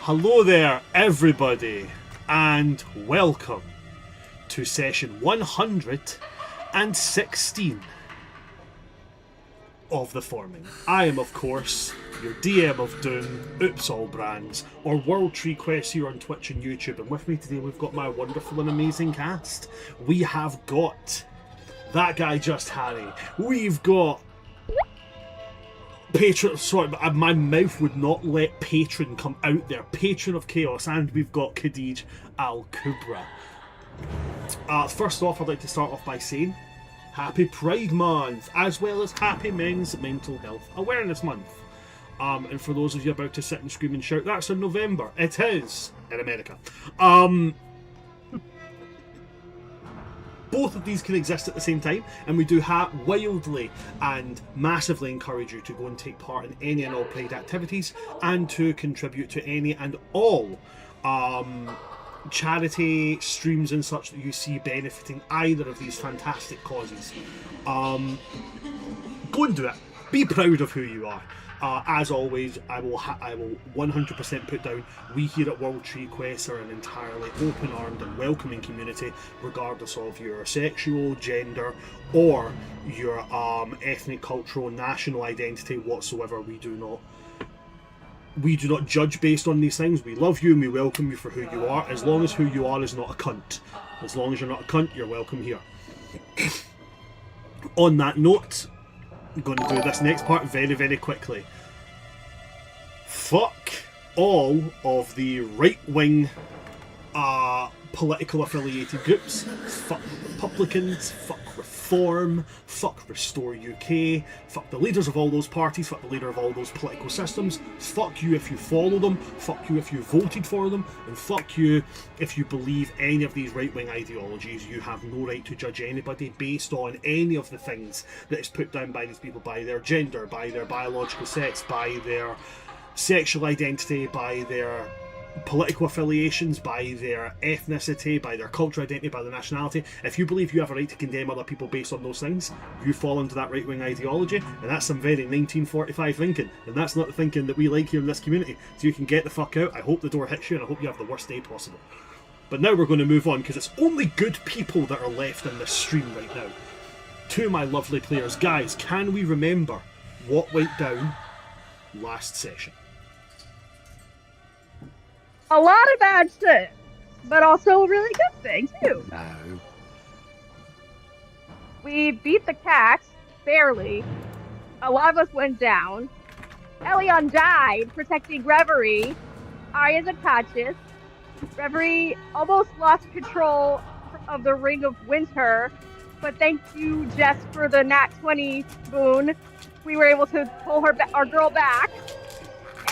Hello there, everybody, and welcome to session 116 of The Forming. I am, of course, your DM of Doom, Oops All Brands, or World Tree Quest here on Twitch and YouTube, and with me today we've got my wonderful and amazing cast. We have got that guy Just Harry, we've got Patron, sorry, but my mouth would not let Patron come out there. Patron of Chaos, and we've got Khadij Al Kubra. First off, I'd like to start off by saying Happy Pride Month, as well as Happy Men's Mental Health Awareness Month. And for those of you about to sit and scream and shout, that's in November. It is in America. Both of these can exist at the same time, and we do wildly and massively encourage you to go and take part in any and all Pride activities and to contribute to any and all charity streams and such that you see benefiting either of these fantastic causes. Go and do it. Be proud of who you are. As always, I will 100% put down, we here at World Tree Quest are an entirely open-armed and welcoming community, regardless of your sexual, gender, or your ethnic, cultural, national identity whatsoever. We do not judge based on these things. We love you and we welcome you for who you are, as long as who you are is not a cunt. As long as you're not a cunt, you're welcome here. On that note, I'm going to do this next part very, very quickly. Fuck all of the right-wing political affiliated groups. Fuck Republicans, fuck Reform, fuck Restore UK, fuck the leaders of all those parties, fuck the leader of all those political systems, fuck you if you follow them, fuck you if you voted for them, and fuck you if you believe any of these right-wing ideologies. You have no right to judge anybody based on any of the things that is put down by these people, by their gender, by their biological sex, by their sexual identity, by their political affiliations, by their ethnicity, by their cultural identity, by their nationality. If you believe you have a right to condemn other people based on those things, you fall into that right-wing ideology, and that's some very 1945 thinking, and that's not the thinking that we like here in this community. So you can get the fuck out. I hope the door hits you, and I hope you have the worst day possible. But now we're going to move on, because it's only good people that are left in this stream right now. To my lovely players, guys, can we remember what went down last session? A lot of bad shit, but also a really good thing, too. No. We beat the cat, barely. A lot of us went down. Eleiyon died, protecting Reverie. Arya's unconscious. Reverie almost lost control of the Ring of Winter, but thank you, Jess, for the Nat 20 boon. We were able to pull our girl back.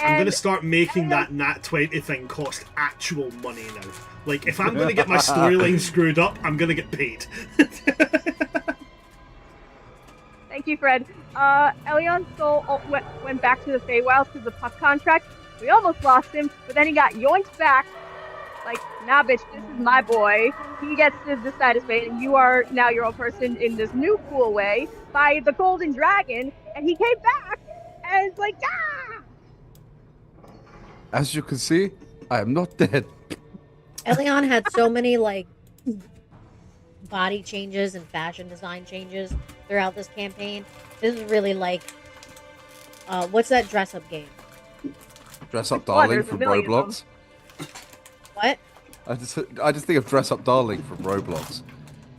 I'm going to start making that Nat 20 thing cost actual money now. Like, if I'm going to get my storyline screwed up, I'm going to get paid. Thank you, Fred. Eleyon's soul went back to the Feywilds because of the Puck contract. We almost lost him, but then he got yoinked back. Like, nah, bitch, this is my boy. He gets to decide his fate, and you are now your own person in this new cool way by the Golden Dragon, and he came back, and it's like, ah! As you can see, I am not dead. Eleiyon had so many, like, body changes and fashion design changes throughout this campaign. This is really like, what's that dress-up game? Dress Up Darling there's a from million of Roblox. What? I just think of Dress Up Darling from Roblox.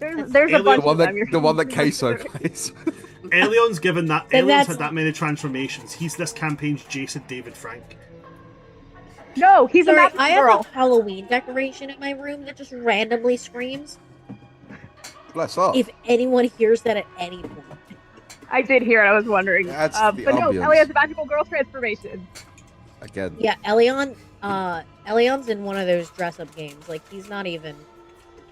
There's a bunch of them. The one that Queso plays. Eleyon's given that. Then Eleyon's that's- had that many transformations. He's this campaign's Jason David Frank. No, he's a Sorry, magic I have girl. a Halloween decoration in my room that just randomly screams. Bless up. If anyone hears that at any point. I did hear it, I was wondering. That's But the no, ambience. Elliott's a magical girl transformation. Again. Yeah, Eleyon's in one of those dress-up games. Like, he's not even...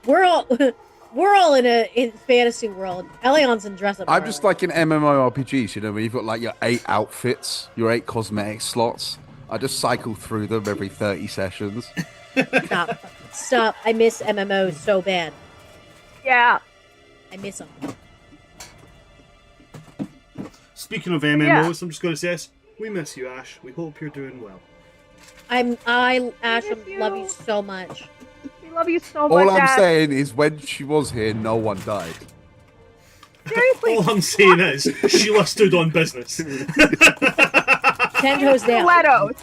We're all in fantasy world. Eleyon's in dress-up. I'm just like in MMORPGs, you know, where you've got like your 8 outfits, your 8 cosmetic slots. I just cycle through them every 30 sessions. Stop. I miss MMOs so bad. Yeah. I miss them. Speaking of MMOs, I'm just going to say this. We miss you, Ash. We hope you're doing well. Ash, miss love you you. so much. We love you so All much, I'm Ash. saying is when she was here, no one died. Seriously. All I'm saying is, Sheila stood on business. 10 toes down. Stilettos.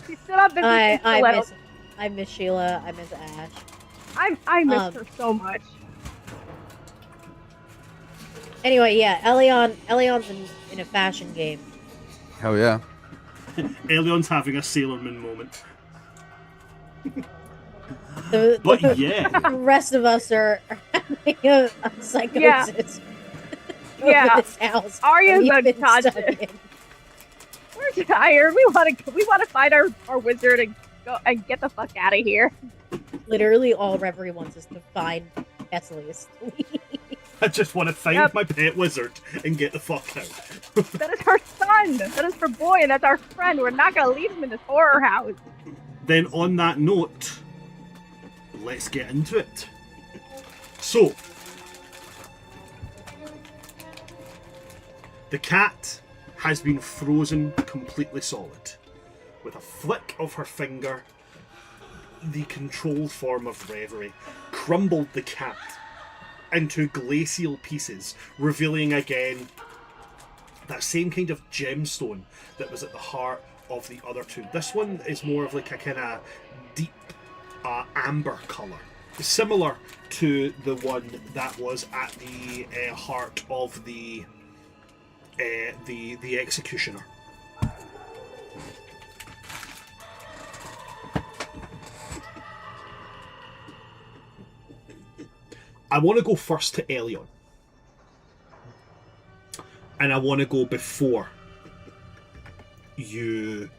She stood up business in stilettos. I miss Sheila. I miss Ash. I miss her so much. Anyway, yeah, Eleyon's in a fashion game. Hell yeah. Eleyon's having a Sailor Moon moment. But yeah. the rest of us are having a psychosis. Yeah. This house. Arya's unconscious. We're tired. We want to find our wizard and go and get the fuck out of here. Literally, all Reverie wants is to find Eslius. I just want to find my pet wizard and get the fuck out. That is her son. That is her boy, and that's our friend. We're not gonna leave him in this horror house. Then, on that note, let's get into it. So, the cat has been frozen completely solid. With a flick of her finger, the controlled form of Reverie crumbled the cat into glacial pieces, revealing again that same kind of gemstone that was at the heart of the other two. This one is more of like a kind of deep amber colour, similar to the one that was at the heart of the executioner. I want to go first to Eleiyon. And I want to go before you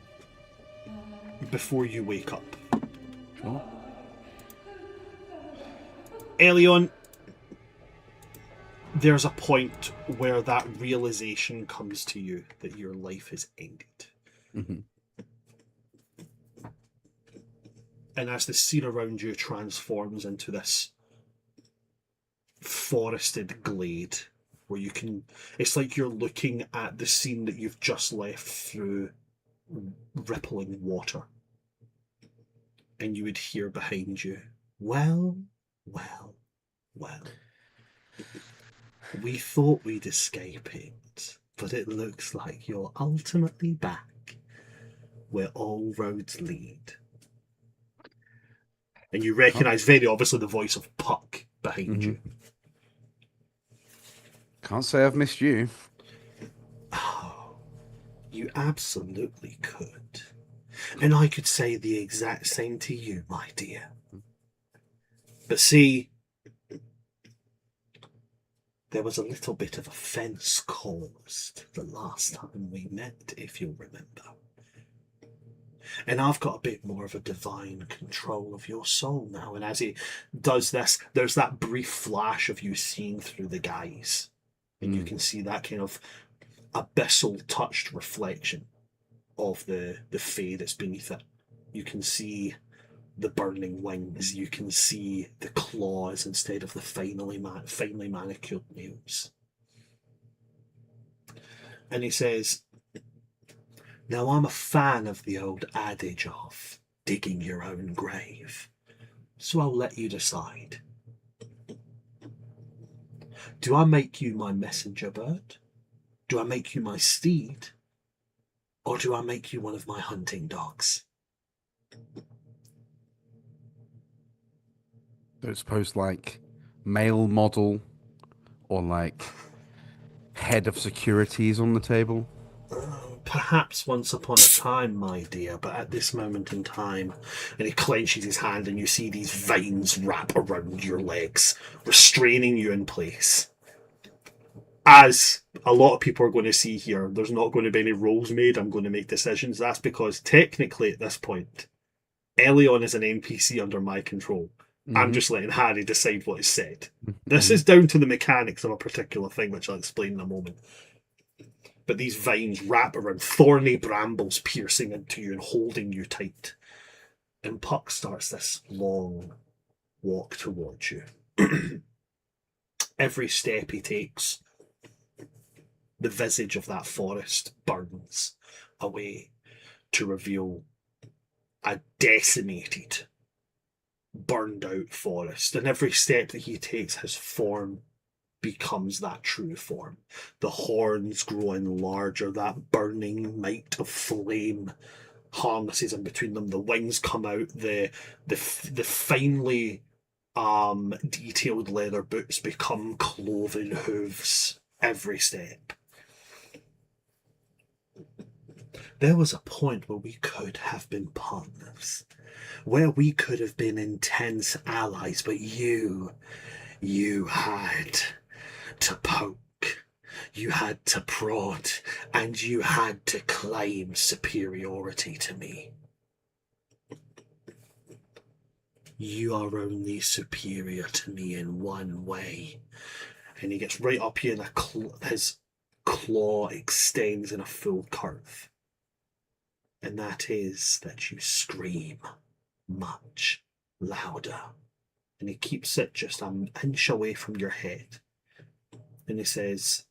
wake up. Sure. Eleiyon, there's a point where that realization comes to you that your life is ended. Mm-hmm. And as the scene around you transforms into this forested glade where you can, it's like you're looking at the scene that you've just left through rippling water, and you would hear behind you, well, we thought we'd escape it, but it looks like you're ultimately back where all roads lead. And you recognise very obviously the voice of Puck behind you. Can't say I've missed you. Oh, you absolutely could. And I could say the exact same to you, my dear. But see, there was a little bit of offence caused the last time we met, if you'll remember. And I've got a bit more of a divine control of your soul now. And as he does this, there's that brief flash of you seeing through the guise. And you can see that kind of abyssal touched reflection of the fae that's beneath it. You can see the burning wings. You can see the claws instead of the finely manicured nails. And he says, now I'm a fan of the old adage of digging your own grave. So I'll let you decide. Do I make you my messenger bird? Do I make you my steed? Or do I make you one of my hunting dogs? I suppose like male model or like head of security is on the table. Perhaps once upon a time, my dear, but at this moment in time, and he clenches his hand and you see these vines wrap around your legs, restraining you in place. As a lot of people are going to see here, there's not going to be any rolls made. I'm going to make decisions. That's because technically at this point, Eleiyon is an NPC under my control. I'm just letting Harry decide what is said. This is down to the mechanics of a particular thing, which I'll explain in a moment. But these vines wrap around, thorny brambles piercing into you and holding you tight. And Puck starts this long walk towards you. Every step he takes, the visage of that forest burns away to reveal a decimated, burned out forest. And every step that he takes, his form becomes that true form. The horns growing larger, that burning might of flame harnesses in between them. The wings come out. The finely detailed leather boots become cloven hooves every step. There was a point where we could have been partners, where we could have been intense allies, but you had to poke, you had to prod, and you had to claim superiority to me. You are only superior to me in one way. And he gets right up here and his claw extends in a full curve. And that is that you scream much louder. And he keeps it just an inch away from your head. And he says,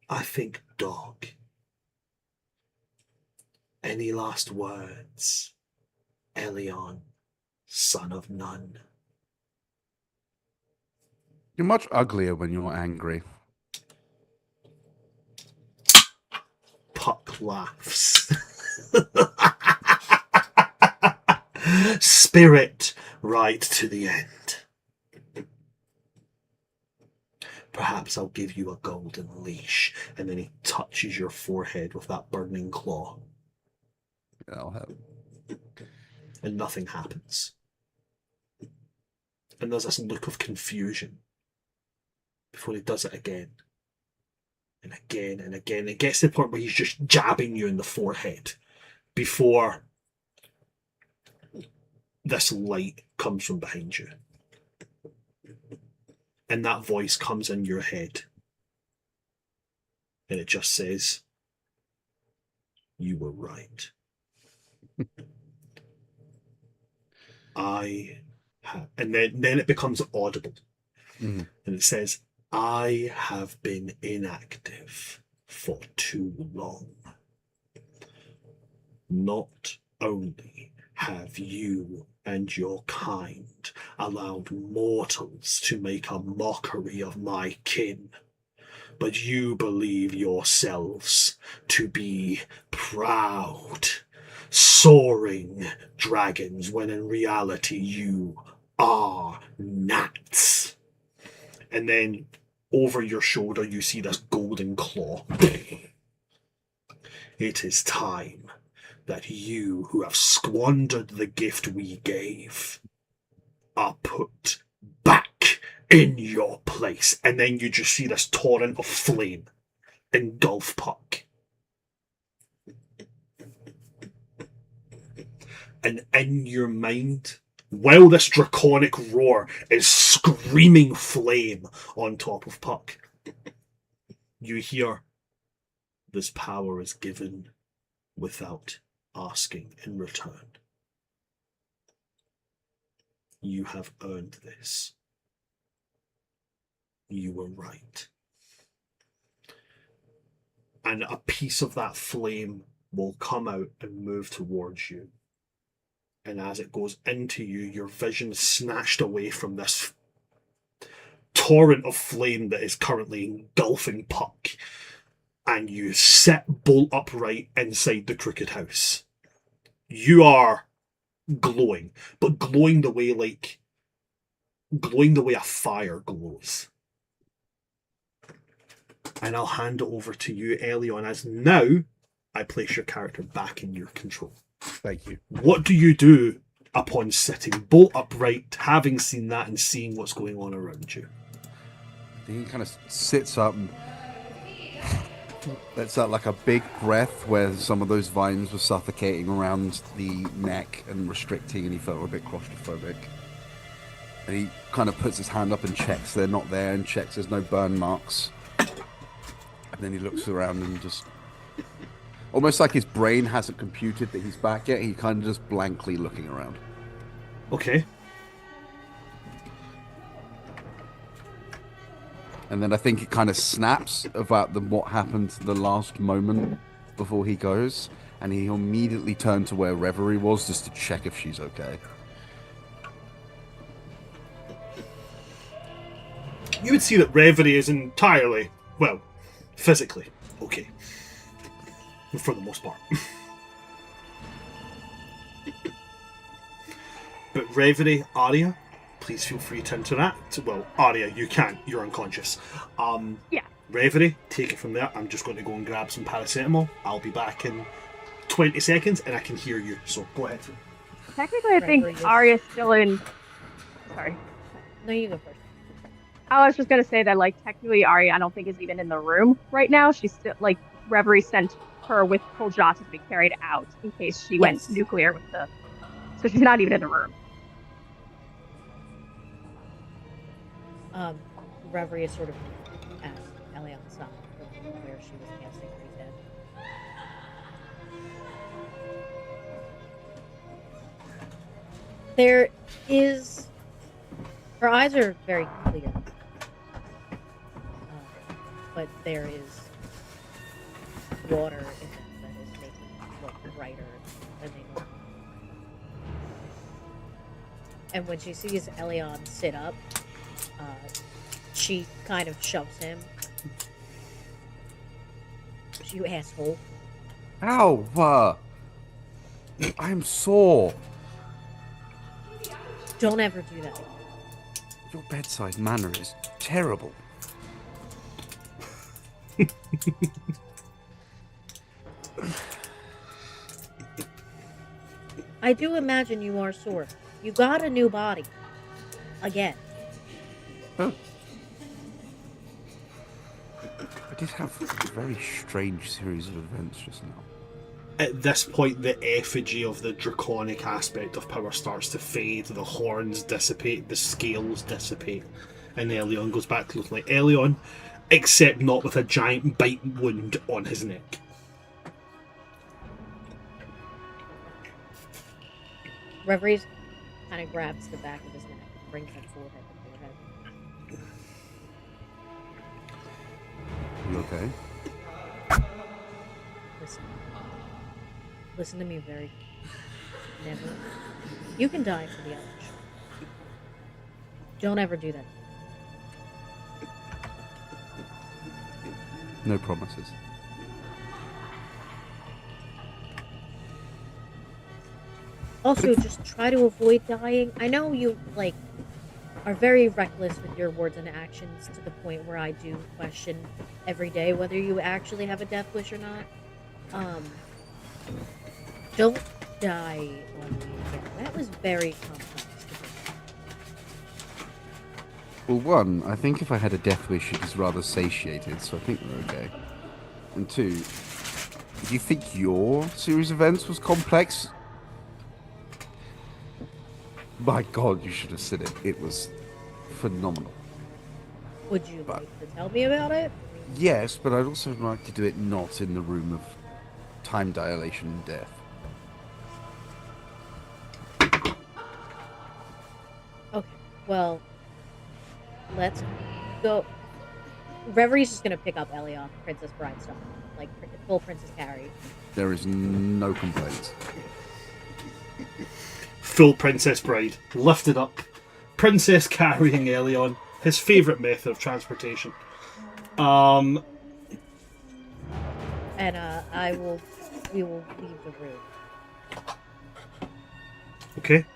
I think, dog. Any last words, Eleiyon, son of none? You're much uglier when you're angry. Puck laughs. Spirit right to the end. Perhaps I'll give you a golden leash. And then he touches your forehead with that burning claw. Yeah, I'll have. And nothing happens. And there's this look of confusion before he does it again. And again and again. It gets to the point where he's just jabbing you in the forehead before this light comes from behind you. And that voice comes in your head. And it just says, you were right. And then it becomes audible. Mm. And it says, I have been inactive for too long. Not only have you and your kind allowed mortals to make a mockery of my kin, but you believe yourselves to be proud, soaring dragons, when in reality you are gnats. And then over your shoulder you see this golden claw. It is time that you, who have squandered the gift we gave, are put back in your place. And then you just see this torrent of flame engulf Puck. And in your mind, while this draconic roar is screaming flame on top of Puck, you hear, this power is given without asking in return. You have earned this. You were right. And a piece of that flame will come out and move towards you. And as it goes into you, your vision is snatched away from this torrent of flame that is currently engulfing Puck. And you sit bolt upright inside the crooked house. You are glowing, but glowing the way a fire glows. And I'll hand it over to you, Eleiyon, as now I place your character back in your control. Thank you. What do you do upon sitting bolt upright, having seen that and seeing what's going on around you? He kind of sits up and lets out like a big breath where some of those vines were suffocating around the neck and restricting, and he felt a bit claustrophobic. And he kind of puts his hand up and checks they're not there, and checks there's no burn marks. And then he looks around and just, almost like his brain hasn't computed that he's back yet, he kind of just blankly looking around. Okay. And then I think it kind of snaps about what happened the last moment before he goes, and he'll immediately turn to where Reverie was just to check if she's okay. You would see that Reverie is entirely, well, physically okay. For the most part. But Reverie, Arya, please feel free to interact. Well, Arya, you can't. You're unconscious. Yeah. Reverie, take it from there. I'm just going to go and grab some paracetamol. I'll be back in 20 seconds, and I can hear you. So go ahead. Technically, I think Arya's still in. Sorry. No, you go first. I was just gonna say that, like, technically, Arya, I don't think is even in the room right now. She's still, like, Reverie sent her with Kol'jat to be carried out in case she went nuclear with the. So she's not even in the room. Reverie is sort of at Eleyon's side from where she was casting her dead. There is. Her eyes are very clear. But there is water in them that is making them look brighter than they normally are. And when she sees Eleiyon sit up, she kind of shoves him. You asshole. Ow! I'm sore. Don't ever do that. Your bedside manner is terrible. I do imagine you are sore. You got a new body. Again. Oh. I did have a very strange series of events just now. At this point, the effigy of the draconic aspect of power starts to fade, the horns dissipate, the scales dissipate, and Eleiyon goes back to looking like Eleiyon, except not with a giant bite wound on his neck. Reverie kind of grabs the back of his neck and brings him forehead to forehead. You okay? Listen to me very. Never. You can die for the others. Don't ever do that. No promises. Also, just try to avoid dying. I know you, like, are very reckless with your words and actions to the point where I do question every day whether you actually have a death wish or not. Don't die on me again. That was very complex. Well, one, I think if I had a death wish, it is rather satiated, so I think we're okay. And two, do you think your series of events was complex? My God, you should have seen it. It was phenomenal. Would you like to tell me about it? Yes, but I'd also like to do it not in the room of time dilation and death. Okay, well, let's go. Reverie's just gonna pick up Eleiyon, Princess Bride style, like full Princess Carrie. There is no complaints. Full Princess Bride, lifted up, Princess carrying Eleiyon, his favourite method of transportation. And we will leave the room. Okay.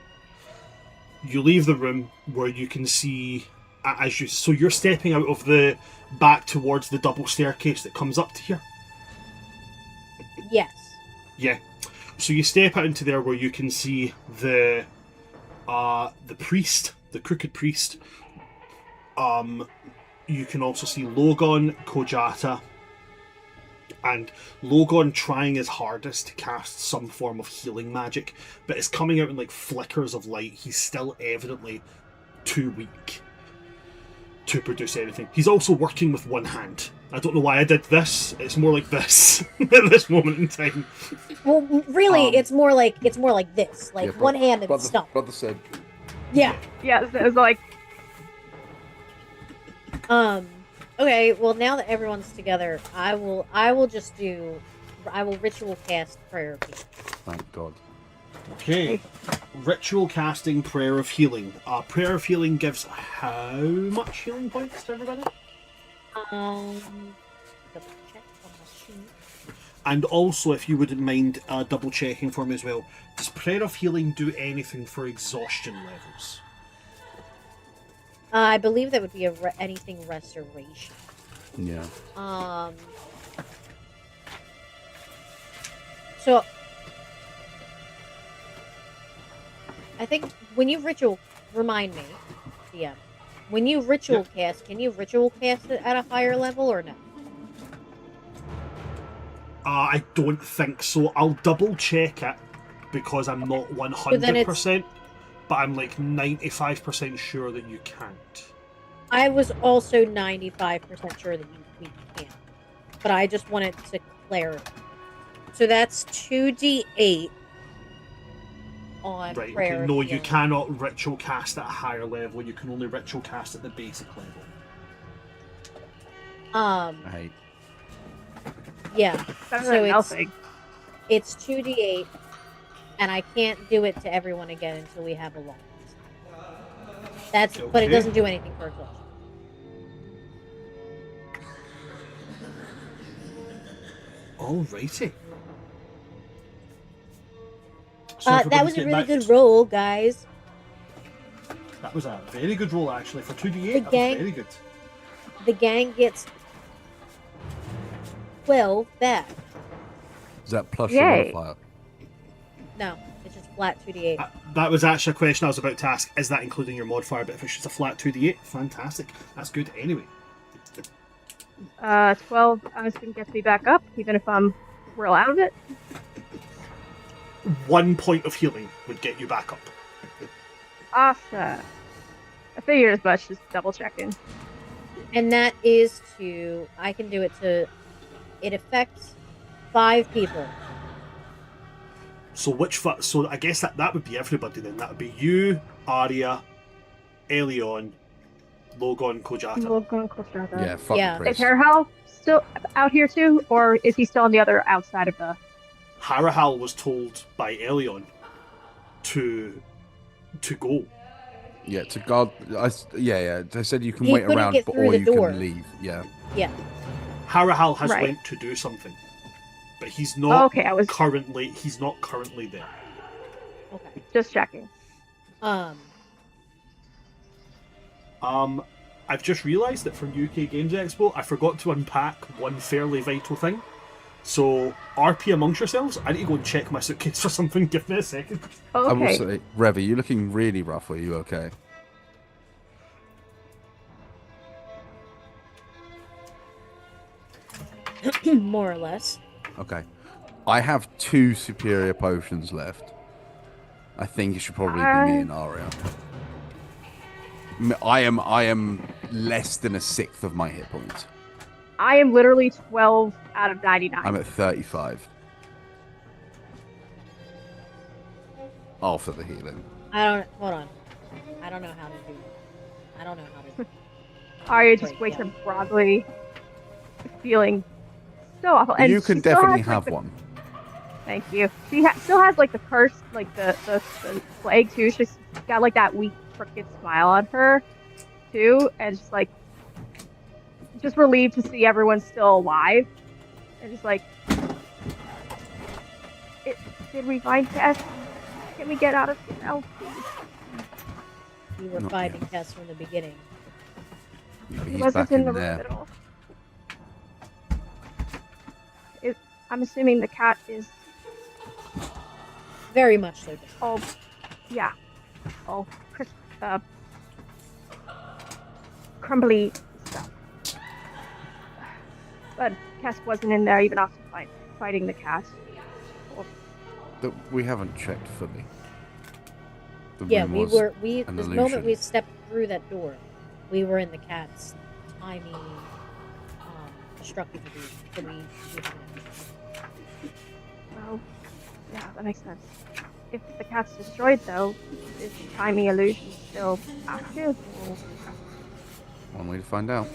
You leave the room where you can see so you're stepping out of the back towards the double staircase that comes up to here. Yes. Yeah. So you step out into there where you can see the priest, the crooked priest. You can also see Logon, Kojata, and Logon trying his hardest to cast some form of healing magic, but it's coming out in like flickers of light. He's still evidently too weak to produce anything. He's also working with one hand. I don't know why I did this. It's more like this at this moment in time. Well, really, it's more like this, like Yeah, one-handed stuff. Brother said. Yeah. Yeah, it's like. Okay. Well, now that everyone's together, I will just do I will ritual cast prayer of healing. Thank God. Okay. Ritual casting Prayer of Healing. Prayer of Healing gives how much healing points to everybody? Double check on my sheet. And also, if you wouldn't mind double checking for me as well, does Prayer of Healing do anything for exhaustion levels? I believe that would be anything restoration. Yeah. So I think when you ritual, remind me, yeah, when you ritual cast, can you ritual cast it at a higher level or no? I don't think so. I'll double check it because I'm not 100%, but I'm like 95% sure that you can't. I was also 95% sure that we can, but I just wanted to clarify. So that's 2d8 on Right, prayer. okay. No, of you healing. cannot ritual cast at a higher level. You can only ritual cast at the basic level. Hey. Yeah. Better So than nothing. it's 2d8, and I can't do it to everyone again until we have a long rest. But it Okay. doesn't do anything for exhaustion. Alrighty. So That was a really good roll, guys. That was a very good roll, actually. For 2d8, The that was gang- very good. The gang gets 12 back. Is that plus Yay. your modifier? No, it's just flat 2d8. That was actually a question I was about to ask. Is that including your modifier? But if it's just a flat 2d8, fantastic. That's good anyway. 12 honestly gets me back up, even if I'm real out of it. 1 point of healing would get you back up. Awesome. I figured as much, just double checking. And that is I can do it it affects 5 people. So so I guess that would be everybody then. That would be you, Arya, Eleiyon, Logon, Kojata. Yeah, fuck Yeah. the Is priest. Harahal still out here too, or is he still on the other outside of the... Harahal was told by Eleiyon to go. Yeah, to guard. Yeah. They said you can He wait couldn't around, get but through or the you door. can leave. Yeah. Yeah. Harahal has Right. went to do something, but he's not Okay, I was currently there. Okay. just checking. I've just realised that from UK Games Expo, I forgot to unpack one fairly vital thing. So, RP amongst yourselves, I need to go and check my suitcase for something. Give me a second. I will Okay. say, Revy, you're looking really rough. Are you okay? More or less. Okay. I have 2 superior potions left. I think it should probably be me and Arya. I am less than a sixth of my hit points. I am literally 12 out of 99. I'm at 35. After the healing. Hold on. I don't know how to do that. I don't know how to Arya just Wait, wakes yeah. up groggily, feeling so awful. And You she can still definitely has, like, have the- one. Thank you. She still has like the curse, like the plague too. She's got like that weak, crooked smile on her too, and just relieved to see everyone's still alive, and just like, did we find Tess? Can we get out of here now, please? You were Not fighting yet. Tess from the beginning. Yeah, but He he's wasn't back in in the room there. at all. I'm assuming the cat is Very much so. all, yeah, all crumbly stuff. But Cass wasn't in there even after fighting the cat. We haven't checked fully. The Yeah, room we was were. an The moment illusion. we stepped through that door, we were in the cat's tiny, destructive illusion. So we Well, yeah, that makes sense. If the cat's destroyed, though, is the tiny illusion still active? Or... One way to find out.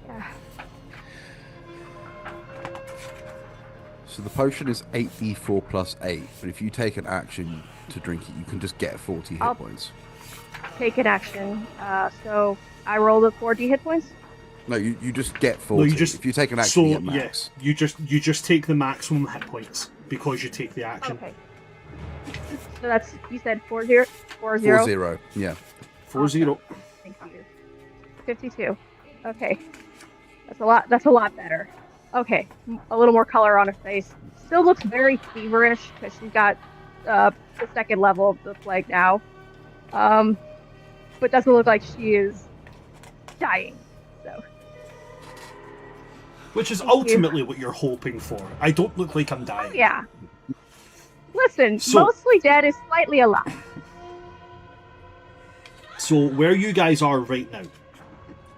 Yeah. So the potion is 8d4 plus 8, but if you take an action to drink it, you can just get 40 hit I'll- points. Take an action. So I roll the 4d hit points. No, you just get 40. No, you just if you take an action, you get yeah, max. you just take the maximum hit points because you take the action. Okay. So that's, you said 40? 40? 4-0, yeah. 4-0. Thank you. 52. Okay. That's a lot better. Okay. A little more color on her face. Still looks very feverish because she's got the second level of the plague now. But doesn't look like she is dying. So. Which is Thank you. ultimately what you're hoping for. I don't look like I'm dying. Oh, yeah. Listen, So- mostly dead is slightly alive. So where you guys are right now,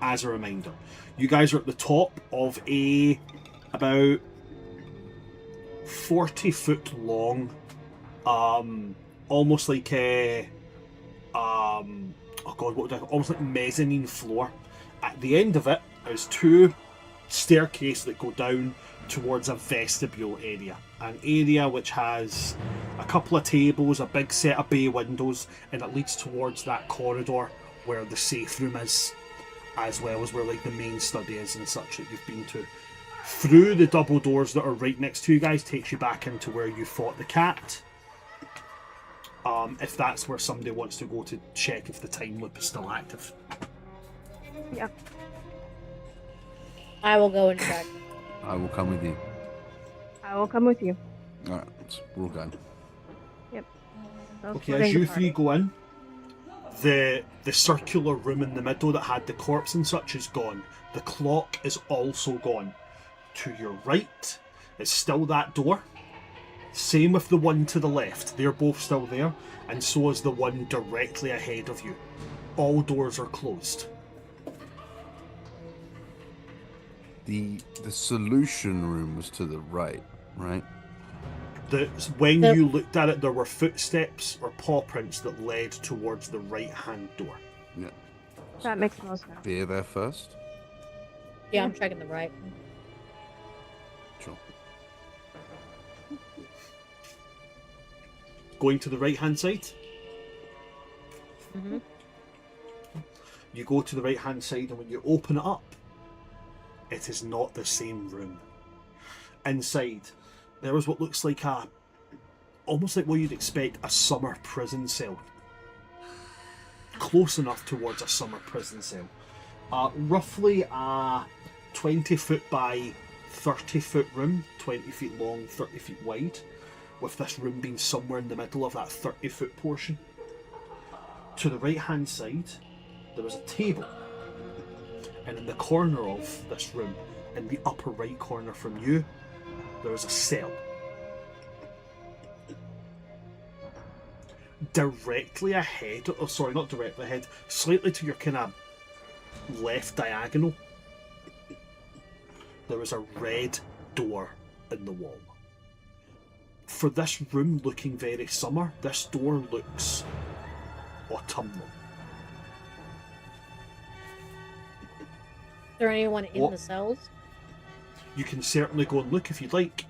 as a reminder, you guys are at the top of a about 40-foot long, almost like a oh god, what would I, almost like mezzanine floor. At the end of it is two staircases that go down towards a vestibule area, an area which has a couple of tables, a big set of bay windows, and it leads towards that corridor where the safe room is, as well as where like the main study is and such that you've been to. Through the double doors that are right next to you guys takes you back into where you fought the cat. If that's where somebody wants to go to check if the time loop is still active. Yeah. I will go and check. I will come with you. I will come with you. Alright, we're all going. So Okay, splitting as the you party. three go in, the circular room in the middle that had the corpse and such is gone. The clock is also gone. To your right is still that door. Same with the one to the left. They're both still there, and so is the one directly ahead of you. All doors are closed. The solution room was to the right, right? When The- you looked at it, there were footsteps or paw prints that led towards the right-hand door. Yeah. That makes most sense. Beer there first. Yeah, I'm checking the right. Sure. Going to the right-hand side, Mm-hmm. you go to the right-hand side, and when you open it up, it is not the same room. Inside, there is what looks like almost like what you'd expect a summer prison cell. Close enough towards a summer prison cell. Roughly a 20-foot by 30-foot room, 20 feet long, 30 feet wide, with this room being somewhere in the middle of that 30-foot portion. To the right-hand side, there was a table, and in the corner of this room, in the upper right corner from you, there was a cell. Directly ahead, oh sorry, not directly ahead, slightly to your kind of left diagonal, there was a red door in the wall. For this room looking very summer, this door looks autumnal. Is there anyone in What? the cells? You can certainly go and look if you'd like.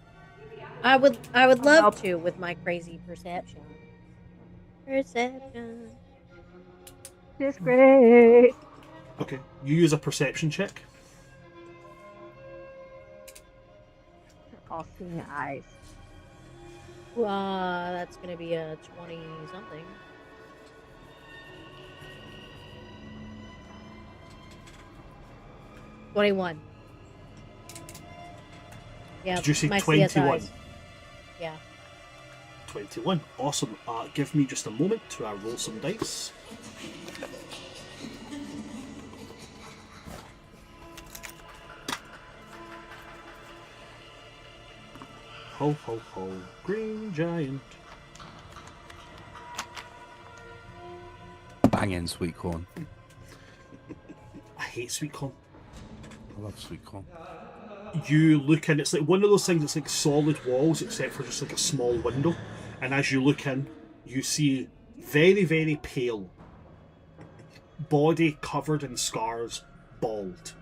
I would love Help. to with my crazy perception. Perception. Disgrace. Okay, you use a perception check. All seeing eyes. That's gonna be a 20 something. $21. Yeah. Did you say my 21? CSIs. Yeah. 21. Awesome. Give me just a moment to roll some dice. Ho ho ho, green giant. Banging sweet corn. I hate sweet corn. I love sweet corn. You look in, it's like one of those things that's like solid walls except for just like a small window, and as you look in you see very very pale body covered in scars, bald.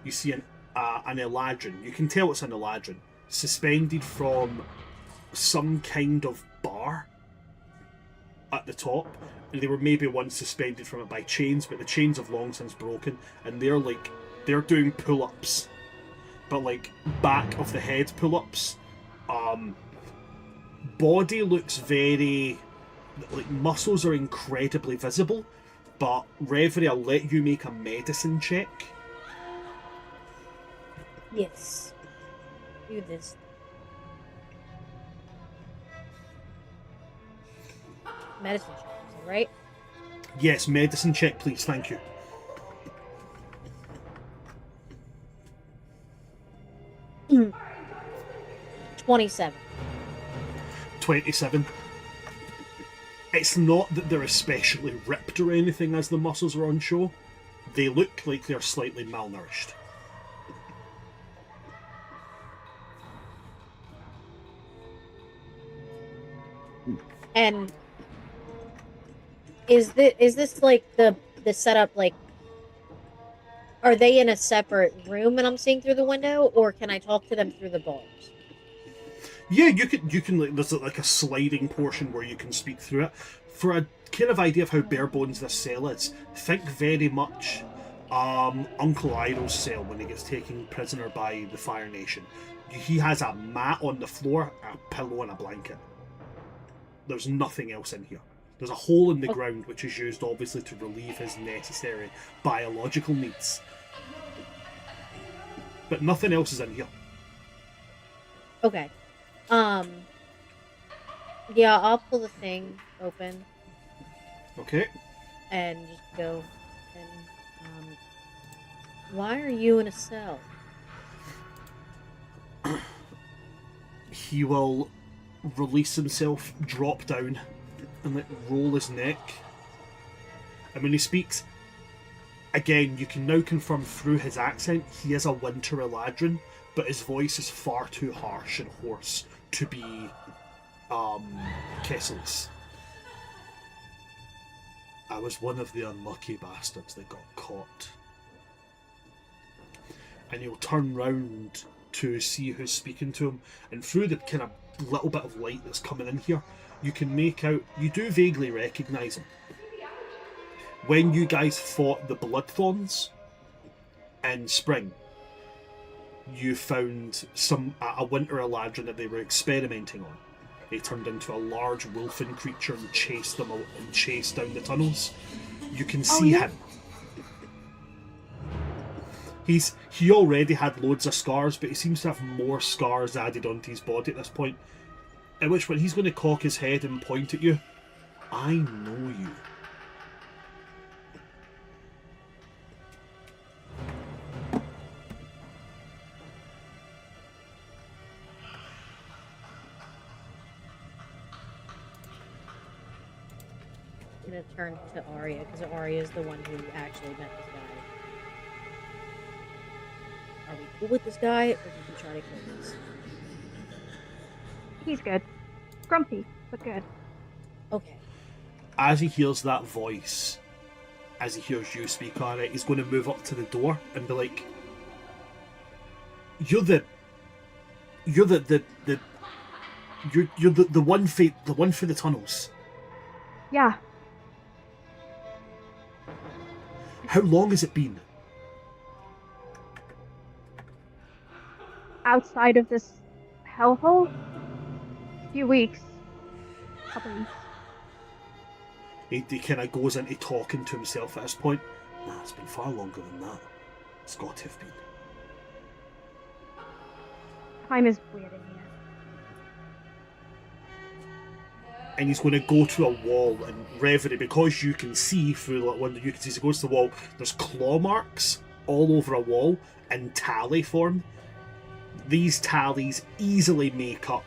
You see an Eladrin. You can tell it's an Eladrin. suspended from some kind of bar at the top. And they were maybe once suspended from it by chains, but the chains have long since broken, and they're doing pull-ups, but like back of the head pull-ups. Body looks very like muscles are incredibly visible, but Reverie, I'll let you make a medicine check. Yes. Do this. Medicine check, right? Yes, medicine check, please. Thank you. Mm. 27. 27. It's not that they're especially ripped or anything as the muscles are on show. They look like they're slightly malnourished. And is this like the setup, like, are they in a separate room and I'm seeing through the window, or can I talk to them through the bars? Yeah, you can like there's like a sliding portion where you can speak through it. For a kind of idea of how bare bones this cell is, think very much Uncle Iroh's cell when he gets taken prisoner by the Fire Nation. He has a mat on the floor, a pillow and a blanket. There's nothing else in here. There's a hole in the ground which is used obviously to relieve his necessary biological needs. But nothing else is in here. Okay. Yeah, I'll pull the thing open Okay. and just go and why are you in a cell? He will release himself, drop down, and like roll his neck. And when he speaks, again, you can now confirm through his accent he is a Winter Eladrin, but his voice is far too harsh and hoarse to be Kessel's. I was one of the unlucky bastards that got caught. And he'll turn round to see who's speaking to him, and through the kind of little bit of light that's coming in here, you can make out, you do vaguely recognise him. When you guys fought the Bloodthorns in spring, you found a Winter Eladrin that they were experimenting on. They turned into a large wolfen creature and chased them out and chased down the tunnels. You can see him. He already had loads of scars, but he seems to have more scars added onto his body at this point. At which point he's going to cock his head and point at you. I know you. I'm gonna turn to Arya because Arya is the one who actually met this guy. Are we cool with this guy, or did we try to kill this? He's good. Grumpy, but good. Okay. As he hears that voice, as he hears you speak on it, he's going to move up to the door and be like, You're the one for the tunnels. Yeah. How long has it been? Outside of this hellhole? A few weeks. Couple weeks. He kind of goes into talking to himself at this point. Nah, it's been far longer than that. It's got to have been. Time is weird in here. And he's going to go to a wall, and Reverie, because you can see through like when you can see, so he goes to the wall, there's claw marks all over a wall in tally form. These tallies easily make up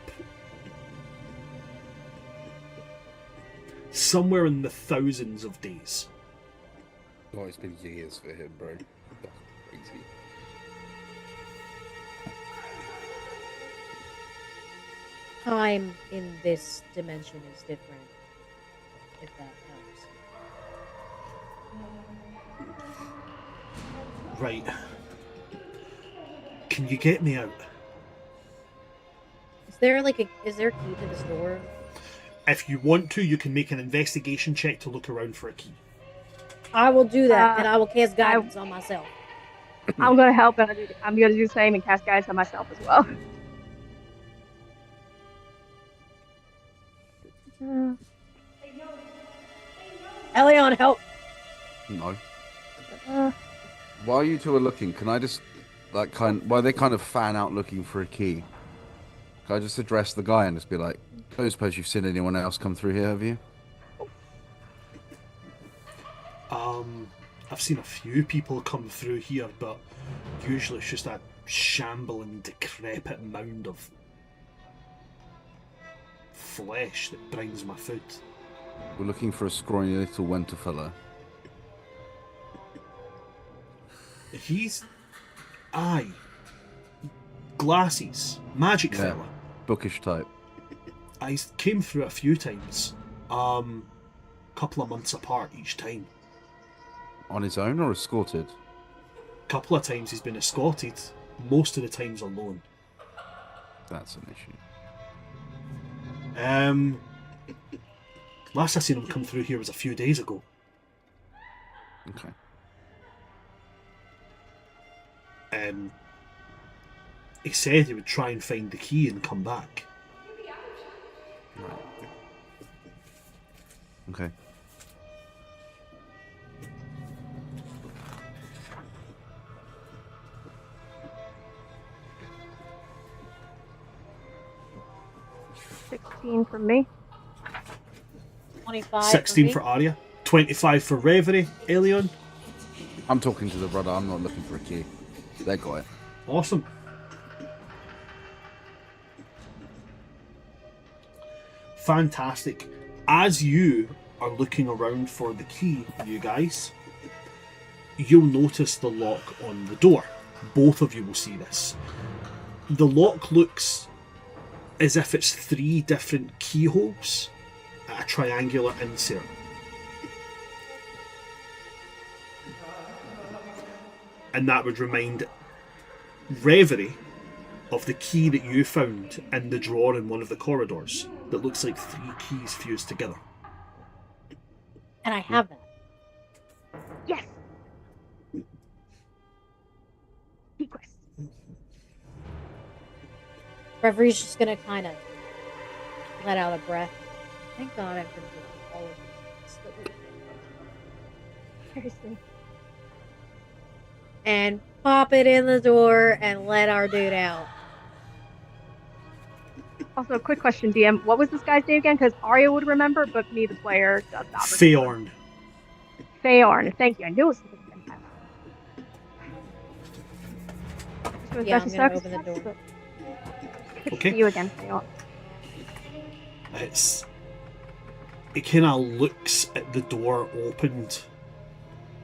somewhere in the thousands of days. Oh, it's been years for him, bro. That's crazy. Time in this dimension is different, if that helps. Right. Can you get me out? there is there a key to this door? If you want to, you can make an investigation check to look around for a key. I will do that, and I will cast guidance on myself. I'm gonna help, and I'm gonna do the same and cast guidance on myself as well. Eleiyon, help! No. Uh, While you two are looking, can I just while they kind of fan out looking for a key, can I just address the guy and just be like, I don't suppose you've seen anyone else come through here, have you? I've seen a few people come through here, but usually it's just a shambling, decrepit mound of flesh that brings my food. We're looking for a scrawny little winter fella. He's... Aye. Glasses. Magic fella. Bookish type. I came through a few times. Couple of months apart each time. On his own or escorted? Couple of times he's been escorted. Most of the times alone. That's an issue. Last I seen him come through here was a few days ago. Okay. He said he would try and find the key and come back. Right. Okay. $16 from me. 25. 16 for Arya. 25 for Reverie. Eleiyon. I'm talking to the brother, I'm not looking for a key. They got it. Awesome. Fantastic. As you are looking around for the key, you guys, you'll notice the lock on the door. Both of you will see this. The lock looks as if it's 3 different keyholes at a triangular insert. And that would remind Reverie of the key that you found in the drawer in one of the corridors that looks like 3 keys fused together. And I have that. Yes. Secret. Referee's just gonna kind of let out a breath. Thank God I've been doing all of this. Seriously. And pop it in the door and let our dude out. Also, a quick question, DM. What was this guy's name again? Because Arya would remember, but me, the player, does not remember. Feorn. Feorn. Thank you. I knew it was something like that. Yeah, I'm gonna open the door. Good to Okay. see you again, Feorn. It kind of looks at the door opened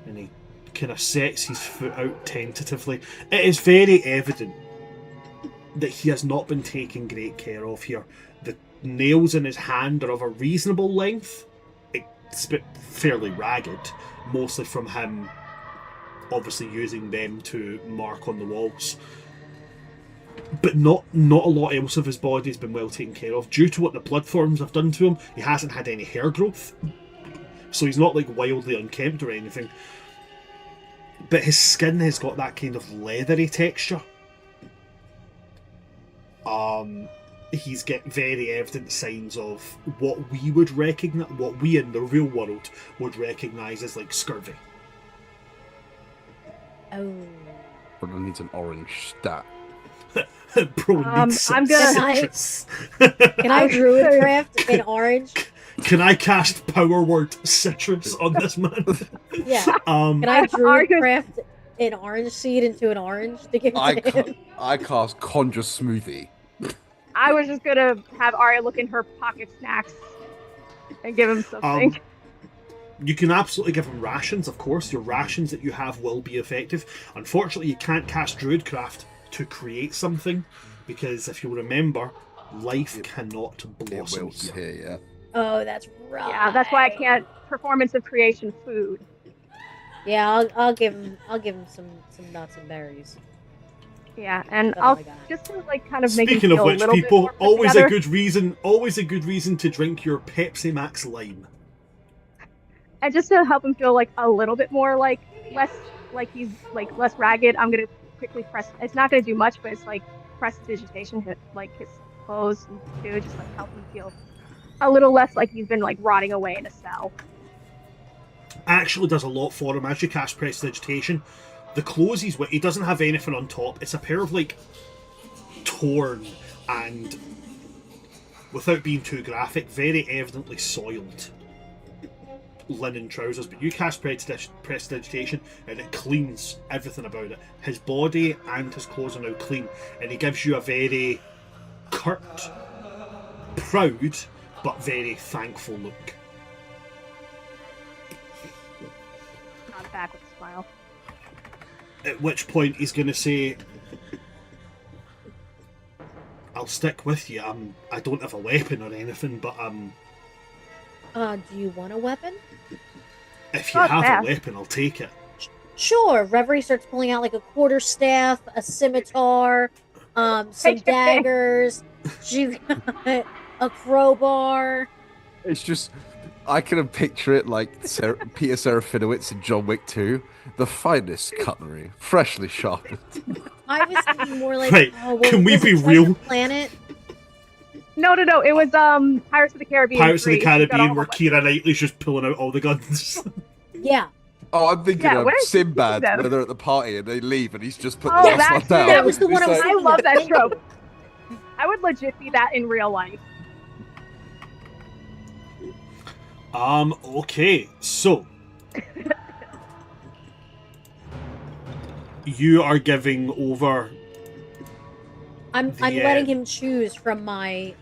and he kind of sets his foot out tentatively. It is very evident that he has not been taken great care of here. The nails in his hand are of a reasonable length. It's fairly ragged, mostly from him obviously using them to mark on the walls. But not a lot else of his body has been well taken care of. Due to what the blood forms have done to him, he hasn't had any hair growth. So he's not like wildly unkempt or anything. But his skin has got that kind of leathery texture. He's got very evident signs of what we would recognise, what we in the real world would recognise as like scurvy. Oh. Brother needs an orange stat. Bro needs some I'm gonna- citrus. Can I druidcraft in orange? Can I cast power word citrus on this man? Yeah. Um, Can I druidcraft an orange seed into an orange to give it to him? I cast conjure smoothie. I was just gonna have Arya look in her pocket snacks and give him something. You can absolutely give him rations, of course. Your rations that you have will be effective. Unfortunately, you can't cast Druidcraft to create something, because if you remember, life cannot It blossom wilts here. here, yeah. Oh, that's right. Yeah, that's why I can't performance of creation food. Yeah, I'll give him some nuts and berries. Yeah, and Oh I'll my God. just to like kind of make him Speaking of feel a which, little bit people, more put together. always a good reason to drink your Pepsi Max Lime. And just to help him feel like a little bit more like less like he's like less ragged, I'm gonna quickly press. It's not gonna do much, but it's like prestidigitation hit like his clothes too, just like help him feel a little less like he's been like rotting away in a cell. Actually does a lot for him as you cast Prestidigitation. The clothes he doesn't have anything on top. It's a pair of like torn and, without being too graphic, very evidently soiled linen trousers. But you cast Prestidigitation and it cleans everything about it. His body and his clothes are now clean, and he gives you a very curt, proud, but very thankful look. Not back with a smile. At which point he's going to say, "I'll stick with you. I don't have a weapon or anything, but Do you want a weapon? if you Oh, have yeah. a weapon, I'll take it." Sure. Reverie starts pulling out like a quarterstaff, a scimitar, some Hey, daggers. She's got a crowbar. It's just, I can picture it like Peter Serafinowicz in John Wick 2. The finest cutlery, freshly sharpened. I was thinking more like, Right, oh, well, can we was be it Treasure real? Planet? No. It was Pirates of the Caribbean. Pirates of the 3. She's got all Caribbean, the where weapons. Keira Knightley's just pulling out all the guns. Yeah. Oh, I'm thinking Yeah, of what is Sinbad, them? where they're at the party and they leave and he's just put Oh, the last that one too. down. That was the one I was It's I thinking love of. that Thank you. trope. I would legit be that in real life. Okay, so you are giving over. I'm Yeah. letting him choose from my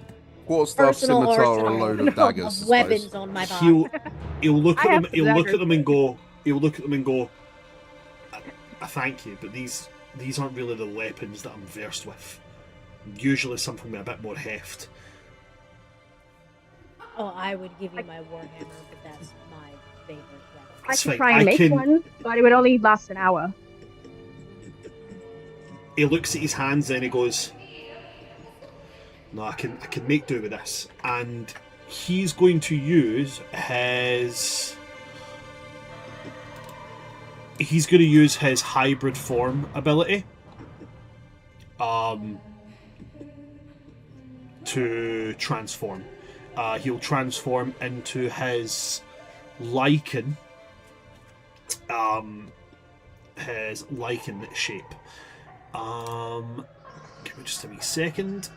Quarterstaff, personal scimitar, or a arsenal load of daggers. I of suppose. weapons on my body. He'll look I at have them. the He'll look daggers, at them and but- go. He'll look at them and go. I thank you, but these aren't really the weapons that I'm versed with. Usually something with a bit more heft. Oh, I would give you my warhammer, but that's my favorite weapon. I That's could fine. try and I make can- one, but it would only last an hour. He looks at his hands and he goes, "No, I can make do with this." And he's going to use his. He's going to use his hybrid form ability. To transform. He'll transform into his lichen. His lichen shape. Give me just a wee second.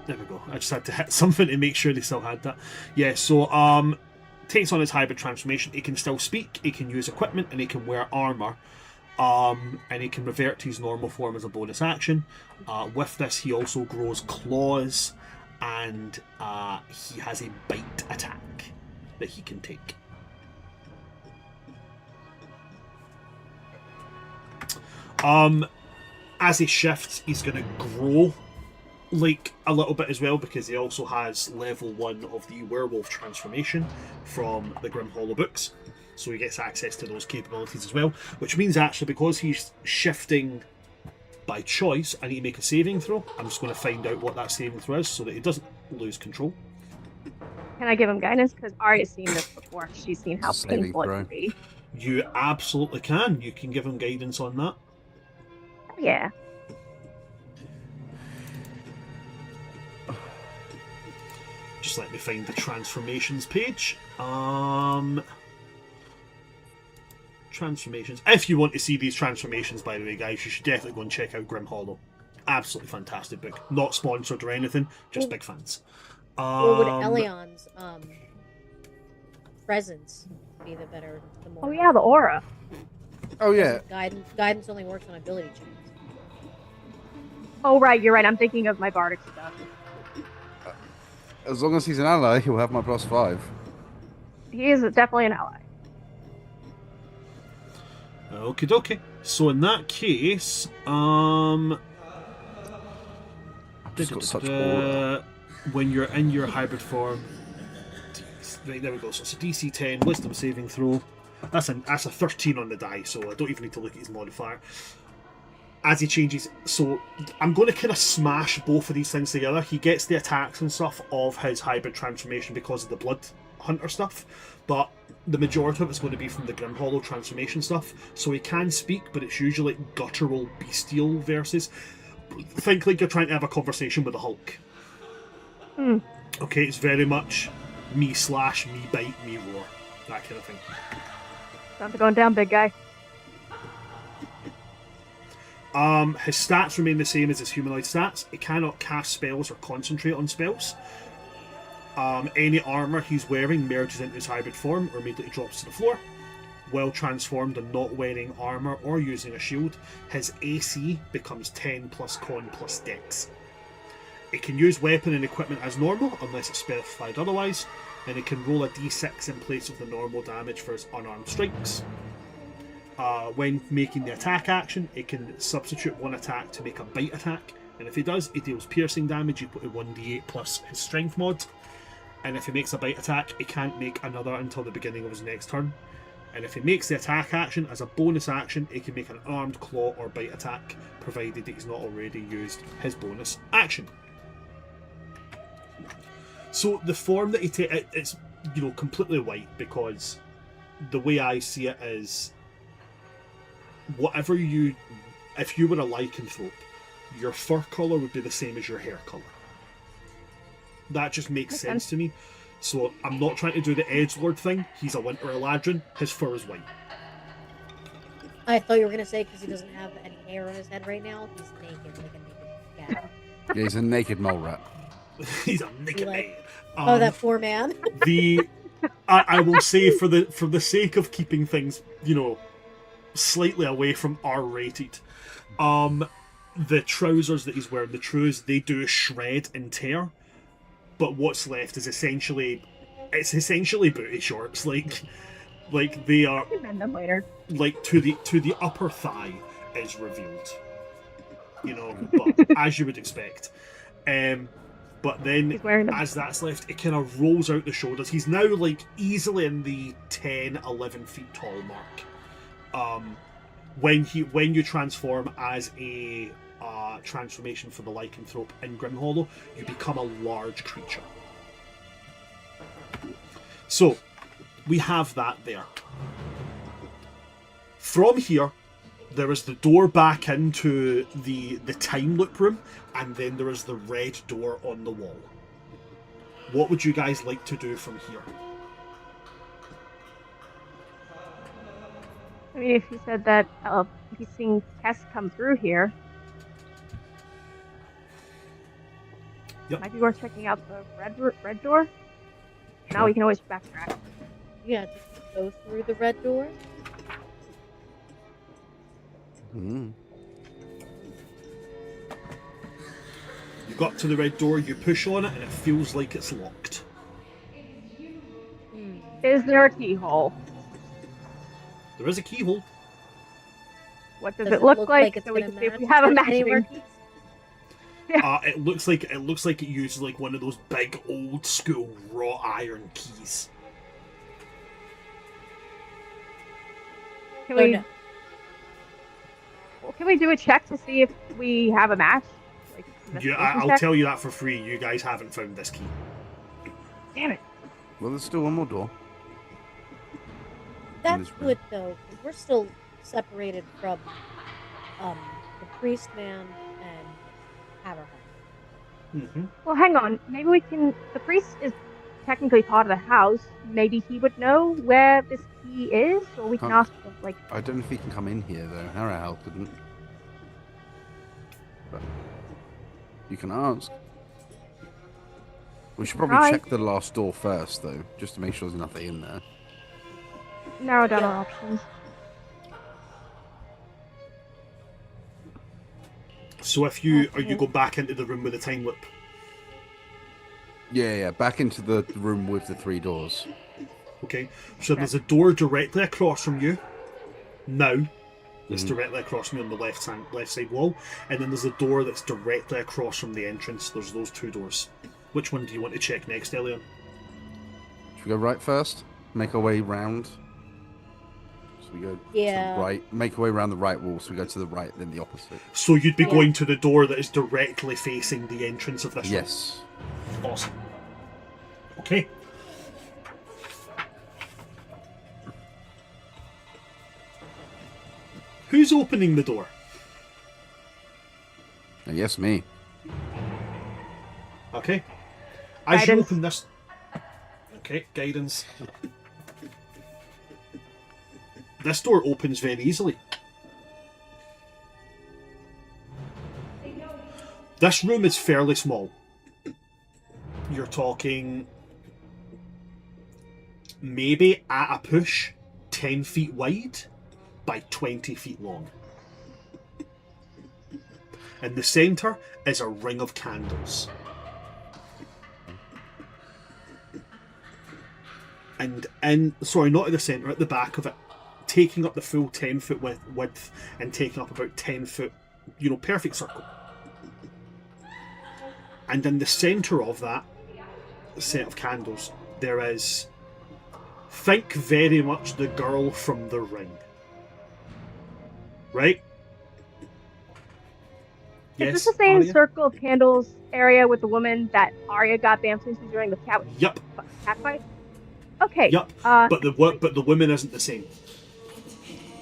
There we go. I just had to hit something to make sure they still had that. Yeah, so takes on his hybrid transformation. He can still speak, he can use equipment, and he can wear armor. And he can revert to his normal form as a bonus action. With this, he also grows claws, and he has a bite attack that he can take. As he shifts, he's going to grow like a little bit as well, because he also has level 1 of the werewolf transformation from the Grim Hollow books, so he gets access to those capabilities as well, which means actually, because he's shifting by choice, I need to make a saving throw. I'm just going to find out what that saving throw is so that he doesn't lose control. Can I give him guidance? Because Arya's seen this before. She's seen how Saving painful it throw. can be. You absolutely can. You can give him guidance on that. Yeah. Just let me find the transformations page. Transformations. If you want to see these transformations, by the way, guys, you should definitely go and check out Grim Hollow. Absolutely fantastic book. Not sponsored or anything, just big fans. Or would Eleyon's presence be the more? Oh yeah, the aura. Oh yeah, Guidance only works on ability checks. Oh right, you're right. I'm thinking of my bardic stuff. as long as he's an ally, he'll have my +5. He is definitely an ally. Okie dokie. So in that case, Just got such aura. when you're in your hybrid form, right, there we go. So it's a DC 10 Wisdom saving throw. That's a 13 on the die, so I don't even need to look at his modifier. As he changes, so I'm going to kind of smash both of these things together. He gets the attacks and stuff of his hybrid transformation because of the Blood Hunter stuff, but the majority of it's going to be from the Grim Hollow transformation stuff. So he can speak, but it's usually guttural, bestial verses. Think like you're trying to have a conversation with the Hulk. Okay, it's very much me slash, me bite, me roar. That kind of thing. Sounds like going down, big guy. His stats remain the same as his humanoid stats. He cannot cast spells or concentrate on spells. Any armor he's wearing merges into his hybrid form or immediately drops to the floor. While transformed and not wearing armor or using a shield, his AC becomes 10 plus con plus dex. It can use weapon and equipment as normal unless it's specified otherwise, and it can roll a d6 in place of the normal damage for his unarmed strikes. When making the attack action, it can substitute one attack to make a bite attack, and if he does, it deals piercing damage equal to 1d8 plus his strength mod. And if he makes a bite attack, he can't make another until the beginning of his next turn. And if he makes the attack action as a bonus action, he can make an armed claw or bite attack, provided that he's not already used his bonus action. So the form that he takes, it's completely white, because the way I see it is, if you were a lycanthrope, your fur colour would be the same as your hair colour. That just makes sense to me. So I'm not trying to do the edgelord thing. He's a Winter Eladrin. His fur is white. I thought you were going to say because he doesn't have any hair on his head right now, he's naked, like a naked cat. Yeah, he's a naked mole rat. He's a naked man. Oh, that poor man. I will say, for the sake of keeping things, slightly away from R-rated, the trousers that he's wearing, the trews, they do shred and tear. But what's left is essentially booty shorts, like they are, Mend them later. like to the upper thigh is revealed, but as you would expect. But then as that's left, it kind of rolls out the shoulders. He's now like easily in the 10, 11 feet tall mark. When you transform as a transformation for the lycanthrope in Grim Hollow, you become a large creature. So we have that there. From here, there is the door back into the time loop room, and then there is the red door on the wall. What would you guys like to do from here? I mean, if you said that he's seeing Tess come through here, Yep. might be worth checking out the red door. Now we can always backtrack. Yeah, just go through the red door. Mm. You got to the red door, you push on it, and it feels like it's locked. Is there a keyhole? There is a keyhole. What does it look like? It's So we gonna can see if we match have a any of our matching. keys? It looks like it uses like one of those big old school wrought iron keys. Can we? no. Well, can we do a check to see if we have a match? Like, I'll check? tell you that for free. You guys haven't found this key. Damn it! Well, there's still one more door. That's this room. good though, 'cause we're still separated from the priest man and Hammerhead. Mm-hmm. Well, hang on. Maybe we can. The priest is technically part of the house. Maybe he would know where this key is, or we can ask him, like. I don't know if he can come in here though. Harahel couldn't. But you can ask. We should probably Right. check the last door first though, just to make sure there's nothing in there. Narrow down Yeah. our options. So if you go back into the room with the time loop. Yeah, back into the room with the 3 doors. Okay, so there's a door directly across from you. Now, it's directly across from you on the left side wall, and then there's a door that's directly across from the entrance. There's those 2 doors. Which one do you want to check next, Eleiyon? Should we go right first? Make our way round? So we go to Yeah. the right, make our way around the right wall. So we go to the right, then the opposite. So you'd be Yeah. going to the door that is directly facing the entrance of this room? Yes. Awesome. Okay. Who's opening the door? Yes, me. Okay. As you Guidance. open this... Okay, guidance. This door opens very easily. This room is fairly small. You're talking... maybe at a push, 10 feet wide by 20 feet long. In the centre is a ring of candles. And sorry, not at the centre, at the back of it, taking up the full 10-foot width and taking up about 10 foot, perfect circle. And in the centre of that set of candles, there is, think very much the girl from The Ring. Right? Is this the same Arya? circle of candles area with the woman that Arya got bamfed into during the cat Yep. fight? Okay. Yep. But the women isn't the same.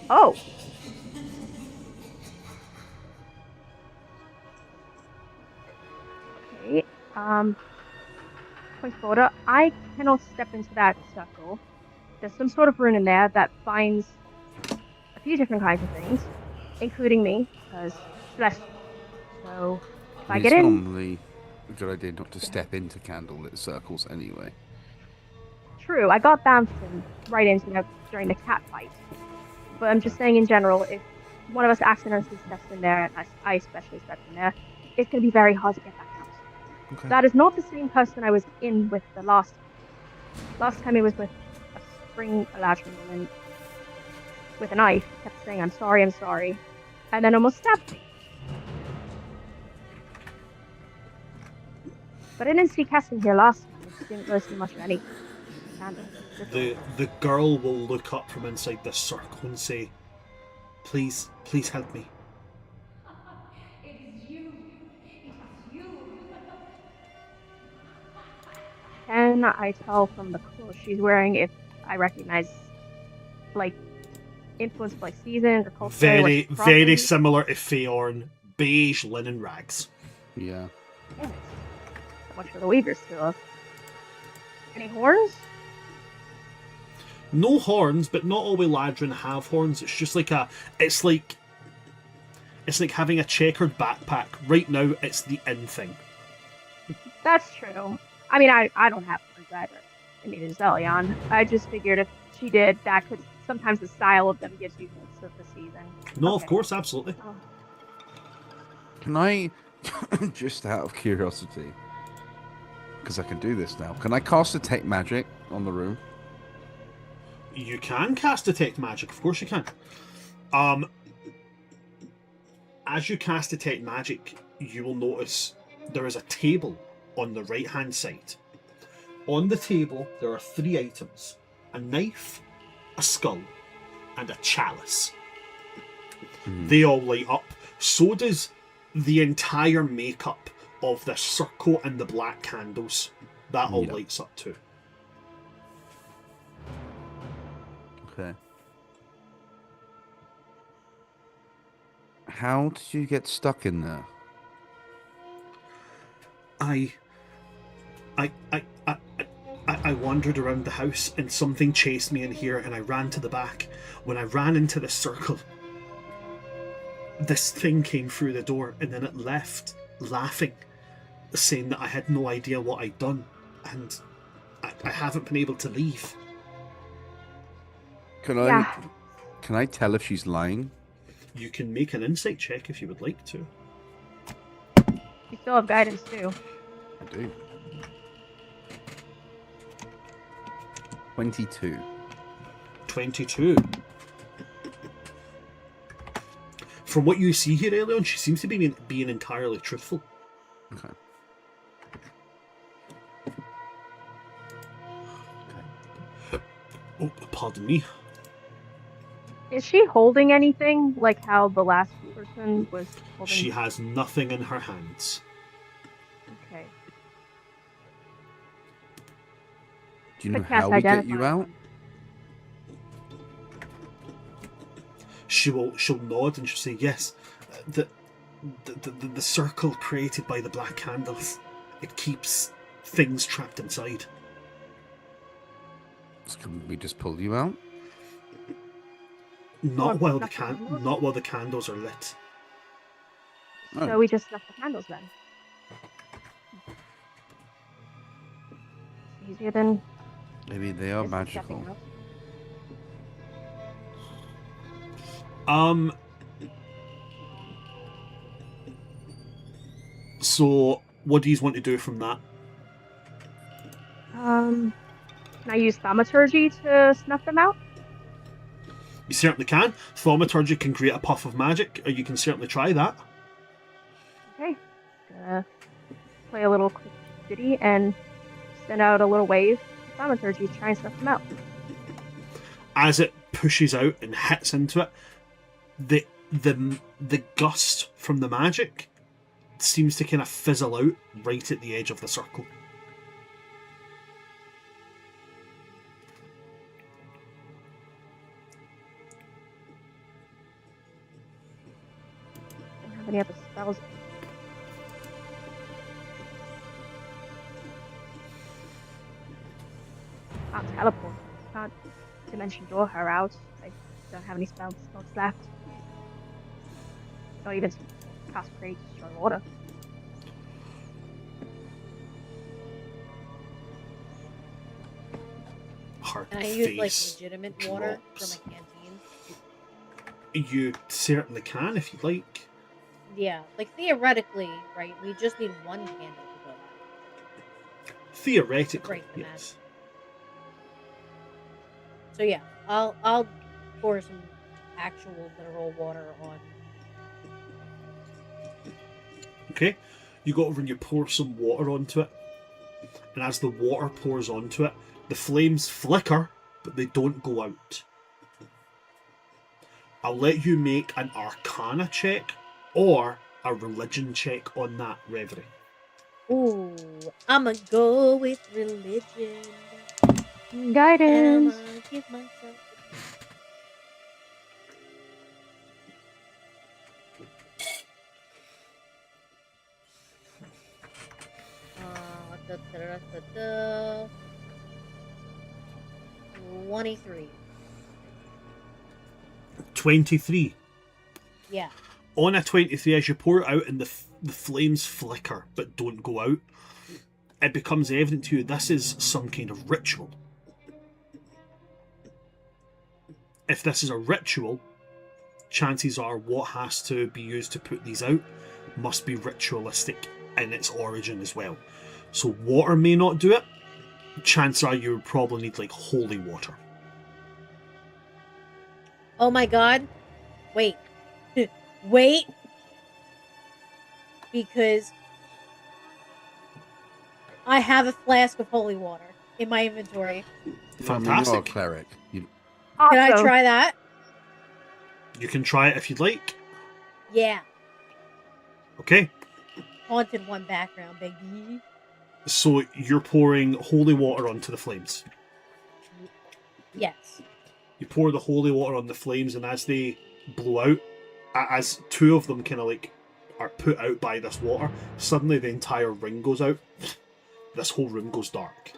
Oh. Okay. Point order. I cannot step into that circle. There's some sort of rune in there that binds a few different kinds of things, including me, because flesh. So if I get it's in, normally a good idea not to step into candlelit circles anyway. true. I got bamfed right into that during the cat fight. But I'm just saying in general, if one of us accidentally steps in there, and I especially stepped in there, it's going to be very hard to get back out. Okay. That is not the same person I was in with the last time. It was with a spring Eladrin woman with a knife. Kept saying, I'm sorry, and then almost stabbed me. But I didn't see Kessin here last time. I didn't really see much of any candles. The girl will look up from inside this circle and say, please help me. It is you. It is you. Can I tell from the clothes she's wearing if I recognize, like, influenced by seasons or culture? Very similar to Feorn. Beige linen rags. Yeah. Damn it. So much for the Weavers to us. Any horns? No horns, but not all Eladrin have horns. It's just like it's like having a checkered backpack. Right now, it's the in thing. That's true. I mean, I don't have horns either. I mean, it's Eleiyon. I just figured if she did, that could sometimes the style of them gives you hints of the season. No, Okay. of course, absolutely. Oh. Can I, just out of curiosity, because I can do this now, can I cast Detect Magic on the room? You can cast Detect Magic, of course you can. As you cast Detect Magic, you will notice there is a table on the right-hand side. On the table, there are 3 items. A knife, a skull, and a chalice. They all light up. So does the entire makeup of the circle and the black candles. That all lights up too. Okay. How did you get stuck in there? I wandered around the house and something chased me in here and I ran to the back. When I ran into the circle, this thing came through the door and then it left, laughing, saying that I had no idea what I'd done and I haven't been able to leave. Can I tell if she's lying? You can make an insight check if you would like to. You still have guidance too. I do. 22. 22. From what you see here, Eleiyon, she seems to be being entirely truthful. Okay. Oh, pardon me. Is she holding anything like how the last person was holding? She has nothing in her hands. Okay. Do you know Quick cast how we get identify you out? one. She'll nod and she'll say, yes, the circle created by the black candles, it keeps things trapped inside. So can we just pull you out? Not Or while snuff the candles? not while the candles are lit. Oh. So we just snuff the candles then. It's easier than Maybe they are just magical. stepping out. So what do you want to do from that? Can I use thaumaturgy to snuff them out? You certainly can. Thaumaturgy can create a puff of magic, or you can certainly try that. Okay. Gonna play a little quick ditty and send out a little wave of thaumaturgy to try and snuff them out. As it pushes out and hits into it, the gust from the magic seems to kind of fizzle out right at the edge of the circle. Don't have any other spells. Can't teleport. Can't dimension door her out. I don't have any spells left. Not even cast create destroy water. Her Can I use like face legitimate water drops. from a canteen? You certainly can if you'd like. Yeah, like theoretically, right? We just need one candle to go out. Theoretically, Break the yes. So yeah, I'll pour some actual literal water on. Okay, you go over and you pour some water onto it, and as the water pours onto it, the flames flicker, but they don't go out. I'll let you make an Arcana check or a religion check on that, Reverie. Ooh, I'ma go with religion. And Guidance. I'ma give myself. Da, da, da, da, da. 23. 23. Yeah. On a 23, as you pour it out and the flames flicker but don't go out, it becomes evident to you this is some kind of ritual. If this is a ritual, chances are what has to be used to put these out must be ritualistic in its origin as well. So water may not do it. Chances are you would probably need like holy water. Oh my god. Wait. Wait. Because I have a flask of holy water in my inventory. I mean, you're a Fantastic. cleric. You, Awesome. Can I try that? You can try it if you'd like. Yeah. Okay. Haunted one background, baby. So you're pouring holy water onto the flames. Yes. You pour the holy water on the flames, and as they blow out, as two of them kind of like are put out by this water, suddenly the entire ring goes out. This whole room goes dark.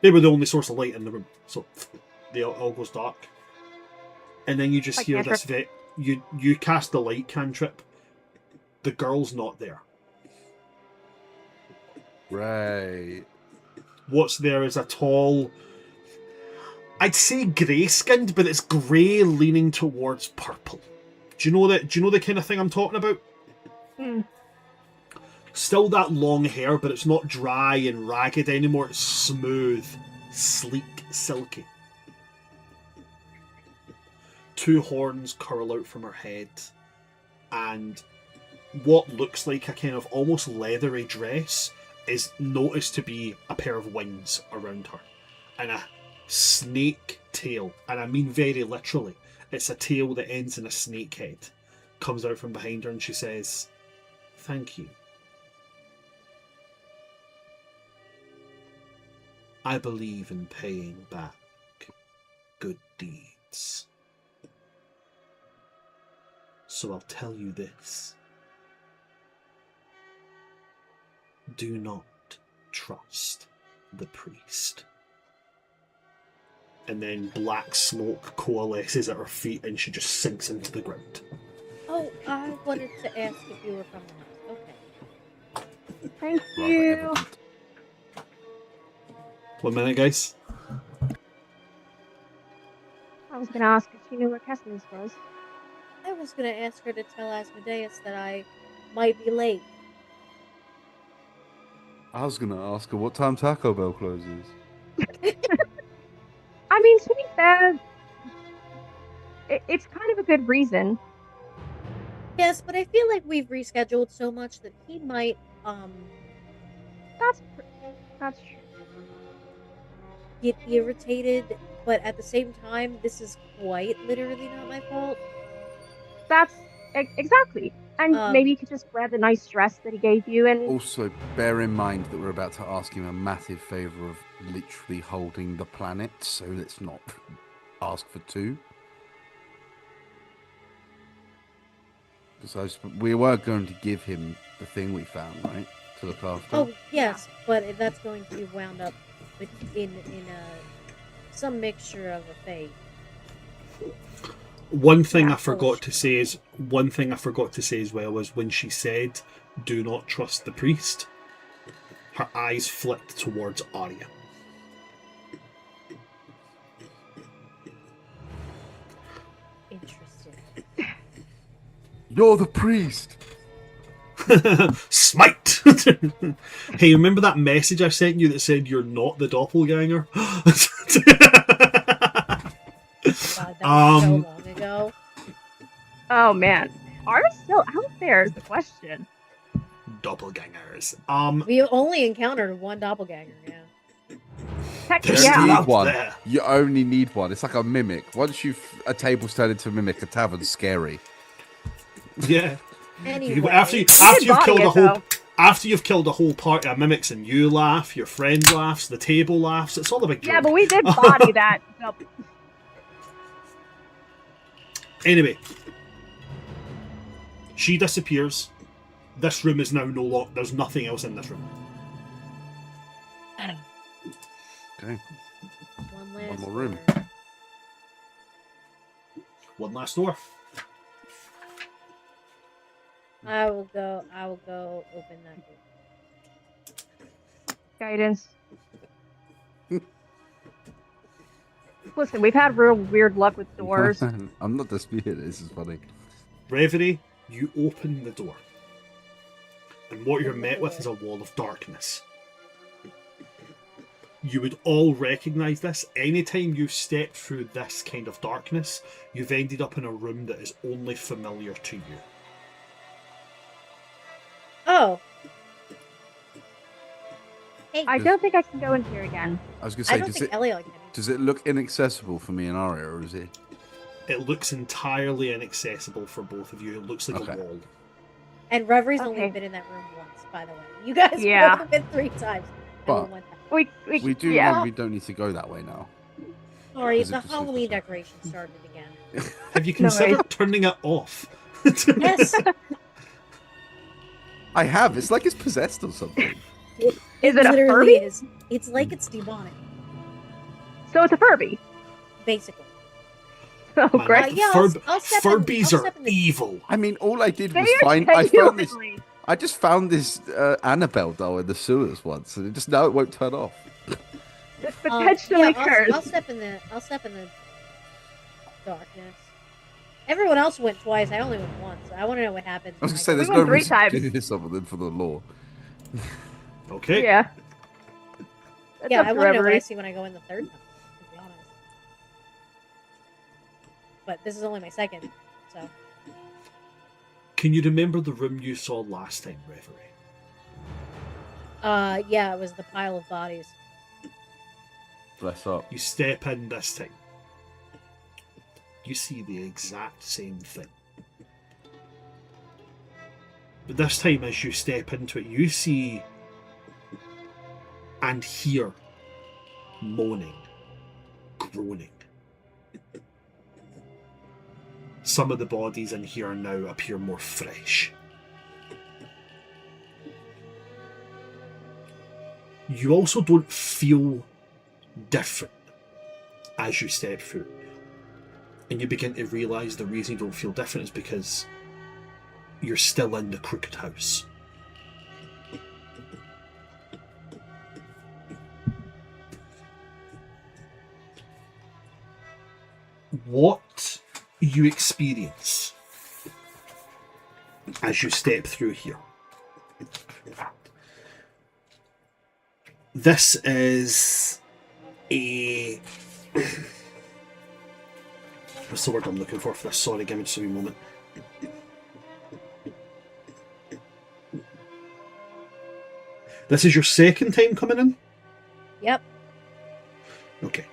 They were the only source of light in the room, so they all goes dark. And then you just Like hear cantrip. this you cast the light cantrip. The girl's not there. right. What's there is a tall, I'd say grey-skinned, but it's grey leaning towards purple. Do you know the kind of thing I'm talking about? Hmm. Still that long hair, but it's not dry and ragged anymore. It's smooth, sleek, silky. Two horns curl out from her head, and what looks like a kind of almost leathery dress is noticed to be a pair of wings around her, and a snake tail, and I mean very literally. It's a tail that ends in a snake head. Comes out from behind her and she says, "Thank you. I believe in paying back good deeds. So I'll tell you this. Do not trust the priest." And then black smoke coalesces at her feet and she just sinks into the ground. Oh, I wanted to ask if you were from the house. Okay. Thank Rather you. evident. 1 minute, guys. I was gonna ask if she knew where Kessler's was. I was gonna ask her to tell Asmodeus that I might be late. I was going to ask her what time Taco Bell closes. I mean, to be fair, it's kind of a good reason. Yes, but I feel like we've rescheduled so much that he might, That's true. get irritated, but at the same time, this is quite literally not my fault. That's exactly. And Um, maybe you could just wear the nice dress that he gave you, and Also, bear in mind that we're about to ask him a massive favour of literally holding the planet, so let's not ask for two. Because we were going to give him the thing we found, right? To look after. Oh, yes, but that's going to be wound up in some mixture of a fate. One thing Yeah, I forgot to say as well was when she said, "Do not trust the priest," her eyes flicked towards Arya. Interesting. You're the priest! Smite! Hey, remember that message I sent you that said you're not the doppelganger? God, that was so long ago. oh man, are we still out there? Is the question. Doppelgangers. We only encountered one doppelganger now. There's Yeah. still You out need one. there. You only need one. It's like a mimic. Once a table's turned into a mimic, a tavern's scary. Yeah. Anyway, After did you've body killed it, a whole though. after you've killed a whole party of mimics and you laugh, your friend laughs, the table laughs, it's all a big joke. Yeah, but we did body that. Anyway, she disappears. This room is now no longer. There's nothing else in this room. Okay. one last more room. door. One last door. I will go open that door. Guidance. Listen, we've had real weird luck with doors. I'm not disputing it. This is funny. Reverie, you open the door. And what you're met with is a wall of darkness. You would all recognise this. Anytime you've stepped through this kind of darkness, you've ended up in a room that is only familiar to you. Oh. Hey, I don't think I can go in here again. I was going to I say, don't think Eleiyon can. does it look inaccessible for me and Arya, or is it? It looks entirely inaccessible for both of you. It looks like Okay. a wall. And Reverie's only Okay. been in that room once, by the way. You guys Yeah. have been 3 times. But- And we went back. We do yeah. know we don't need to go that way now. Sorry, Is it the just Halloween like- decoration started again. Have you considered worries. turning it off? Yes. I have. It's like it's possessed or something. Is it a literally Furby? is. It's like it's demonic, So it's a Furby. basically. Oh, Man, great. yeah, I'll step in- Furbies I'll are step in the- evil. I mean, all I did They was are find. I found this. genuinely- I just found this Annabelle doll in the sewers once, and now it won't turn off. It's potentially yeah, cursed. I'll step in the darkness. Everyone else went twice. I only went once. I want to know what happens. I was when gonna say, go. there's We no went 3 reason to do times. this other than for the law. Okay. Yeah. That's Yeah, up I to want to know what I Reverie. see when I go in the third time, to be honest. But this is only my second, so. Can you remember the room you saw last time, Reverie? Yeah, it was the pile of bodies. Bless up. You step in this time. You see the exact same thing. But this time, as you step into it, you see and hear moaning, groaning. Some of the bodies in here now appear more fresh. You also don't feel different as you step through. And you begin to realise the reason you don't feel different is because you're still in the crooked house. What you experience as you step through here. This is a... What's the word I'm looking for this? Sorry, give me just a wee moment. This is your second time coming in? Yep. Okay.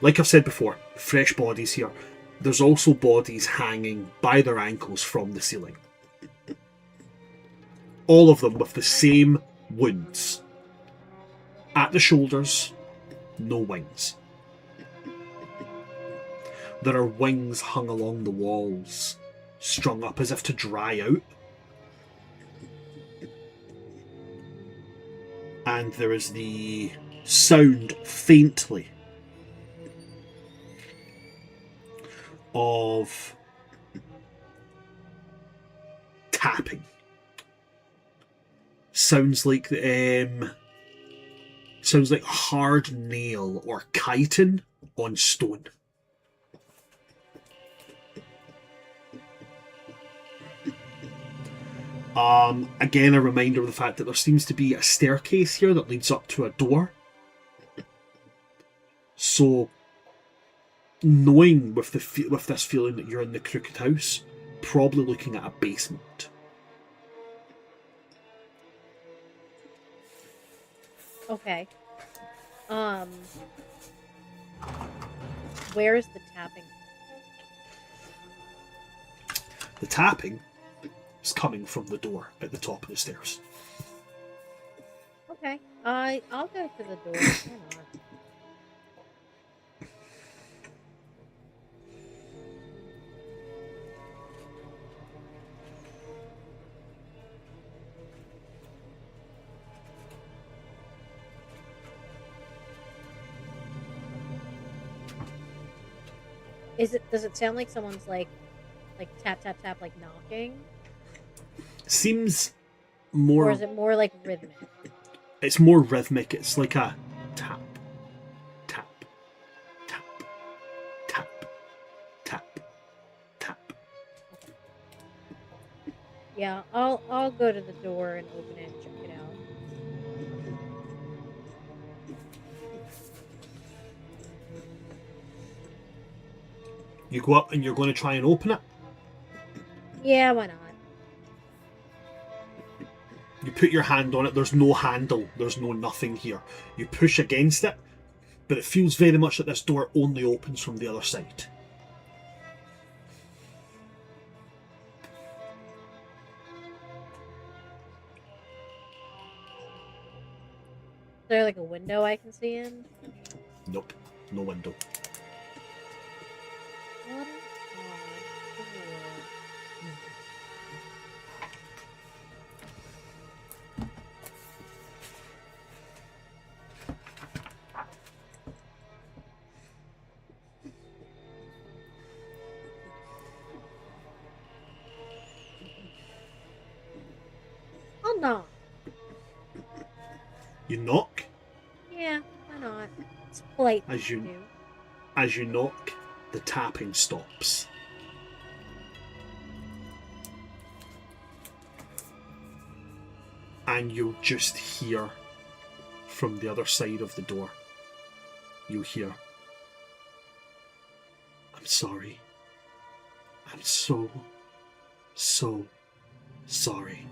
Like I've said before, fresh bodies here. There's also bodies hanging by their ankles from the ceiling. All of them with the same wounds. At the shoulders, no wings. There are wings hung along the walls, strung up as if to dry out. And there is the sound faintly of tapping. Sounds like hard nail or chitin on stone. Again, a reminder of the fact that there seems to be a staircase here that leads up to a door. So, knowing with this feeling that you're in the crooked house, probably looking at a basement. Okay. Where is the tapping? The tapping is coming from the door at the top of the stairs. Okay. I'll go to the door. Why not? Does it sound like someone's like tap tap tap like knocking? Seems more... Or is it more like rhythmic? It's more rhythmic. It's like a tap, tap, tap, tap, tap, tap. Yeah, I'll go to the door and open it and check it out. You go up and you're going to try and open it. Yeah, why not? You put your hand on it. There's no handle. There's no nothing here. You push against it, but it feels very much that this door only opens from the other side. Is there like a window I can see in? Nope. No window. What an odd door. I'll knock. You knock. Yeah, why not? It's polite. As you- to do. As you knock, the tapping stops. And you'll just hear from the other side of the door. You'll hear, "I'm sorry. I'm so sorry."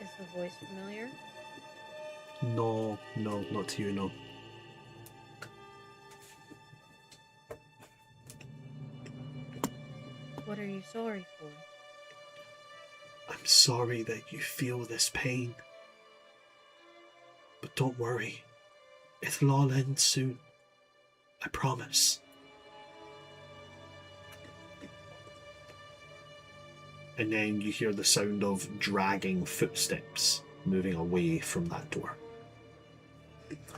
Is the voice familiar? No, not to you, no. What are you sorry for? I'm sorry that you feel this pain. But don't worry. It'll all end soon. I promise. And then you hear the sound of dragging footsteps moving away from that door.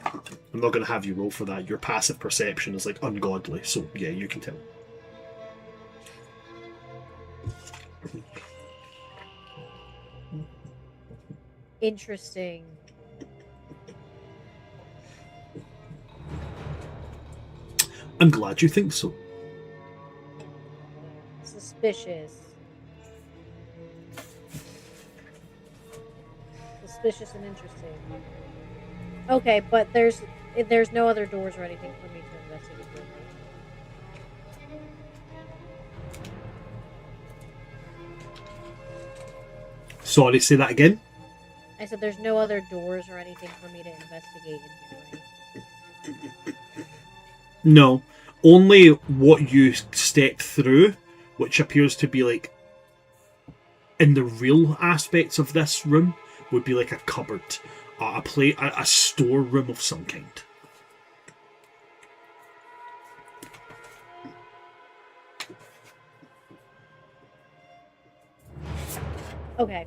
I'm not going to have you roll for that. Your passive perception is like ungodly, so yeah, you can tell. Interesting. I'm glad you think so. Suspicious. Suspicious and interesting. Okay, but there's no other doors or anything for me to investigate. Sorry, say that again? I said there's no other doors or anything for me to investigate in here, right? No. Only what you step through, which appears to be like in the real aspects of this room, would be like a cupboard, a storeroom of some kind. Okay.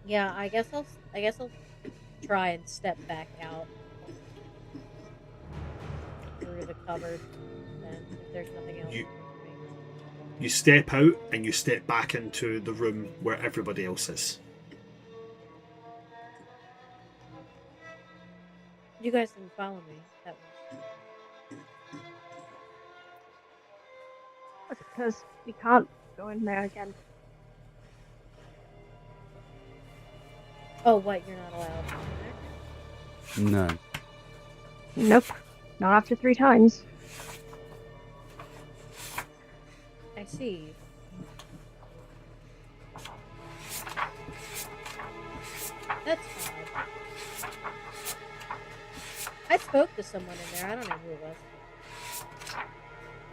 Yeah, I guess I'll try and step back out through the cupboard. Then, if there's nothing else. You step out and you step back into the room where everybody else is. You guys didn't follow me. That was... That's because we can't go in there again. Oh, what? You're not allowed in there? No. Nope. Not after 3 times. I see. That's odd. I spoke to someone in there. I don't know who it was.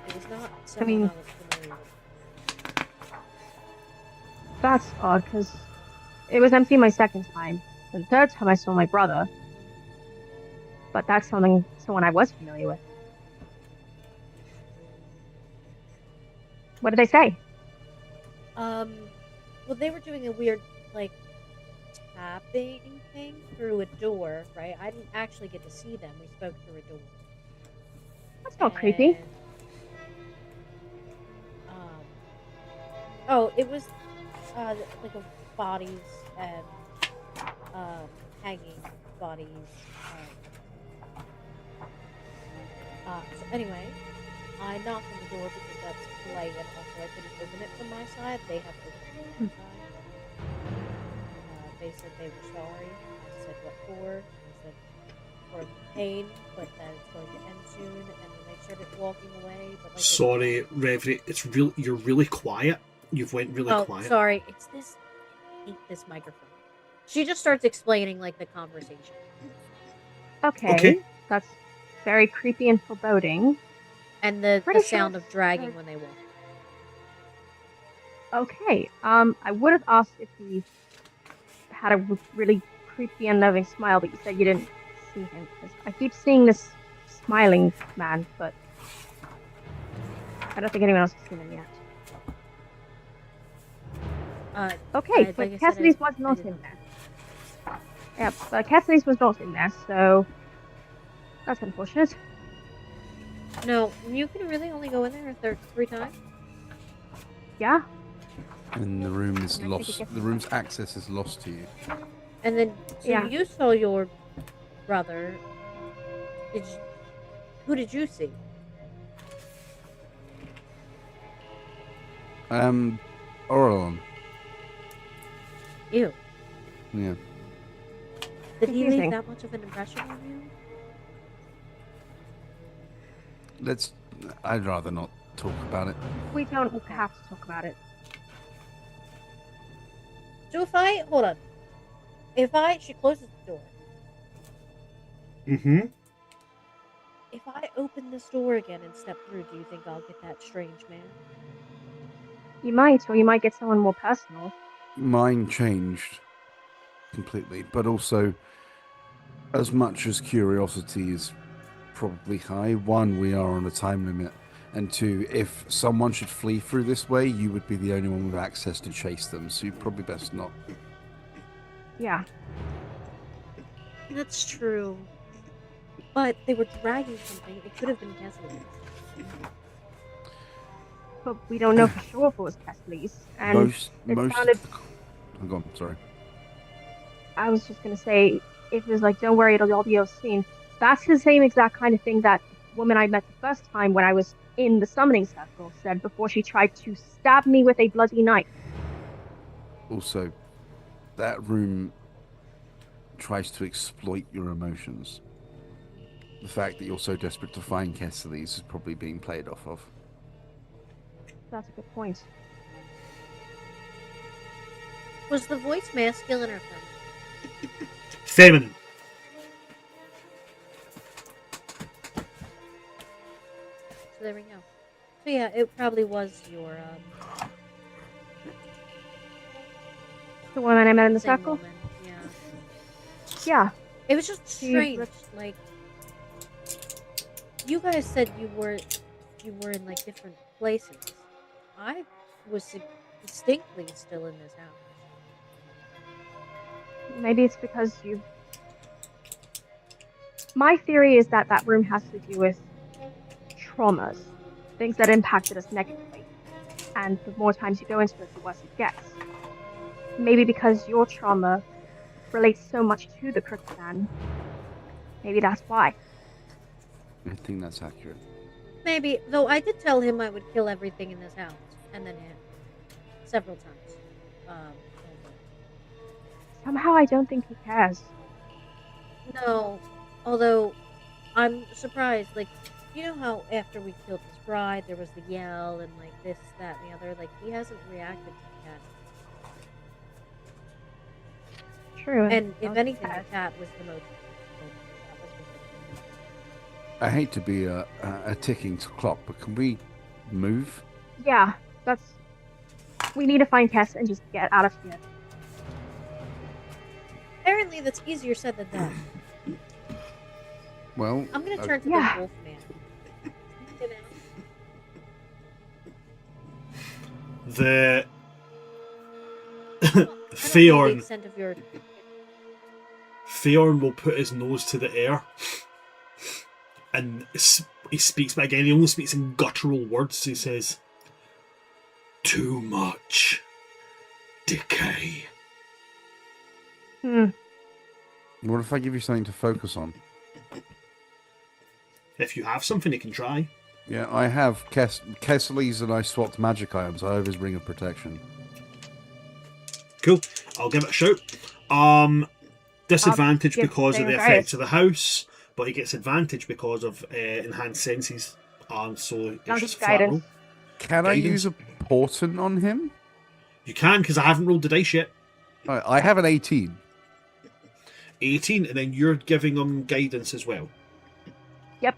It was not someone I was familiar with. That's odd, because it was empty my second time. The third time I saw my brother. But that's someone I was familiar with. What did they say? Well, they were doing a weird, like, tapping thing through a door, right? I didn't actually get to see them. We spoke through a door. That's not creepy. Oh, it was, like a bodies and, hanging bodies. So anyway, I knocked on the door because that's polite, and also I couldn't open it from my side. They have to open it from their side. They said they were sorry. I said what for? I said for the pain, but that it's going to end soon. And then they started walking away. But like Sorry, Reverie, you're really quiet. You've went really quiet. Sorry, it's this. I hate this microphone. She just starts explaining like the conversation. Okay. That's very creepy and foreboding. And the sound of dragging when they walk. Okay. I would have asked if he had a really creepy and loving smile, but you said you didn't see him. I keep seeing this smiling man, but I don't think anyone else has seen him yet. Okay, but Cassidy's was not in there. Yeah, but Cassidy's was not in there, so that's unfortunate. No, you can really only go in there 3 times? Yeah. And the room is lost. The room's access is lost to you. And then, so you saw your brother. Who did you see? Eleiyon. You. Yeah. Did he leave that much of an impression on you? I'd rather not talk about it. We don't have to talk about it. So hold on. She closes the door. Mm-hmm. open this door again and step through, do you think I'll get that strange man? You might, or you might get someone more personal. Mine changed completely, but also, as much as curiosity is probably high, one, we are on a time limit, and two, if someone should flee through this way, you would be the only one with access to chase them, so you'd probably best not. Yeah. That's true. But they were dragging something. It could have been Kessler's. But we don't know for sure if it was Kesley's. And Most it most sounded... Hang on, sorry. I was just going to say, if it was like, don't worry, it'll all be seen. That's the same exact kind of thing that woman I met the first time when I was in the summoning circle said before she tried to stab me with a bloody knife. Also, that room tries to exploit your emotions. The fact that you're so desperate to find Kessler's is probably being played off of. That's a good point. Was the voice masculine or feminine? Feminine. So there we go. So yeah, it probably was your The woman I met in the same circle? woman. Yeah. Yeah. It was just She strange. was- Like you guys said you were in like different places. I was distinctly still in this house. Maybe it's because you... My theory is that that room has to do with traumas, things that impacted us negatively. And the more times you go into it, the worse it gets. Maybe because your trauma relates so much to the Crooked Man. Maybe that's why. I think that's accurate. Maybe, though I did tell him I would kill everything in this house, and then him several times. Somehow I don't think he cares. No, although I'm surprised. Like, you know how after we killed his bride, there was the yell and like this, that, and the other. Like, he hasn't reacted to the cat. True. And if Don't anything, care. the cat was the most. I hate to be a ticking clock, but can we move? Yeah, that's... We need to find Kess and just get out of here. Apparently, that's easier said than done. Well, I'm gonna turn to Yeah. the wolf man. You know? The Well, I don't know the Theorn extent of your. Theorn will put his nose to the air and he speaks, but again, he only speaks in guttural words. He says, "Too much decay." what if I give you something to focus on? If you have something, you can try. Yeah, I have Kessler's and I swapped magic items. I have his ring of protection. Cool. I'll give it a shout. Disadvantage give because of the Theorn effects grace. of the house, but he gets advantage because of enhanced senses. So it's Not just just flat roll. guidance. Can I Guidance. use a portent on him? You can, because I haven't rolled the dice yet. I have an 18. 18, and then you're giving him guidance as well. Yep.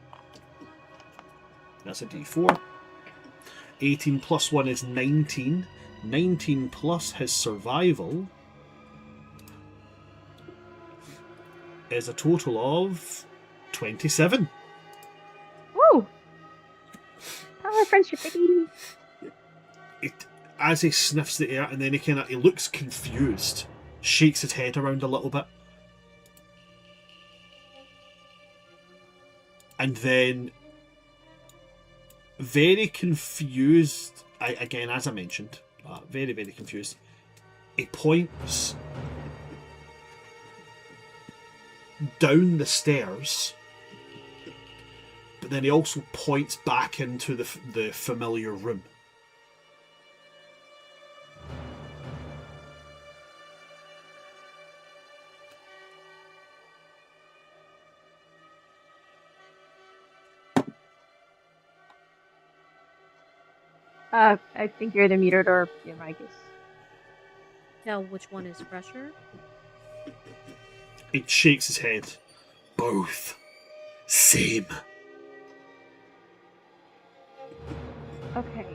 That's a d4. 18 plus 1 is 19. 19 plus his survival is a total of 27. Woo! Power friendship, baby. As he sniffs the air, and then he looks confused, shakes his head around a little bit, and then very confused again, as I mentioned, very, very confused, he points down the stairs, but then he also points back into the familiar room. I think you're either muted or your mic is... Tell which one is fresher. He shakes his head. Both. Same. Okay.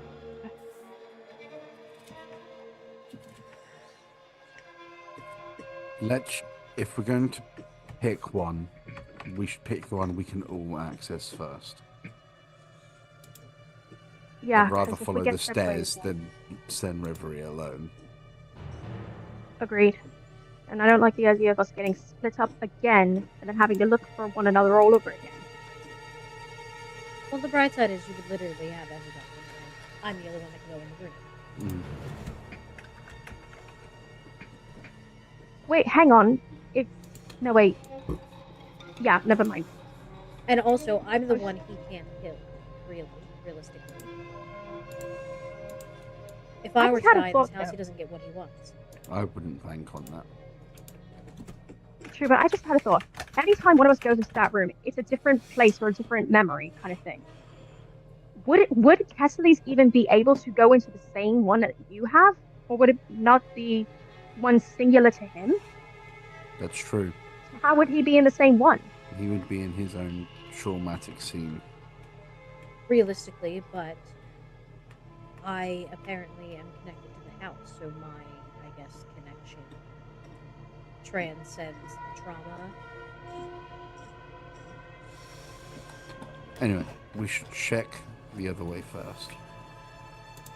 If we're going to pick one, we should pick the one we can all access first. Yeah. I'd rather 'cause if we follow get the separated, stairs than send Reverie alone. Agreed. And I don't like the idea of us getting split up again and then having to look for one another all over again. Well, the bright side is you could literally have everybody in the room. I'm the only one that can go in the room. Wait, hang on. No, wait. Yeah, never mind. And also, I'm the one he can't kill, realistically. If I were to just had a die in this thought, house, though. he doesn't get what he wants. I wouldn't bank on that. True, but I just had a thought. Anytime one of us goes into that room, it's a different place or a different memory kind of thing. Would Kessley's even be able to go into the same one that you have? Or would it not be one singular to him? That's true. How would he be in the same one? He would be in his own traumatic scene. Realistically, but I apparently am connected to the house, so my, I guess, connection transcends the trauma. Anyway, we should check the other way first.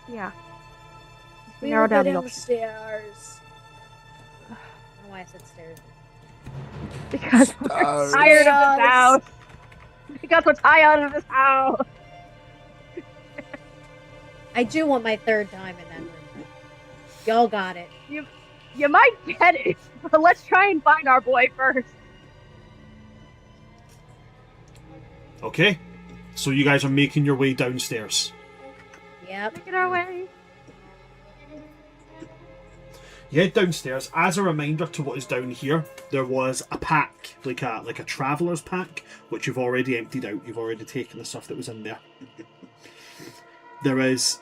Yeah. We narrow will go down the options. downstairs. I don't know why I said stairs. Because we're tired of this house. Because we're tired of this house. I do want my third time in that room. Y'all got it. You might get it, but let's try and find our boy first. Okay, so you guys are making your way downstairs. Yep. Making our way. You head downstairs. As a reminder to what is down here, there was a pack, like a traveller's pack, which you've already emptied out. You've already taken the stuff that was in there. There is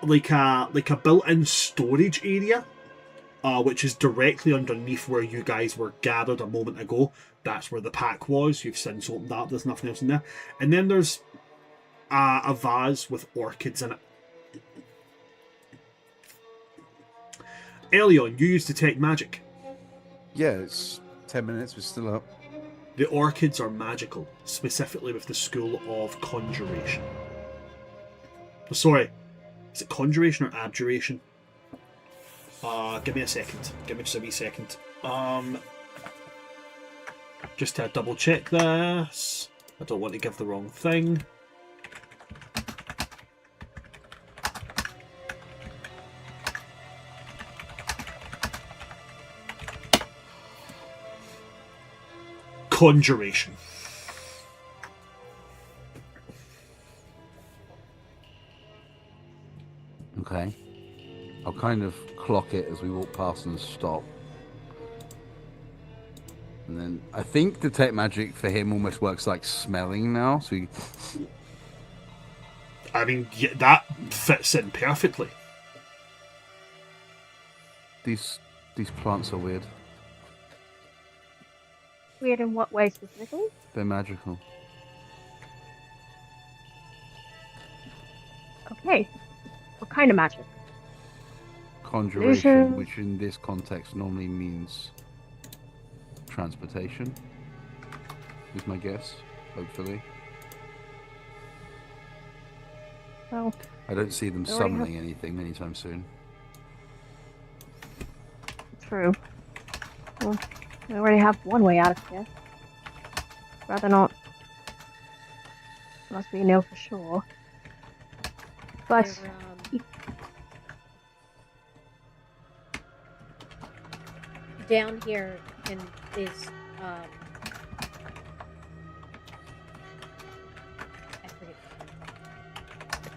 like a built-in storage area, which is directly underneath where you guys were gathered a moment ago. That's where the pack was. You've since opened that. There's nothing else in there. And then there's a vase with orchids in it. Eleiyon, you use detect magic. Yeah, it's 10 minutes. We're still up. The orchids are magical, specifically with the school of conjuration. Oh, sorry, is it conjuration or abjuration? Give me a second. Give me just a wee second. Just to double check this. I don't want to give the wrong thing. Conjuration. Okay. I'll kind of clock it as we walk past and stop. And then I think detect magic for him almost works like smelling now. So he... I mean, yeah, that fits in perfectly. These plants are weird. Weird in what way specifically? They're magical. Okay. What kind of magic? Conjuration, Illusion. which in this context normally means transportation, is my guess, hopefully. Well, I don't see them They already summoning anything anytime soon. true. Well, we already have one way out of here. Rather not. Unless we know for sure. But They're, down here is I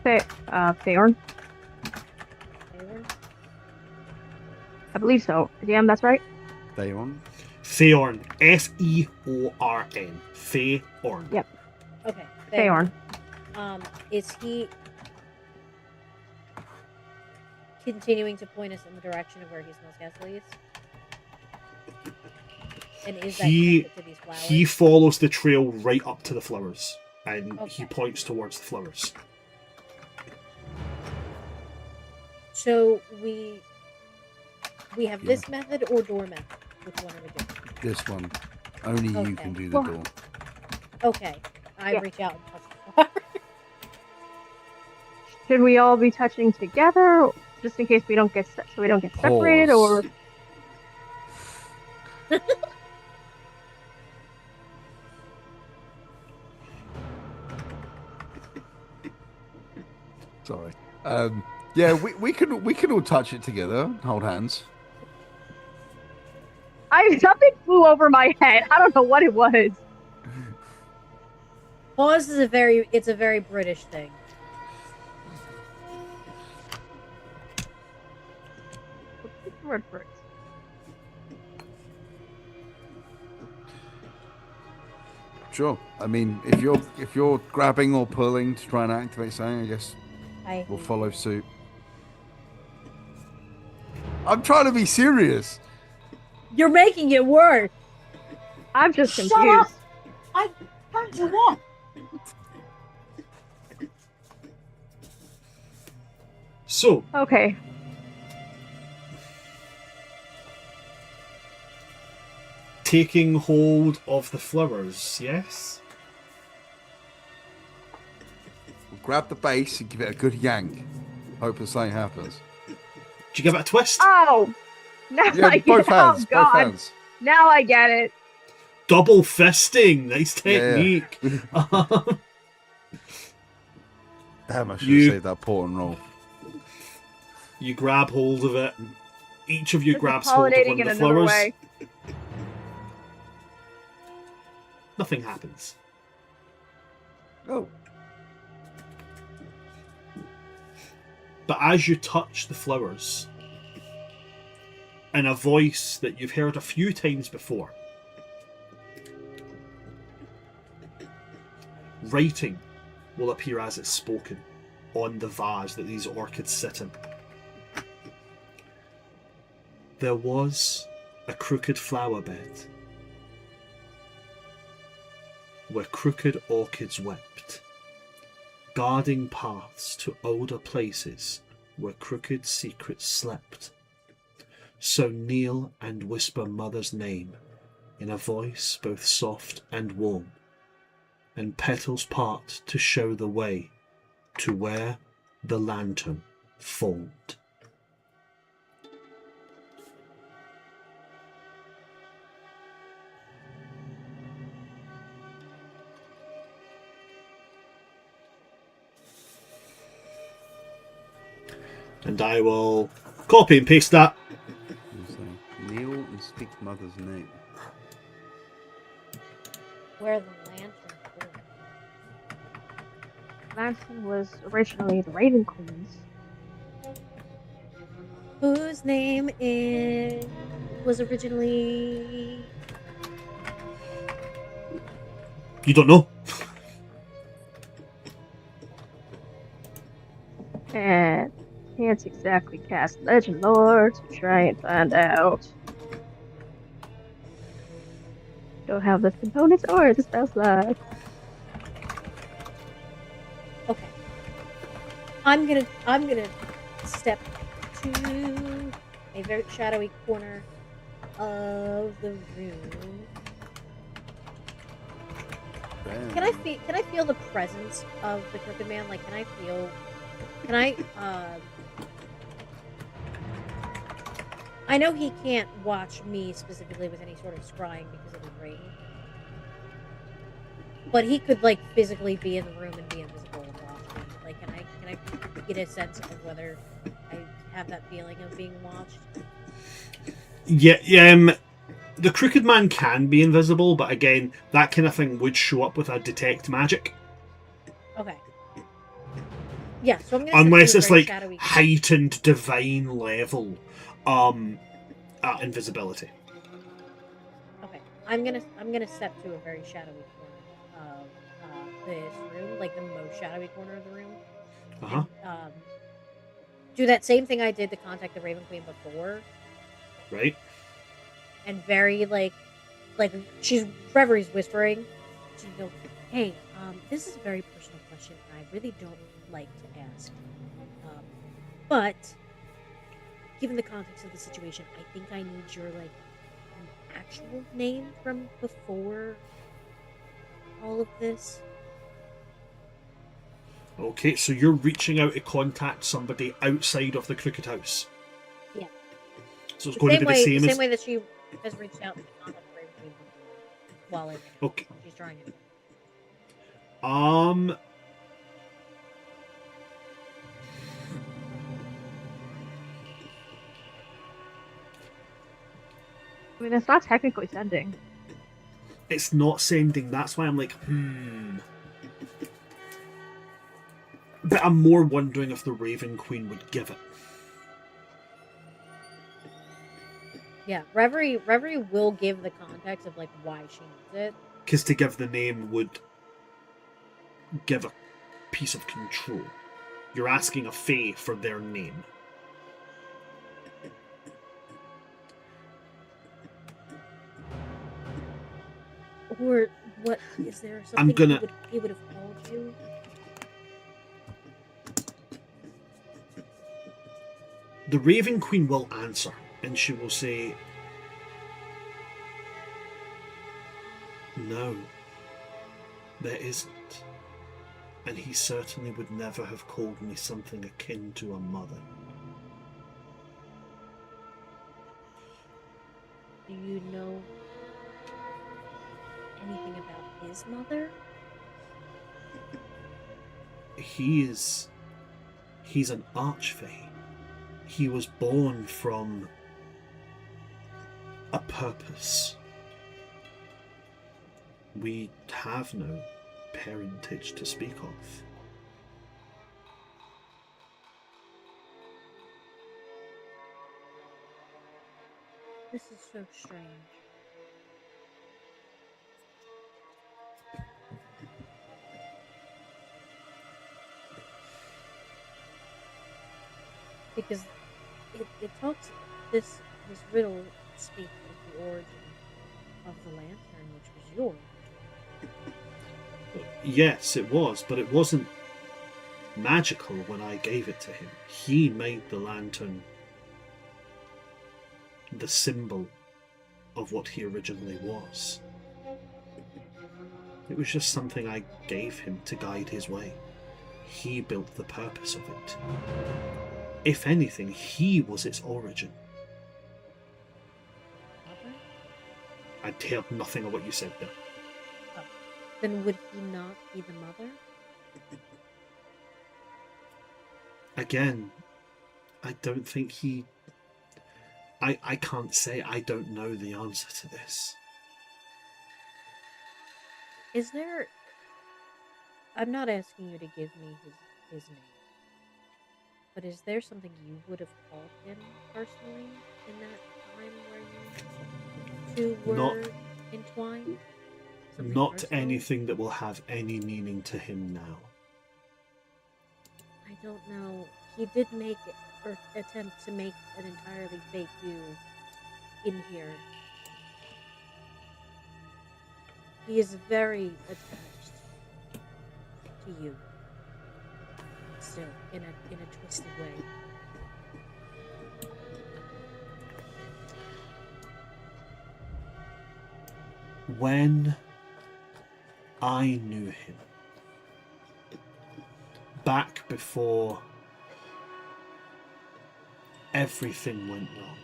forget. Theorn? Taylor? I believe so. DM, that's right? Theon? Theorn. F-E-O-R-N. Theorn. Yep. Okay. Theorn. Is he continuing to point us in the direction of where he smells gas leaves? And is that connected to these flowers? He follows the trail right up to the flowers, and he Okay. points towards the flowers. So we have Yeah. this method or door method. Which one are we doing? This one. Only you Okay. can do the Well- door. Okay. I Yeah. reach out and touch the flower. Should we all be touching together, just in case we don't get so we don't get separated, or Pause. Sorry. Yeah, we can all touch it together. Hold hands. something flew over my head. I don't know what it was. Pause is a very British thing. What's the word for it? Sure. I mean, if you're grabbing or pulling to try and activate something, I guess we'll follow suit. I'm trying to be serious. You're making it worse. I'm just Shut confused. up! I turned you on. So, Okay. taking hold of the flowers, yes? We'll grab the base and give it a good yank. Hope that something happens. Do you give it a twist? Oh, now Yeah, I both get. hands. Oh God! Both hands. Now I get it. Double fisting, nice Yeah. technique. Damn, I should You- have saved that port and roll. You grab hold of it. Each of you This is grabs hold of pollinating one in of the another flowers. way. Nothing happens. Oh. But as you touch the flowers, in a voice that you've heard a few times before, writing will appear as it's spoken on the vase that these orchids sit in. There was a crooked flower bed where crooked orchids wept, guarding paths to older places where crooked secrets slept. So kneel and whisper mother's name in a voice both soft and warm, and petals part to show the way to where the lantern formed. And I will copy and paste that. Kneel and speak mother's name. Where the lantern flew. Lantern was originally the Raven Queen's. Whose name was originally You don't know? And can't exactly cast Legend Lore to try and find out. Don't have the components or the spell slot. okay. I'm gonna step to a very shadowy corner of the room. Can I feel the presence of the crooked man? Like, can I I know he can't watch me specifically with any sort of scrying because of the ring. But he could, like, physically be in the room and be invisible and watch me. Like, can I get a sense of whether I have that feeling of being watched? Yeah, the crooked man can be invisible, but again, that kind of thing would show up with a detect magic. Okay. Yeah, so I'm gonna Unless step it's to a very like shadowy heightened divine level invisibility. Okay, I'm gonna step to a very shadowy corner of this room, like the most shadowy corner of the room. Uh-huh. And, do that same thing I did to contact the Raven Queen before, Right? and very like Reverie's whispering. She go, "Hey, this is a very personal question, and I really don't like to ask, but given the context of the situation, I think I need your like actual name from before all of this. Okay, so you're reaching out to contact somebody outside of the Crooked House. Yeah. So it's going to be the same the as... same way that she has reached out to contact Raven while I Okay. she's trying it. I mean, it's not technically sending. It's not sending. That's why I'm like, But I'm more wondering if the Raven Queen would give it. Yeah, Reverie will give the context of like why she needs it. Because to give the name would give a piece of control. You're asking a fae for their name. Or what is there something I'm gonna... he would have called you? The Raven Queen will answer, and she will say, "No, there isn't. And he certainly would never have called me something akin to a mother." Do you know anything about his mother? He's an archfey. He was born from a purpose. We have no parentage to speak of. This is so strange. Because it talks this riddle speaks of the origin of the lantern, which was yours. Yes, it was, but it wasn't magical when I gave it to him. He made the lantern the symbol of what he originally was. It was just something I gave him to guide his way. He built the purpose of it. If anything, he was its origin. Mother? I heard nothing of what you said there. Oh. Then would he not be the mother? Again, I don't think he... I can't say. I don't know the answer to this. Is there... I'm not asking you to give me his name. But is there something you would have called him personally in that time where you two were entwined? Something Not personal? anything that will have any meaning to him now. I don't know. He did make or attempt to make an entirely fake you in here. He is very attached to you. Still, in a twisted way. When I knew him, back before everything went wrong,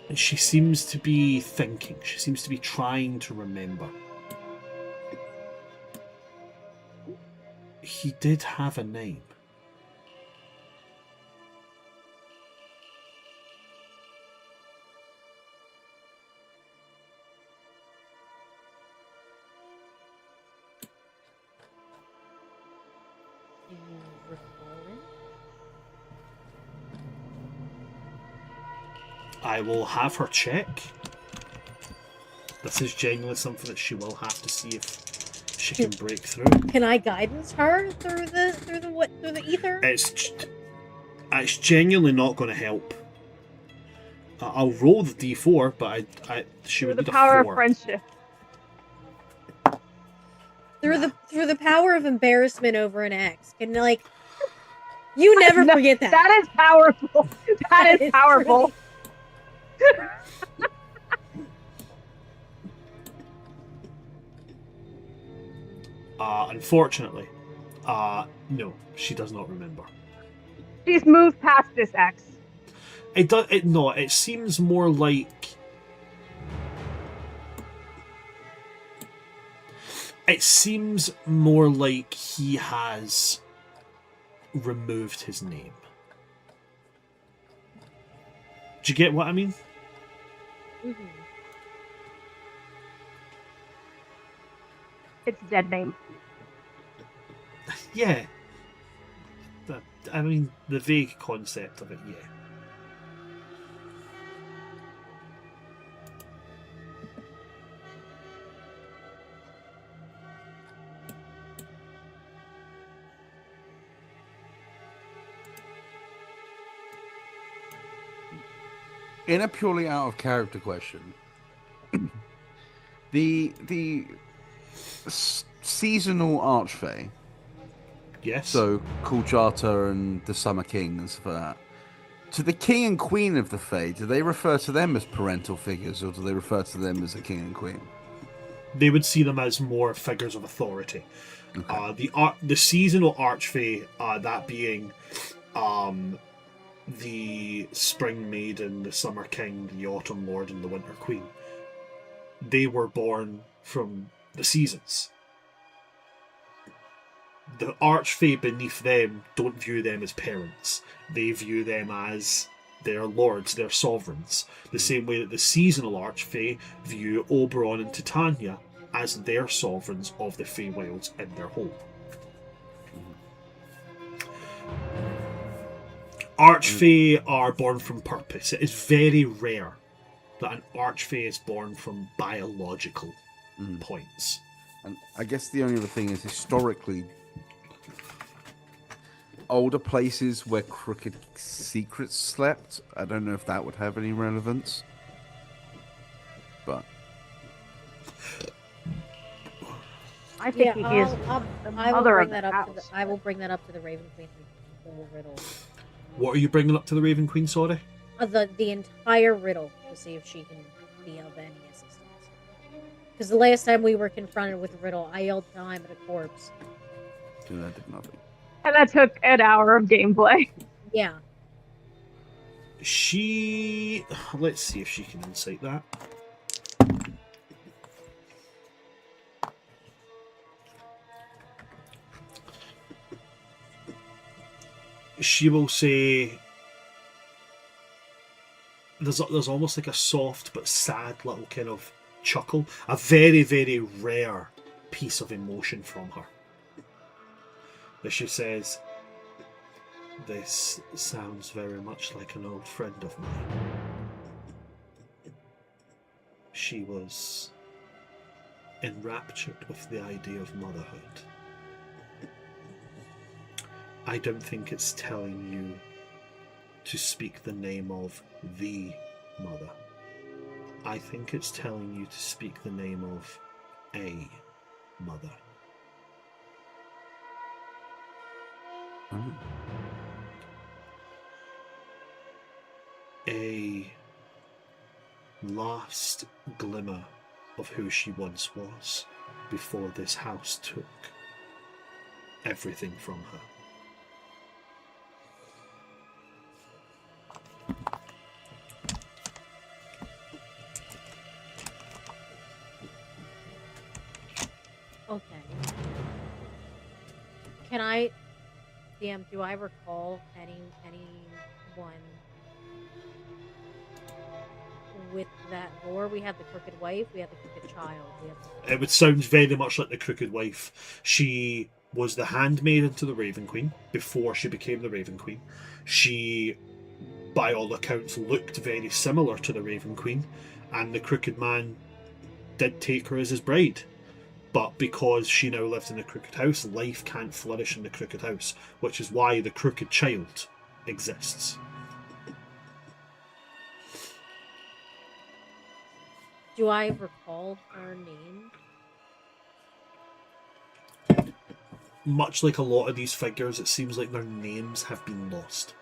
and she seems to be thinking, she seems to be trying to remember. He did have a name. Do you recall it? I will have her check. This is genuinely something that she will have to see if she can break through. Can I guidance her through the ether? It's genuinely not going to help. I'll roll the d4, but she would The need a power 4. of friendship. through the power of embarrassment over an ex. Can like you never No, forget that. That is powerful. That is powerful. truly- Unfortunately, no, she does not remember. She's moved past this ex. It does. It no. It seems more like. It seems more like he has removed his name. Do you get what I mean? Mhm. It's a dead name. Yeah. I mean, the vague concept of it, yeah. In a purely out of character question, the seasonal archfey, Yes. so Kulchata and the Summer King and stuff like that, to the king and queen of the Fae, do they refer to them as parental figures, or do they refer to them as a king and queen? They would see them as more figures of authority. Okay. The seasonal archfey, that being the Spring Maiden, the Summer King, the Autumn Lord, and the Winter Queen. They were born from the seasons. The archfey beneath them don't view them as parents. They view them as their lords, their sovereigns. The same way that the seasonal archfey view Oberon and Titania as their sovereigns of the Feywilds in their home. Archfey are born from purpose. It is very rare that an archfey is born from biological points. And I guess the only other thing is historically, older places where crooked secrets slept. I don't know if that would have any relevance, but I think he is the mother of the house. I will bring that up to the Raven Queen. The whole riddle. What are you bringing up to the Raven Queen, sorry? The entire riddle to see if she can be of any assistance. Because the last time we were confronted with the riddle, I yelled time at a corpse. and that did nothing. And that took an hour of gameplay. Yeah. She... Let's see if she can insight that. She will say... There's almost like a soft but sad little kind of chuckle. A very, very rare piece of emotion from her. As she says, "This sounds very much like an old friend of mine. She was enraptured with the idea of motherhood. I don't think it's telling you to speak the name of the mother. I think it's telling you to speak the name of a mother." Oh. A last glimmer of who she once was before this house took everything from her. Okay. Can I, DM? Do I recall anyone with that lore? We have the crooked wife. We have the crooked child. We have. It would sound very much like the Crooked Wife. She was the handmaiden to the Raven Queen before she became the Raven Queen. She, by all accounts, looked very similar to the Raven Queen, and the Crooked Man did take her as his bride. But because she now lives in the Crooked House, life can't flourish in the Crooked House, which is why the Crooked Child exists. Do I recall her name? much like a lot of these figures, it seems like their names have been lost.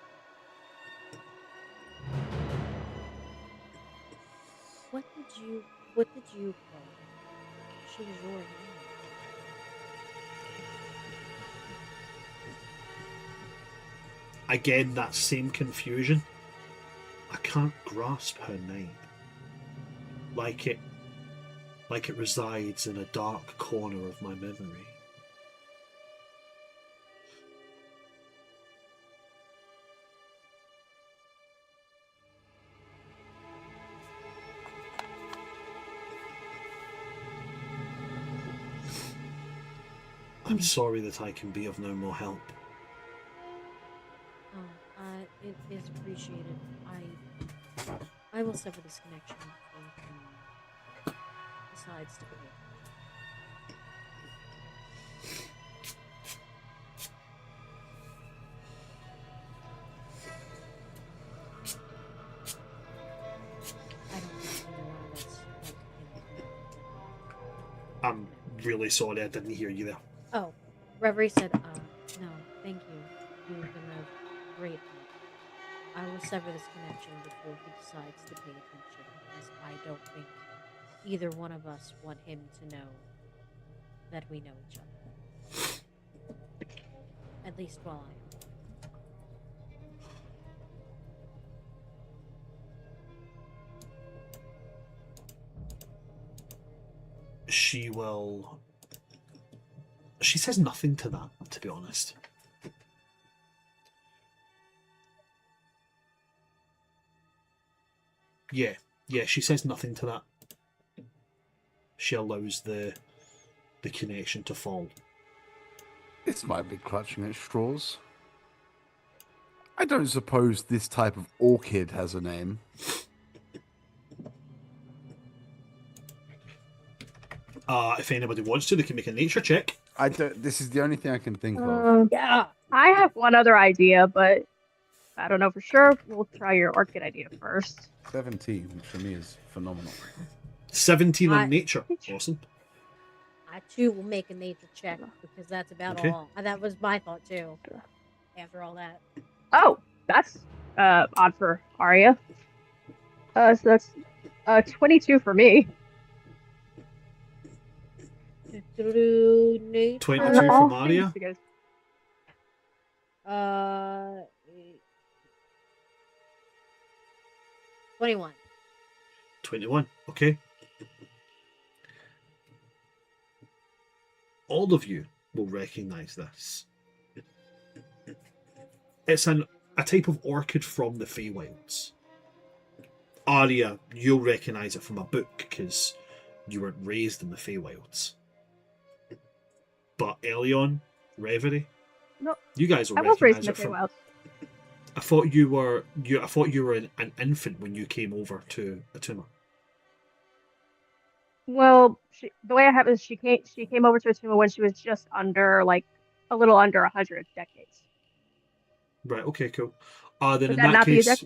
What did you call her? She was your name. Again, that same confusion. I can't grasp her name. Like it resides in a dark corner of my memory. I'm sorry that I can be of no more help. It is appreciated. I will sever this connection before he decides to pay. I don't think either one of us like him. I'm really sorry I didn't hear you there. Oh, Reverie said, no, thank you. You've been a great help. I will sever this connection before he decides to pay attention, because I don't think either one of us want him to know that we know each other. At least while I am. She says nothing to that, to be honest. Yeah, she says nothing to that. She allows the connection to fall. This might be clutching at straws. I don't suppose this type of orchid has a name. If anybody wants to, they can make a nature check. I don't. This is the only thing I can think of. Yeah. I have one other idea, but I don't know for sure. We'll try your orchid idea first. 17, which for me is phenomenal. 17 on nature. Awesome. I too will make a nature check because that's about Okay. all. That was my thought too. After all that. Oh, that's odd for Arya. So that's 22 for me. 22 22 from Arya. Uh, 21. 21. Okay. All of you will recognise this. It's a type of orchid from the Feywilds. Arya, you'll recognise it from a book because you weren't raised in the Feywilds. But Eleiyon, Reverie, No, you guys will I was raised recognise in the it from. Feywild. I thought you were an infant when you came over to Atuma. Well, the way I have it is she came over to Atuma when she was just under a little under 100 decades. Right. Okay. Cool. Then Would in that that not be a case,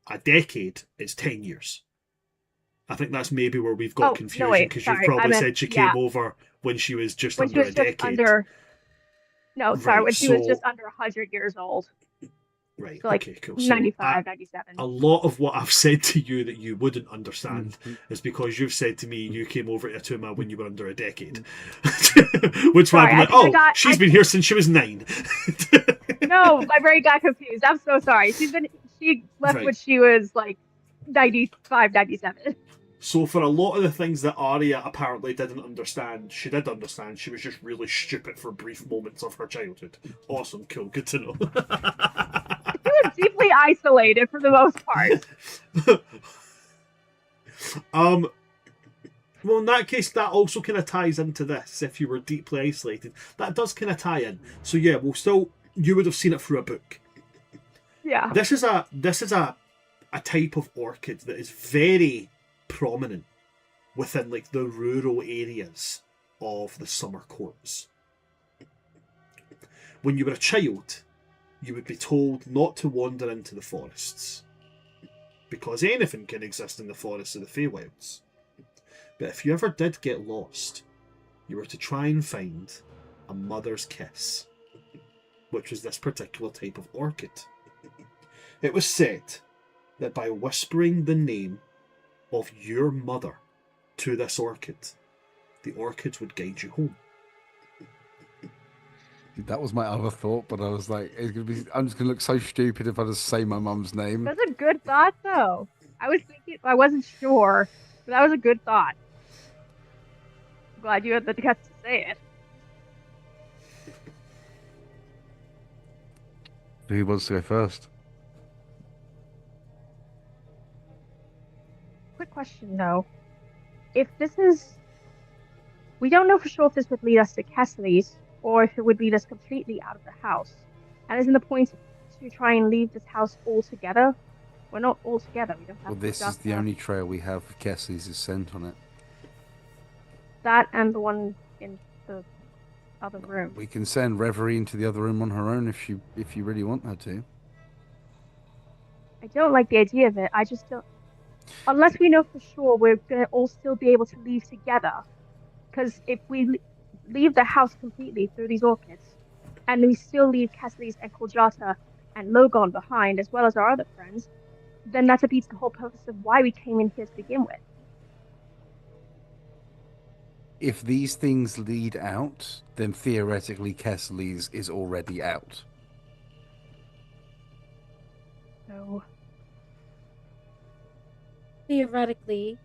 a decade is 10 years. I think that's maybe where we've got confusion wait, because you've sorry, probably I meant- said she yeah. came over when she was just When she under was a just decade. under. No, sorry, Right, when she was so- just under 100 years old. Right. So like Okay. Cool. So 95, 97. a lot of what I've said to you that you wouldn't understand Mhm. is because you've said to me you came over to Atuma when you were under a decade. Which Sorry, I'm I like, think I got- she's I been here since she was 9. No, my brain got confused. I'm so sorry. She left Right. when she was like 95, 97. So for a lot of the things that Arya apparently didn't understand, she did understand. She was just really stupid for brief moments of her childhood. Awesome, cool, good to know. She was deeply isolated for the most part. Well, in that case, that also kind of ties into this. If you were deeply isolated, that does kind of tie in. So yeah, you would have seen it through a book. Yeah. This is a type of orchid that is very prominent within like the rural areas of the summer courts. When you were a child, you would be told not to wander into the forests because anything can exist in the forests of the Feywilds. But if you ever did get lost, you were to try and find a mother's kiss, which was this particular type of orchid. It was said that by whispering the name of your mother to this orchid, the orchid would guide you home. That was my other thought, but I was like, I'm just gonna look so stupid if I just say my mum's name. That's a good thought, though. I wasn't sure, but that was a good thought. I'm glad you had the guts to say it. Who wants to go first? Quick question, though. If this is... We don't know for sure if this would lead us to Kesley's, or if it would lead us completely out of the house. And isn't the point to try and leave this house altogether? We're not all together. We don't have Well, to this is just the only trail we have of Kessley's scent on it. that and the one in the other room. We can send Reverie into the other room on her own if you really want her to. I don't like the idea of it. I just don't... Unless we know for sure we're going to all still be able to leave together. Because if we leave the house completely through these orchids, and we still leave Kesley's and Koljata and Logon behind, as well as our other friends, then that defeats the whole purpose of why we came in here to begin with. If these things lead out, then theoretically Kessley's is already out. So... Theoretically,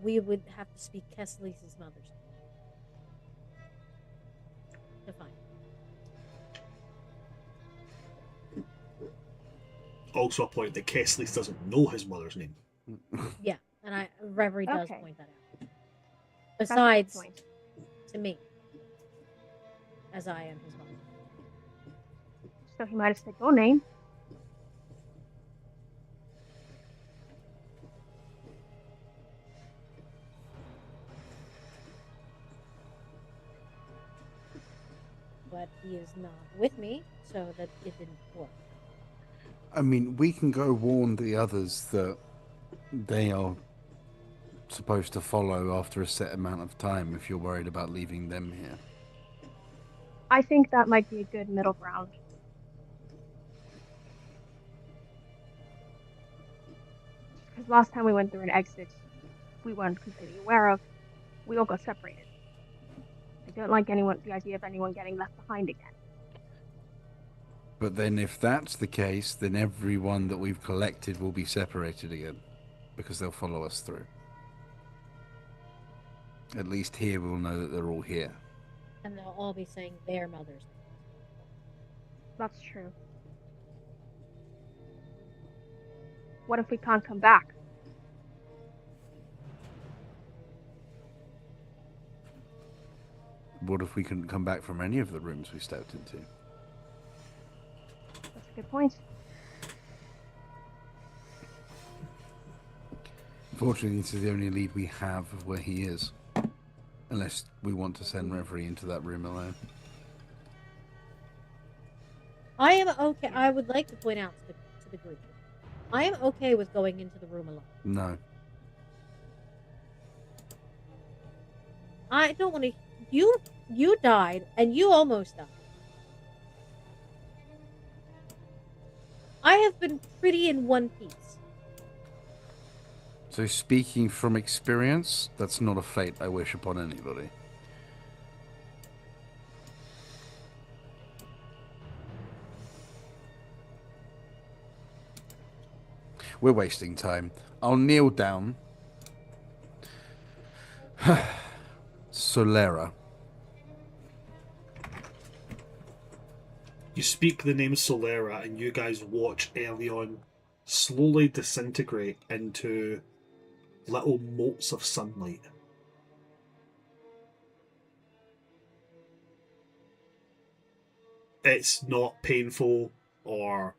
we would have to speak Kesley's mother's name to find it. Also a point that Kesley doesn't know his mother's name. Yeah, and Reverie does Okay. point that out. That's a good Besides, point. to me, as I am his mother. So he might have said your name. But he is not with me, so that it didn't work. I mean, we can go warn the others that they are supposed to follow after a set amount of time if you're worried about leaving them here. I think that might be a good middle ground. Because last time we went through an exit we weren't completely aware of, we all got separated. I don't like the idea of anyone getting left behind again. But then if that's the case, then everyone that we've collected will be separated again, because they'll follow us through. At least here we'll know that they're all here. And they'll all be saying their mother's name. That's true. What if we can't come back? What if we couldn't come back from any of the rooms we stepped into? That's a good point. Fortunately, this is the only lead we have of where he is. Unless we want to send Reverie into that room alone. I am okay. I would like to point out to the group, I am okay with going into the room alone. No. I don't want to. You died, and you almost died. I have been pretty in one piece. So speaking from experience, that's not a fate I wish upon anybody. We're wasting time. I'll kneel down. Solera. You speak the name Solera, and you guys watch Eleiyon slowly disintegrate into little motes of sunlight. It's not painful or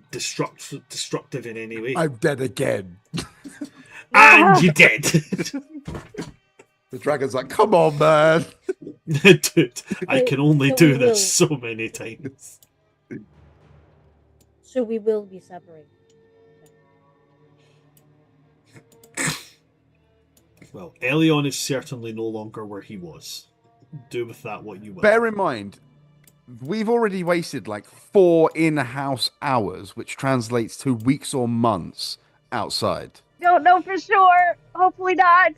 destructive in any way. I'm dead again. And you did. The dragon's like, come on, man. Dude, I can only So do we this so many times. So we will be separated. Well, Eleiyon is certainly no longer where he was. Do with that what you will. Bear in mind, we've already wasted like 4 in-house hours, which translates to weeks or months outside. Don't know for sure. Hopefully not.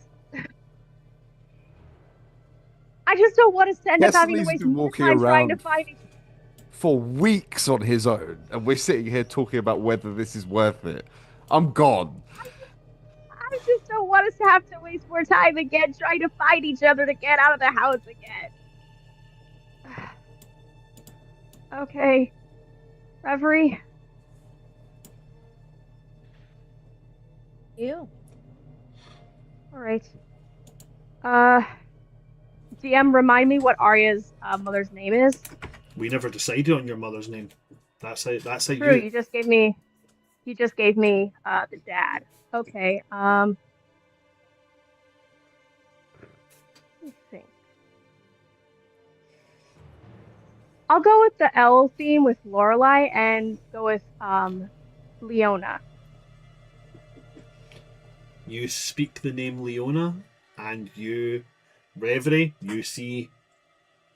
I just don't want us to end up having to Kesley's waste been more walking time trying to around find each for weeks on his own, and we're sitting here talking about whether this is worth it. I'm gone. I just don't want us to have to waste more time again trying to find each other to get out of the house again. Okay. Reverie. You. All right. DM, remind me what Arya's mother's name is. We never decided on your mother's name. That's how True, you. you just gave me the dad. Okay. Let me think. I'll go with the L theme with Lorelai and go with Leona. You speak the name Leona, and you, Reverie, you see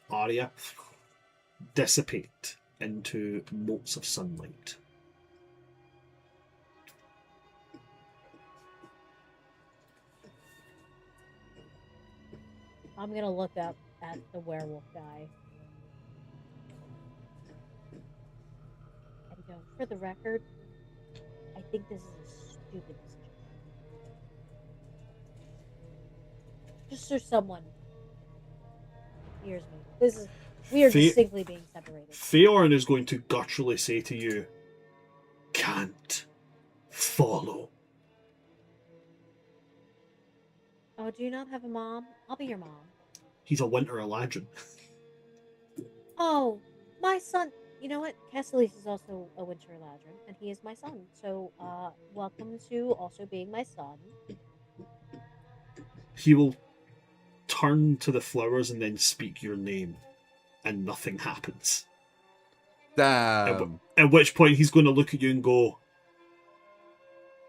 Arya dissipate into motes of sunlight. I'm gonna look up at the werewolf guy. And go, for the record, I think this is a stupid decision. Just so someone hears me. We are distinctly being separated. Theorn is going to gutturally say to you, "Can't follow." Oh, do you not have a mom? I'll be your mom. He's a winter Eladrin. Oh, my son. You know what? Castellis is also a winter Eladrin, and he is my son. So, welcome to also being my son. He will turn to the flowers and then speak your name, and nothing happens. Damn. At which point he's going to look at you and go,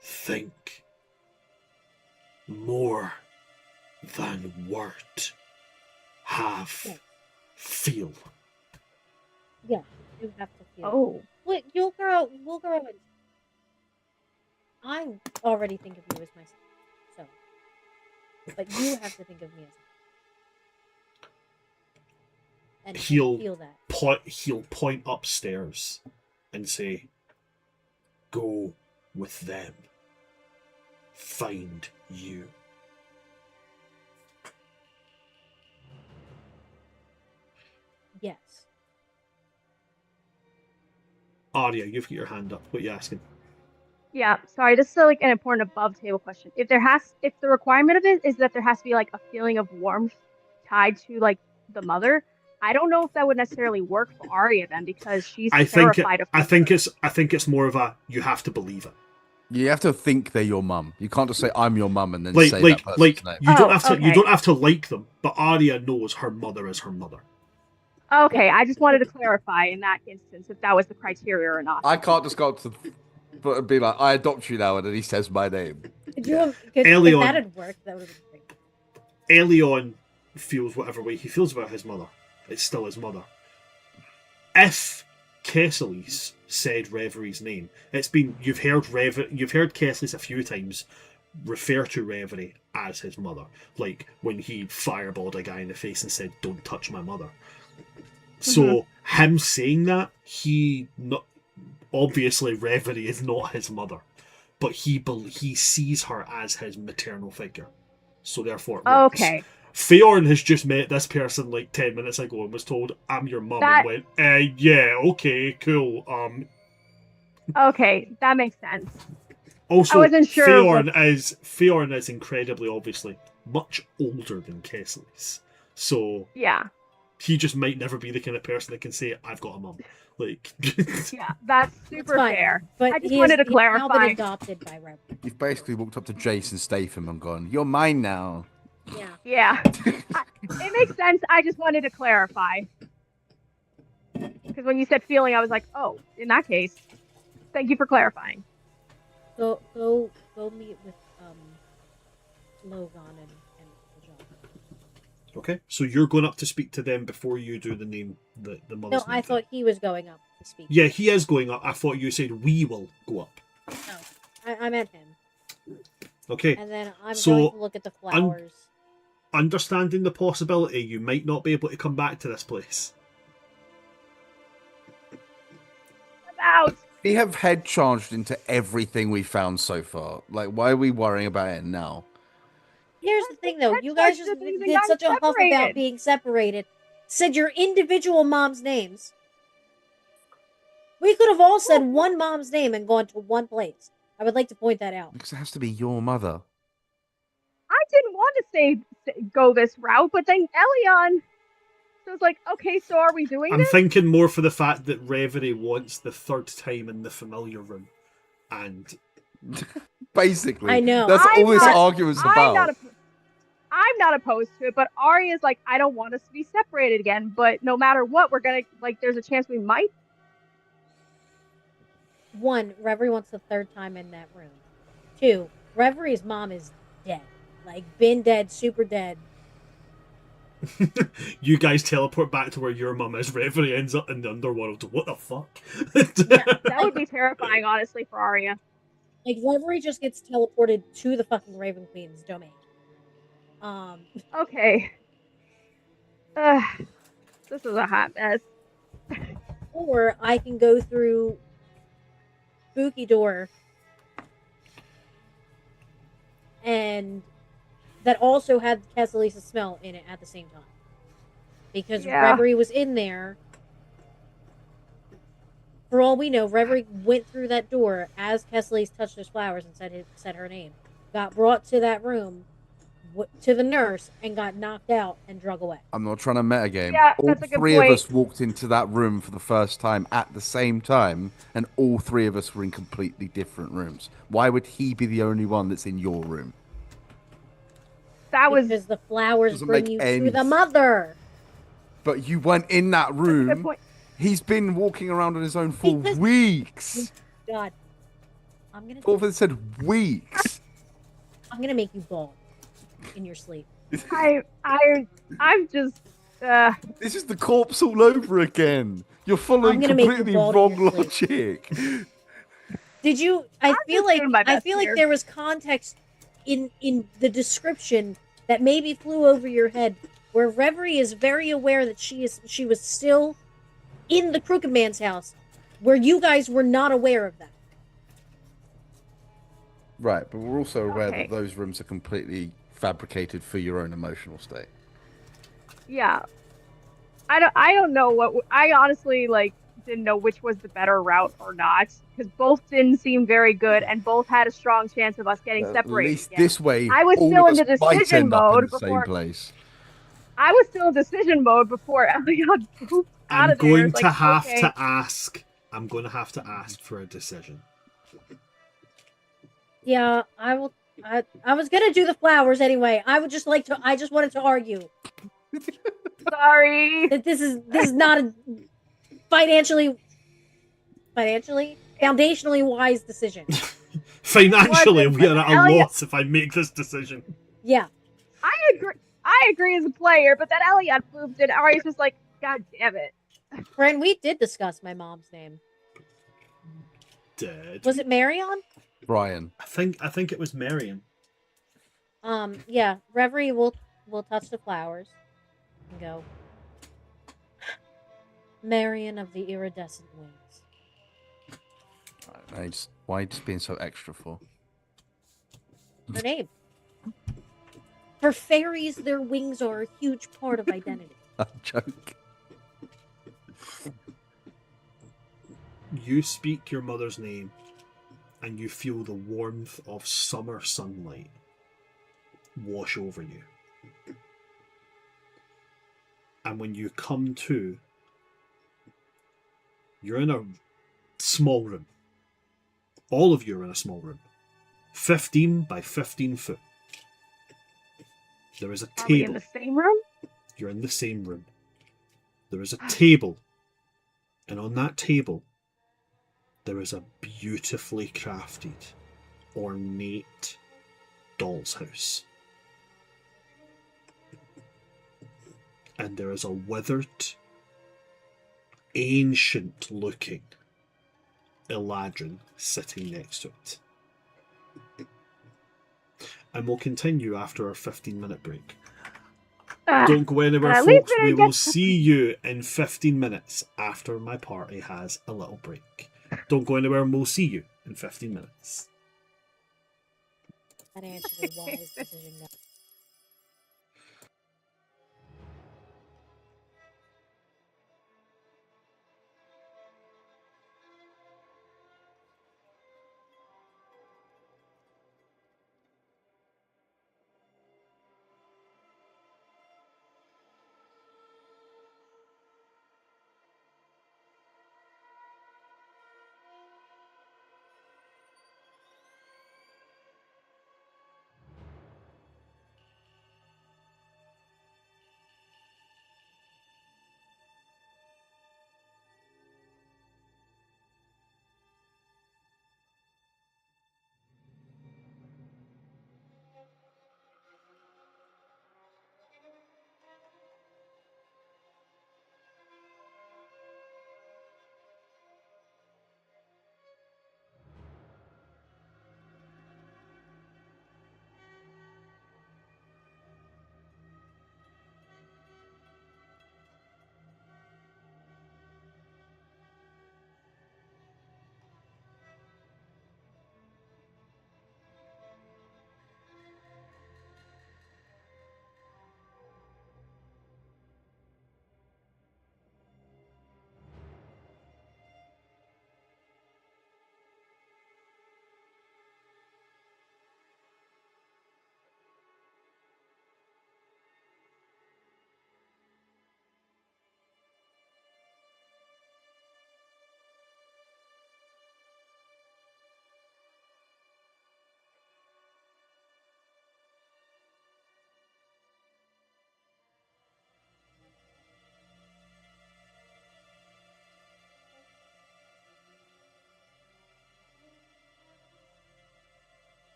"Think more than word. Have feel." Yeah, you have to feel. Oh. Wait, we'll grow into. I already think of you as my son, so. But you have to think of me as. And He'll feel that. He'll point upstairs and say, "Go with them. Find you." Yes. Arya, you've got your hand up. What are you asking? Yeah, sorry, this is like an important above table question. If the requirement of it is that there has to be like a feeling of warmth tied to like the mother, I don't know if that would necessarily work for Arya then, because she's terrified of her. I think it's more of a, you have to believe it. You have to think they're your mum. You can't just say I'm your mum and then Like say like that person's like name. you don't have to okay. you don't have to like them, but Arya knows her mother is her mother. Okay, I just wanted to clarify in that instance if that was the criteria or not. I can't just go up to and be like, I adopt you now, and then he says my name. Could you if Eleiyon. that had worked, that would have been great. Eleiyon feels whatever way he feels about his mother. It's still his mother. If Kesselis said Reverie's name, you've heard Kesselis a few times refer to Reverie as his mother, like when he fireballed a guy in the face and said, "Don't touch my mother." So him saying that, obviously Reverie is not his mother, but he sees her as his maternal figure. So therefore it works. Okay. Theorn has just met this person like 10 minutes ago and was told, "I'm your mum," and went, "Yeah, okay, cool." Okay, that makes sense. Also, I wasn't sure Theorn is incredibly obviously much older than Kesselis. So yeah. He just might never be the kind of person that can say, "I've got a mum." Like, yeah, that's super fair. But I just wanted to clarify. He's now been adopted by Reverie. You've basically walked up to Jason Statham and gone, "You're mine now." Yeah. Yeah. It makes sense. I just wanted to clarify. Because when you said feeling, I was like, oh, in that case, thank you for clarifying. Go meet with Logan and John. Okay, so you're going up to speak to them before you do the name, the mother's No, name. I thought he was going up to speak. Yeah, he is going up. I thought you said we will go up. No, I meant him. Okay. And then I'm So, going to look at the flowers. Understanding the possibility you might not be able to come back to this place. Out. We have head charged into everything we found so far. Like, why are we worrying about it now? Here's the thing, though. Head You guys charged just to things and did gotten such a huff about separated. being separated. Said your individual mom's names. We could have all said one mom's name and gone to one place. I would like to point that out. Because it has to be your mother. I didn't want to go this route, but then Eleiyon. So it's like, okay, so are we doing I'm this? thinking more for the fact that Reverie wants the third time in the familiar room. And Basically. I know. That's all this not- argument's about. I'm not opposed to it, but Arya's like, I don't want us to be separated again, but no matter what, we're gonna, like, there's a chance we might. One, Reverie wants the third time in that room. Two, Reverie's mom is dead. Like, been dead, super dead. you guys teleport back to where your mum is. Reverie ends up in the underworld. What the fuck? That would be terrifying, honestly, for Arya. Like, Reverie just gets teleported to the fucking Raven Queen's domain. Okay. This is a hot mess. Or I can go through Spooky Door, and that also had Casalisa's smell in it at the same time. Because Reverie was in there. For all we know, Reverie went through that door as Casalisa touched those flowers and said her name. Got brought to that room, to the nurse, and got knocked out and drug away. I'm not trying to metagame. Yeah, all that's a good three of point. us walked into that room for the first time at the same time, and all three of us were in completely different rooms. Why would he be the only one that's in your room? That was because the flowers Doesn't bring make you any to the mother. But you weren't in that that's a good room. point. He's been walking around on his own for Because- weeks. God, I'm gonna Forfeit said weeks. make you bald in your sleep. I'm just. This is the corpse all over again. You're following I'm gonna make you completely bald wrong in your logic. Did you? I feel just like doing my best like there was context in the description that maybe flew over your head, where Reverie is very aware that she was still in the Crooked Man's house, where you guys were not aware of that. Right, but we're also aware Okay. that those rooms are completely fabricated for your own emotional state. Yeah. I don't know what. I honestly, like, didn't know which was the better route or not, because both didn't seem very good, and both had a strong chance of us getting At separated. least again. this way, I was all still of in us the might decision end up in mode the same before. place. I was still in decision mode before Eleiyon pooped out I'm of there. going It's to like, have okay. to ask. I'm going to have to ask for a decision. Yeah, I will. I was gonna do the flowers anyway. I would just like to. I just wanted to argue Sorry. that this is not a financially, foundationally wise decision. Financially, wasn't, we are but at a Elliot- loss if I make this decision. Yeah. I agree as a player, but then Eleiyon pooped, and Arya's just like, God damn it. Friend, we did discuss my mom's name. Dead. Was it Marion? Brian. I think it was Marion. Yeah. Reverie will touch the flowers and go, Marion of the iridescent wings. Why are you just being so extra for? Her name. For fairies, their wings are a huge part of identity. A joke. You speak your mother's name, and you feel the warmth of summer sunlight wash over you. And when you come to, you're in a small room. All of you are in a small room. 15 by 15 foot. There is a Are we in table. the same room? You're in the same room. There is a table. And on that table, there is a beautifully crafted, ornate doll's house. and there is a withered, ancient-looking Eladrin sitting next to it. And we'll continue after our 15-minute break. Don't go anywhere, at least folks. we We didn't will get- see you in 15 minutes after my party has a little break. Don't go anywhere, and we'll see you in 15 minutes. That actually wise decision, guys.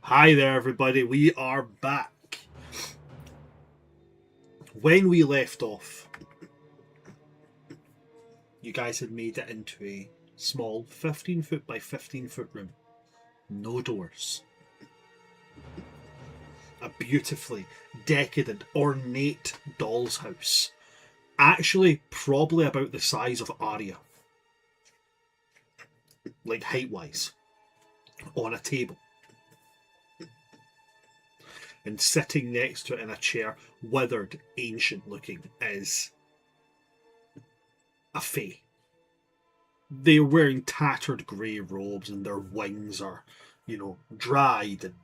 Hi there, everybody. We are back. When we left off, you guys had made it into a small 15-foot by 15-foot room. No doors. A beautifully decadent, ornate doll's house. Actually, probably about the size of Arya. Like height-wise. On a table. And sitting next to it in a chair, withered, ancient looking, is a fae. They're wearing tattered grey robes and their wings are, dried and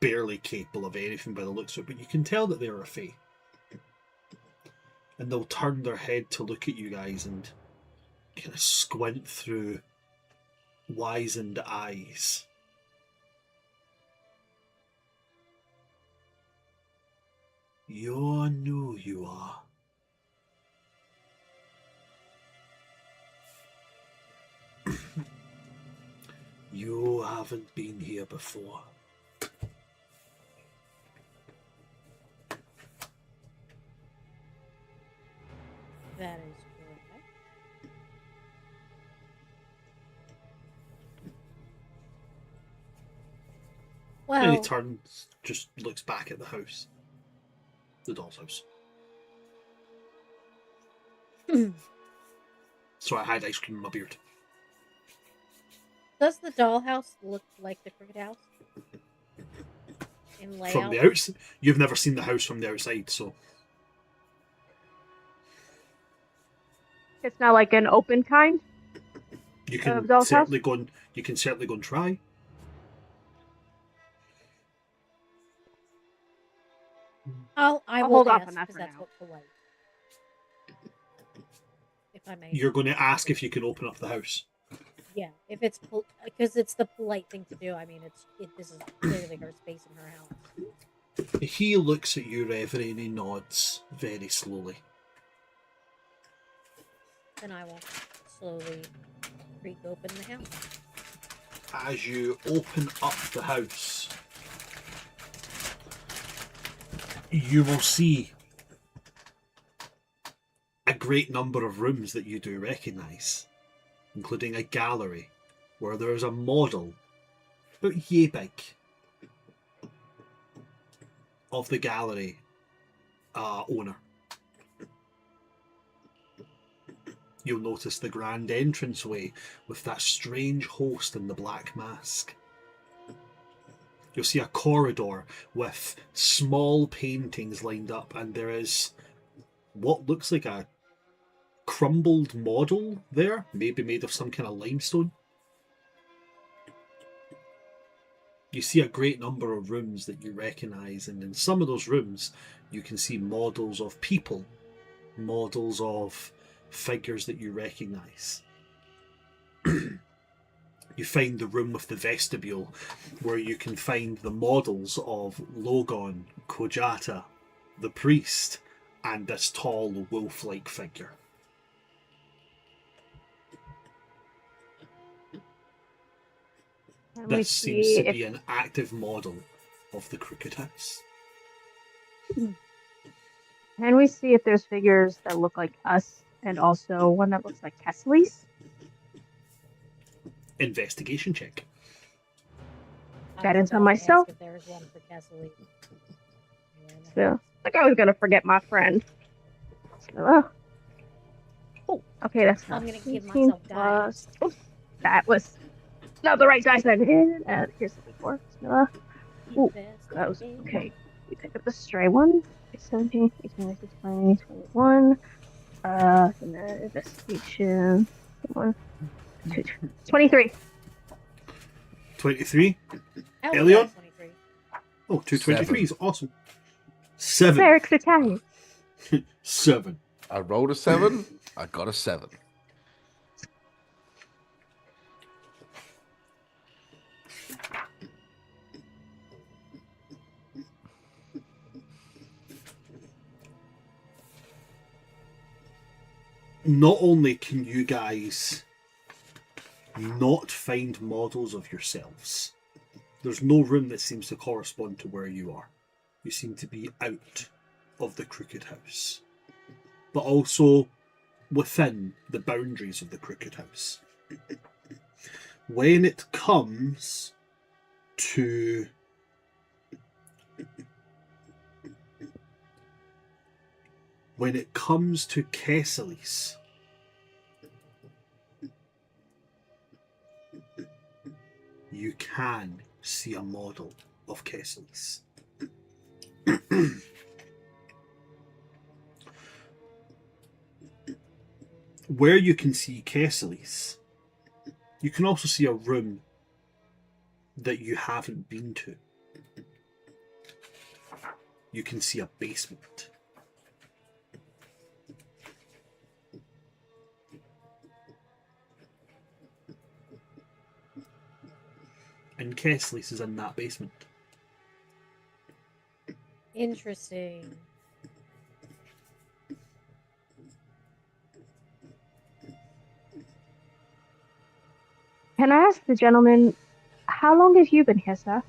barely capable of anything by the looks of it, but you can tell that they're a fae. And they'll turn their head to look at you guys and kind of squint through wizened eyes. You're new, you are. You haven't been here before. That is correct. And he Well, turns, just looks back at the house. The doll's house. So I had ice cream in my beard. does the dollhouse look like the cricket house in layout? From the outside, you've never seen the house from the outside, so It's not like an open kind. you can doll's certainly go and try. I I'll will hold off ask on that because for that's now. what polite. If I may. You're going to ask if you can open up the house. Yeah, if it's because it's the polite thing to do. I mean, this is clearly her space in her house. He looks at you, Reverie, and he nods very slowly. Then I will slowly creak open the house. As you open up the house, you will see a great number of rooms that you do recognise, including a gallery where there is a model, about yay big, of the gallery owner. You'll notice the grand entranceway with that strange host in the black mask. You'll see a corridor with small paintings lined up, and there is what looks like a crumbled model there, maybe made of some kind of limestone. You see a great number of rooms that you recognise, and in some of those rooms you can see models of people, models of figures that you recognise. You find the room with the vestibule where you can find the models of Logon, Kojata, the priest, and this tall wolf-like figure. Can we This seems see to if be an active model of the Crooked House. Can we see if there's figures that look like us and also one that looks like Kesley's? Investigation check. That I is was on about to ask myself. if there was one for Castle. So, like I was gonna forget my friend. So, oh, okay, that's not I'm gonna give 18 myself plus. Oops, that was not the right dice I did. And here's something for Bismillah. Ooh, that was okay. We pick up the stray one. 17, 18, 19, 20, 21. And then investigation. 23. 23. Oh, Eleiyon? yeah, 23. Oh, 223s. Awesome. 7. Eric's Italian. 7. I rolled a 7. I got a 7. Not only can you guys not find models of yourselves There's no room that seems to correspond to where you are. You seem to be out of the Crooked House, but also within the boundaries of the Crooked House. When it comes to Kesselis, you can see a model of Kesselis. Where you can see Kesselis, you can also see a room that you haven't been to. You can see a basement. And Kesselis is in that basement. Interesting. Can I ask the gentleman, how long have you been here, sir?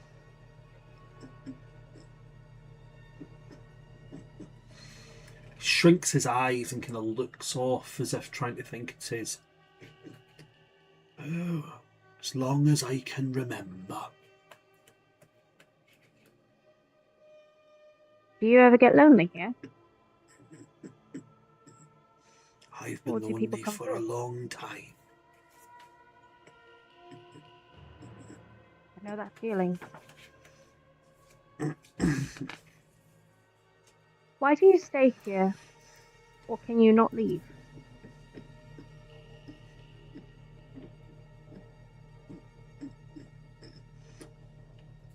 He shrinks his eyes and kind of looks off as if trying to think. It says, "Oh, as long as I can remember." Do you ever get lonely here? I've been Or do people lonely come for a through? long time. I know that feeling. Why do you stay here? Or can you not leave?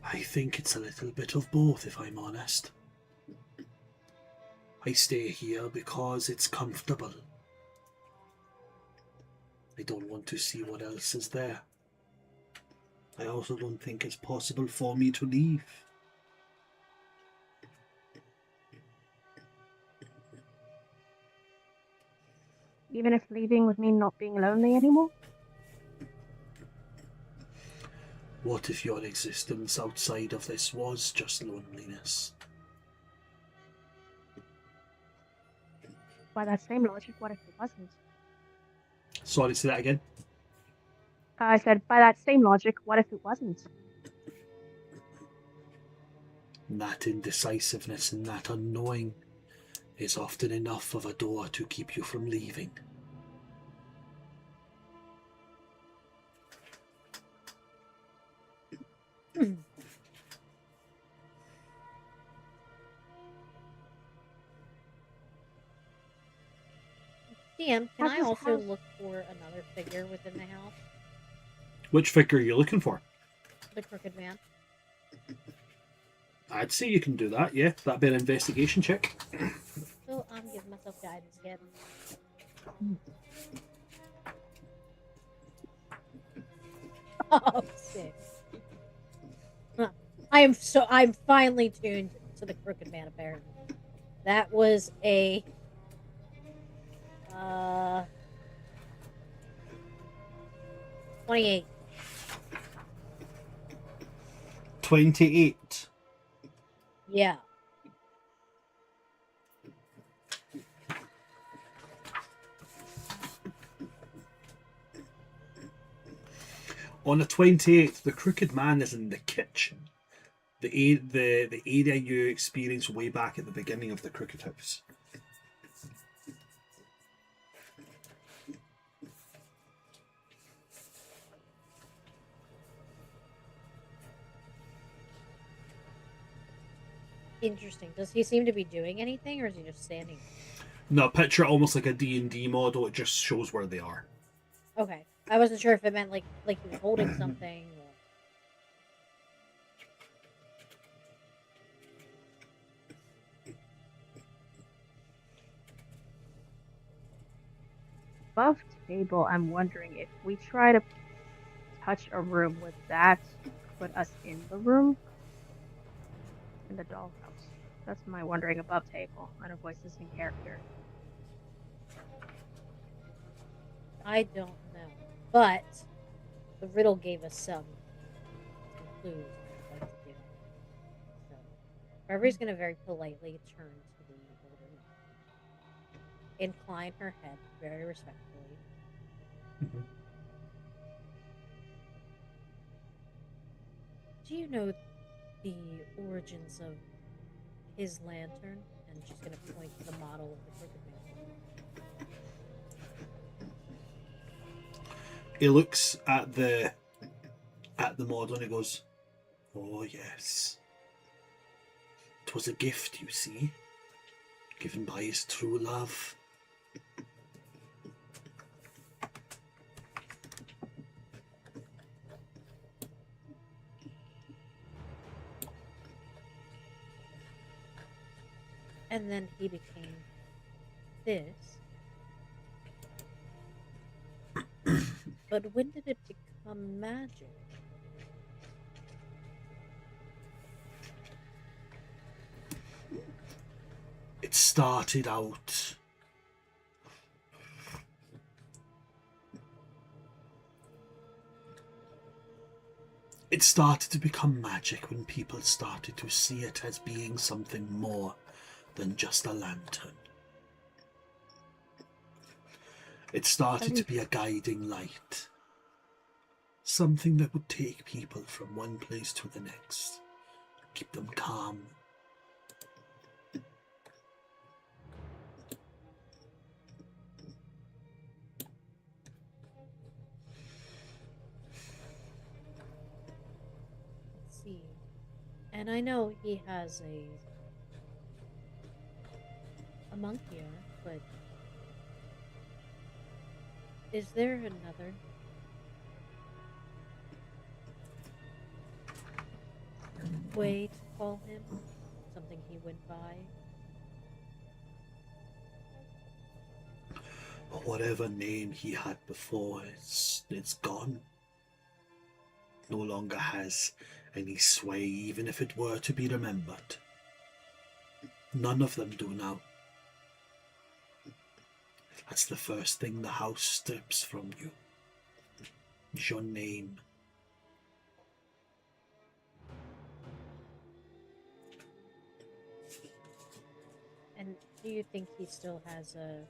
I think it's a little bit of both, if I'm honest. I stay here because it's comfortable. I don't want to see what else is there. I also don't think it's possible for me to leave. Even if leaving would mean not being lonely anymore? What if your existence outside of this was just loneliness? By that same logic, what if it wasn't? Sorry, say that again. I said, by that same logic, what if it wasn't? That indecisiveness and that unknowing is often enough of a door to keep you from leaving. DM, can Has I this also house- look for another figure within the house? Which figure are you looking for? The Crooked Man. I'd say you can do that, yeah. That'd be an investigation check. So I'm giving myself guidance again. Oh, sick. Huh. I'm finally tuned to the Crooked Man, apparently. That was a 28. 28. Yeah. On the 28th, the Crooked Man is in the kitchen. The area you experienced way back at the beginning of the Crooked House. Interesting. Does he seem to be doing anything, or is he just standing? No, picture it almost like a D&D model. It just shows where they are. Okay. I wasn't sure if it meant like he was holding something. Or... Above table, I'm wondering if we try to touch a room, would that put us in the room? In the dollhouse. That's my wondering above table. I know voices in character. I don't know. But the riddle gave us some clues. Revere's gonna very politely turn to the older woman, incline her head very respectfully. Mhm. Do you know the origins of his lantern? And she's gonna point to the model of the Crooked Man. He looks at the model and he goes, "Oh yes, 'twas a gift, you see, given by his true love." And then he became this. But when did it become magic? It started out It started to become magic when people started to see it as being something more than just a lantern. It started to be a guiding light. Something that would take people from one place to the next. Keep them calm. Let's see. And I know he has a monk here, but is there another? Way to call him? Something he went by? But whatever name he had before, it's gone. No longer has any sway, even if it were to be remembered. None of them do now. That's the first thing the house strips from you. Is your name. And do you think he still has a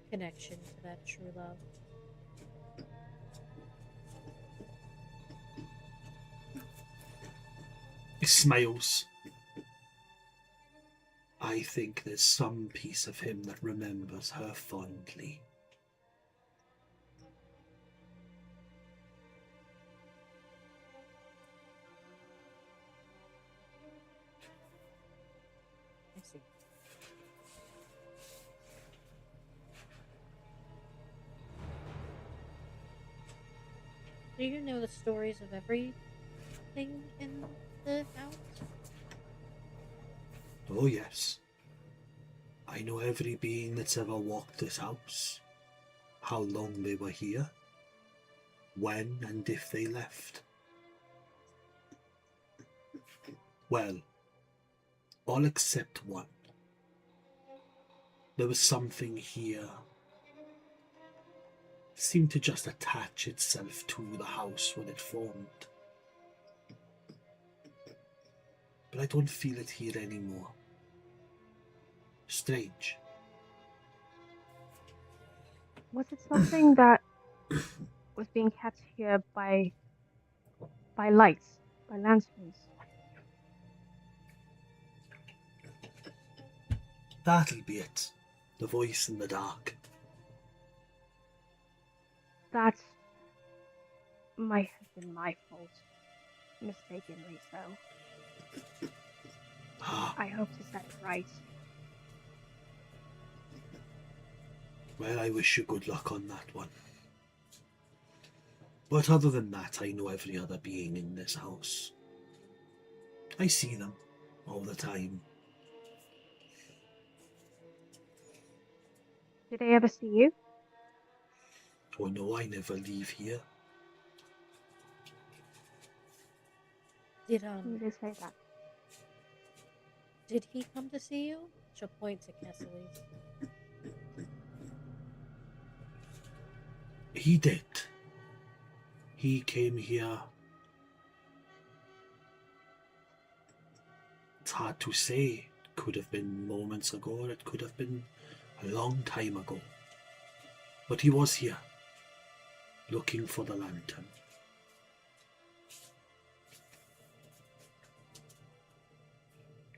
connection to that true love? He smiles. I think there's some piece of him that remembers her fondly. I see. Do you know the stories of everything in the house? Oh yes. I know every being that's ever walked this house. How long they were here. When and if they left. Well, all except one. There was something here. Seemed to just attach itself to the house when it formed. But I don't feel it here anymore. Strange. Was it something that was being kept here by lights, by lanterns? That'll be it. The voice in the dark. That might have been my fault. Mistakenly so. I hope to set it right. Well, I wish you good luck on that one. But other than that, I know every other being in this house. I see them all the time. Did they ever see you? Oh no, I never leave here. Did You did say that. did he come to see you? She'll point to Kessely's. He did. He came here It's hard to say. It could have been moments ago, or it could have been a long time ago. But he was here, looking for the lantern.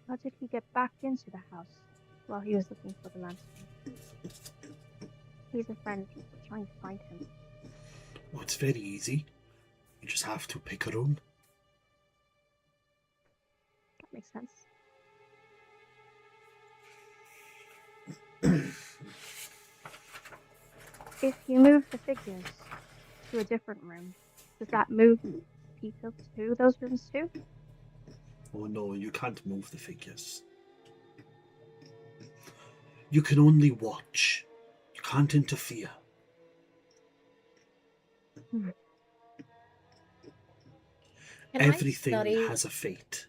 How did he get back into the house while he was looking for the lantern? He's a friend. We're trying to find him. Well, it's very easy. You just have to pick a room. That makes sense. If you move the figures to a different room, does that move people to those rooms too? Oh no, you can't move the figures. You can only watch. You can't interfere. Can Everything I study... has a fate,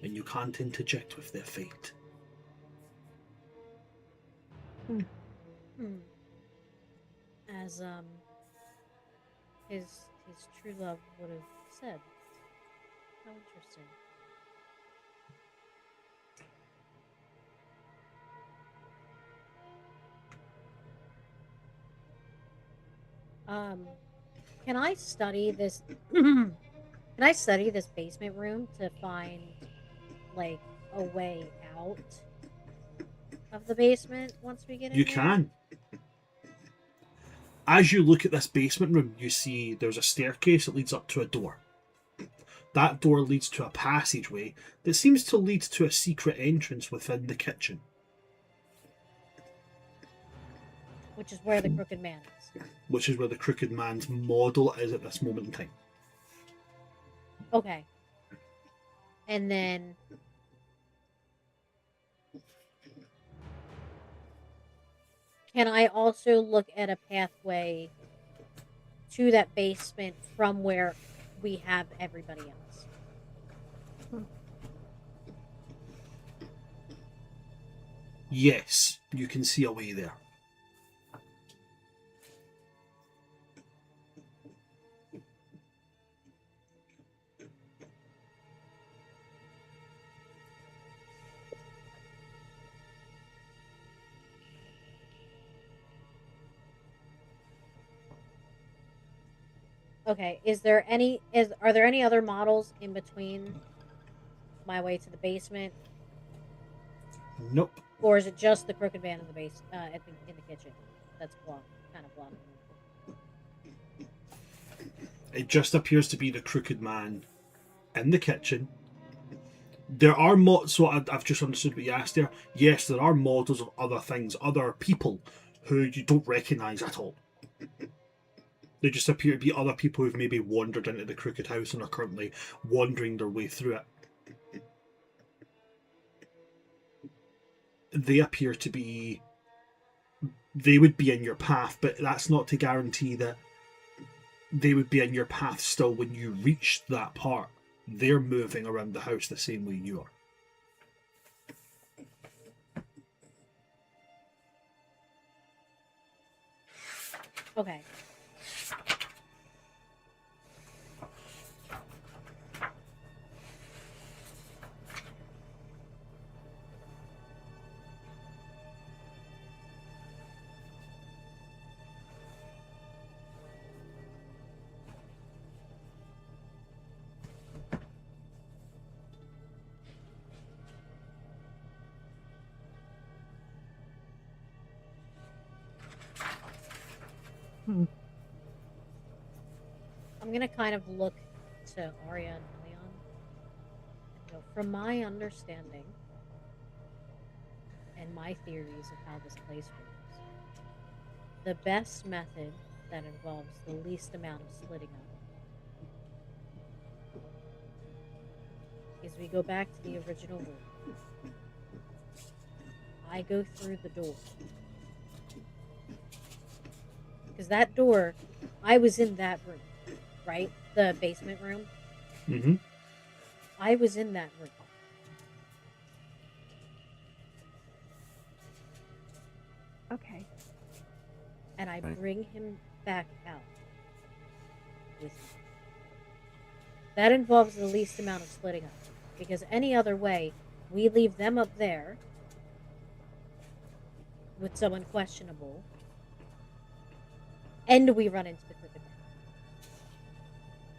and you can't interject with their fate. Hmm. As his true love would have said. How interesting. Can I study this? Can I study this basement room to find like a way out of the basement once we get in You here? can. As you look at this basement room, you see there's a staircase that leads up to a door. That door leads to a passageway that seems to lead to a secret entrance within the kitchen. Which is where the crooked man is. Which is where the crooked man's model is at this moment in time. Okay. And then... Can I also look at a pathway to that basement from where we have everybody else? Yes, you can see a way there. Okay, are there any other models in between my way to the basement? Nope. Or is it just the crooked man in the in the kitchen that's kind of blocking me? It just appears to be the crooked man in the kitchen. There are so I've just understood what you asked there. Yes, there are models of other things, other people who you don't recognise at all. They just appear to be other people who've maybe wandered into the crooked house and are currently wandering their way through it. They appear to be... They would be in your path, but that's not to guarantee that they would be in your path still when you reach that part. They're moving around the house the same way you are. Okay. I'm gonna kind of look to Arya and Leon and go, from my understanding and my theories of how this place works, the best method that involves the least amount of splitting up is we go back to the original room. I go through the door. Because that door, I was in that room, right? The basement room. Mm-hmm. I was in that room. Okay. And I bring him back out with me. That involves the least amount of splitting up. Because any other way, we leave them up there with someone questionable, and we run into the Crooked Man.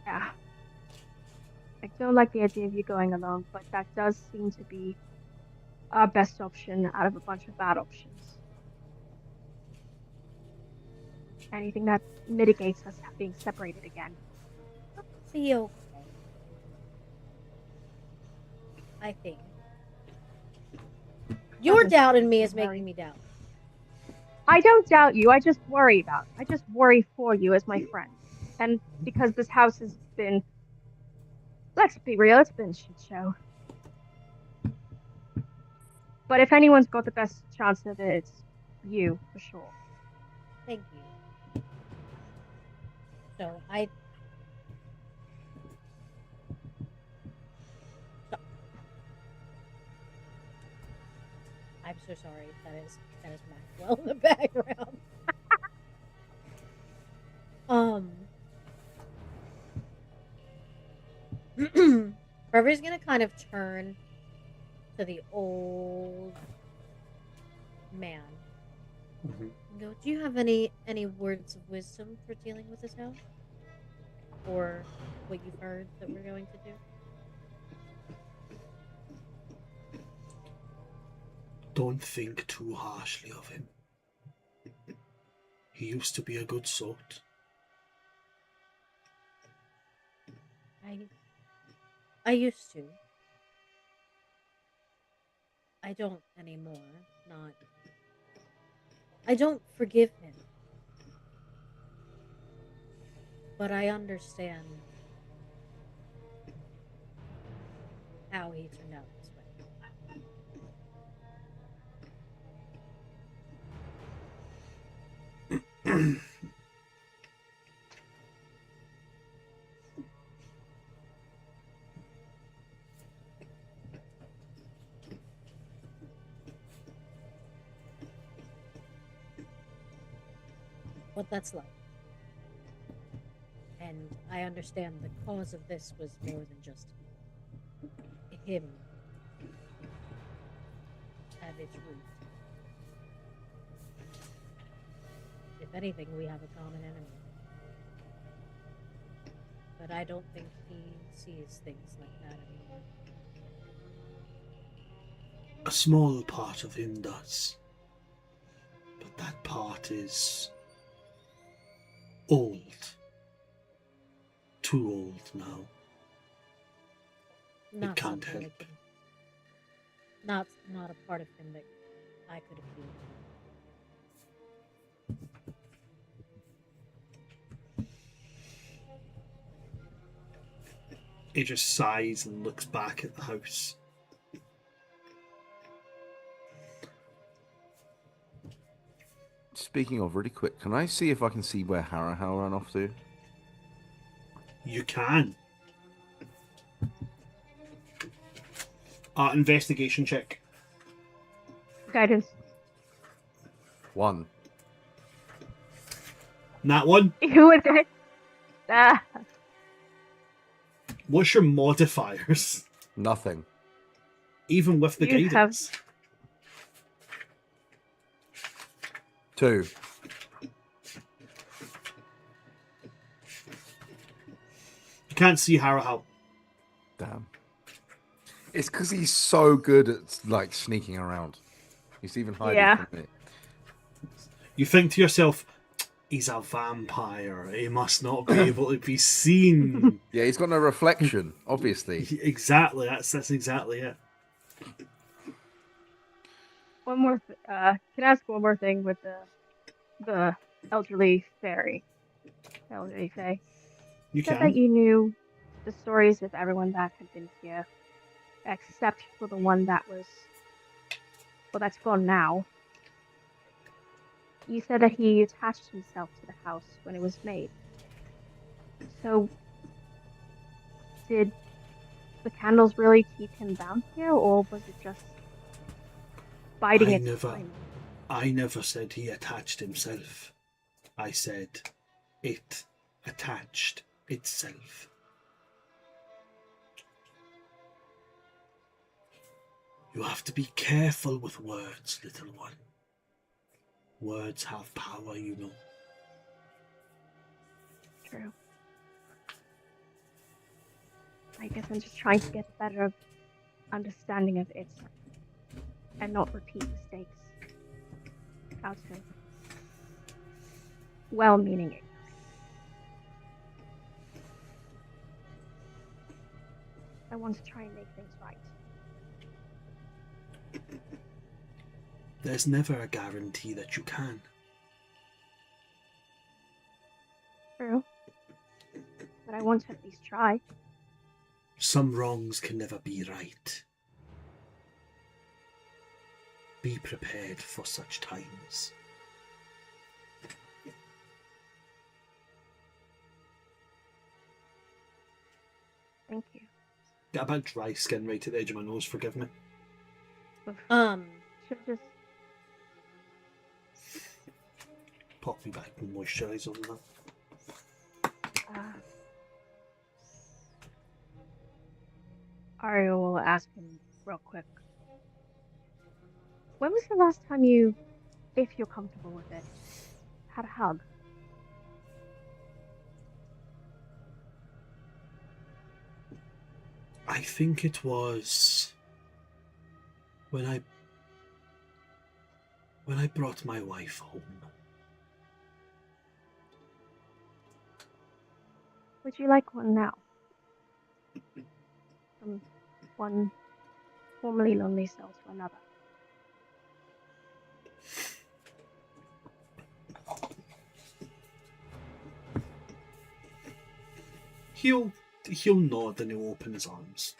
Yeah. I don't like the idea of you going alone, but that does seem to be our best option out of a bunch of bad options. Anything that mitigates us being separated again. Be okay. I think. Your Doesn't doubt in sound me so is making me doubt. I don't doubt you. I just worry about. I just worry for you as my friend, and because this house has been. Let's be real, it's been a shit show. But if anyone's got the best chance of it, it's you for sure. Thank you. So so- I'm so sorry. That is Maxwell in the background. Trevor's gonna kind of turn to the old man Mhm. and go, "Do you have any words of wisdom for dealing with this house, or what you've heard that we're going to do?" Don't think too harshly of him. He used to be a good sort. I used to. I don't anymore. Not. I don't forgive him. But I understand how he turned out this way. What that's like. And I understand the cause of this was more than just him at its root. If anything, we have a common enemy. But I don't think he sees things like that anymore. A small part of him does. But that part is old. Too old now. Not can't something help. that not a part of him that I could appeal to. He just sighs and looks back at the house. Speaking of, really quick, can I see if I can see where Harahau ran off to? You can. Investigation check. Guidance. 1. That one. Who was it? Ah, What's your modifiers? Nothing. Even with the You have- guidance. 2. You can't see Harahau. Damn. It's because he's so good at like sneaking around. He's even hiding Yeah. from me. You think to yourself, he's a vampire. He must not be able to be seen. Yeah, he's got no reflection, obviously. Exactly. That's exactly it. one more. Can I ask one more thing with the elderly fairy? Elderly fae. You Said can. that you knew the stories of everyone that had been here, except for the one that was. Well, that's gone now. You said that he attached himself to the house when it was made. So, did the candles really keep him bound here, or was it just biding its time? I never said he attached himself. I said it attached itself. You have to be careful with words, little one. Words have power, you know. True. I guess I'm just trying to get a better understanding of it and not repeat mistakes out of well-meaning ignorance. I want to try and make things right. There's never a guarantee that you can. True. But I want to at least try. Some wrongs can never be right. Be prepared for such times. Thank you. Got a bit dry skin right at the edge of my nose, forgive me. Should just Pop me back and moisturise on that. Aria will ask him real quick. When was the last time you, if you're comfortable with it, had a hug? I think it was when I brought my wife home. Would you like one now? From one formerly lonely soul to another. He'll nod and he'll open his arms.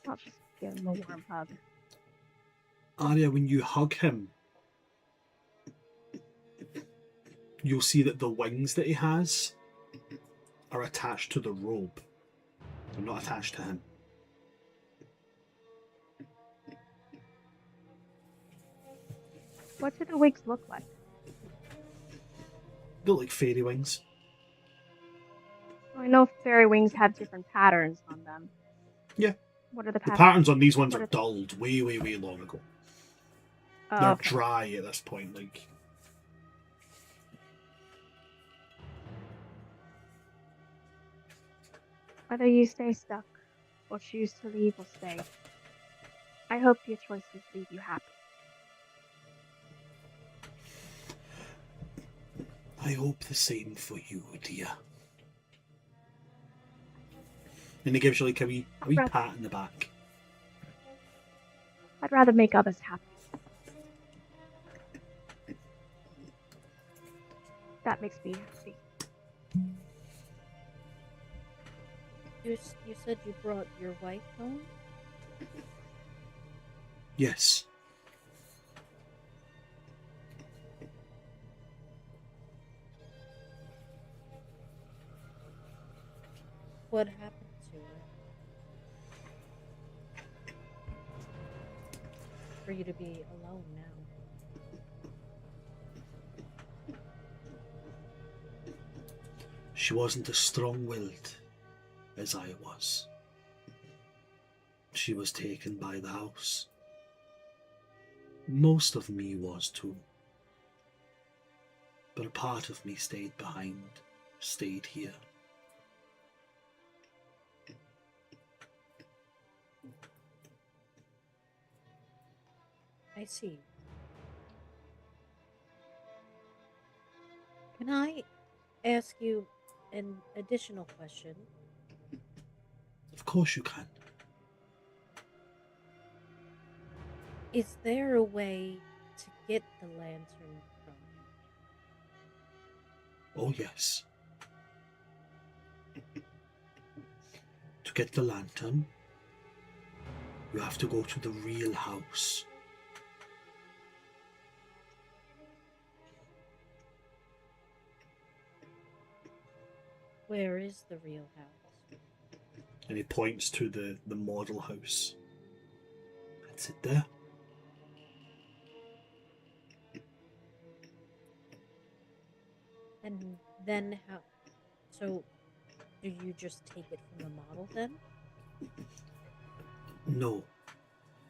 I'll just give him a warm hug. Arya, when you hug him, you'll see that the wings that he has are attached to the robe. They're not attached to him. What do the wigs look like? They look like fairy wings. I know fairy wings have different patterns on them. Yeah. What are the The patterns? patterns on these ones What are are- dulled way, way, way long ago. Oh, They're okay. dry at this point, like. Whether you stay stuck or choose to leave or stay, I hope your choices leave you happy. I hope the same for you, dear. And he gives you like a wee Right. pat in the back. I'd rather make others happy. That makes me happy. You said you brought your wife home? Yes. What happened to her? For you to be alone now. She wasn't as strong-willed as I was. She was taken by the house. Most of me was too. But a part of me stayed behind, stayed here. I see. Can I ask you an additional question? Of course you can. Is there a way to get the lantern from him? Oh yes. To get the lantern, you have to go to the real house. Where is the real house? And he points to the model house. That's it there. And then how? So, do you just take it from the model then? No.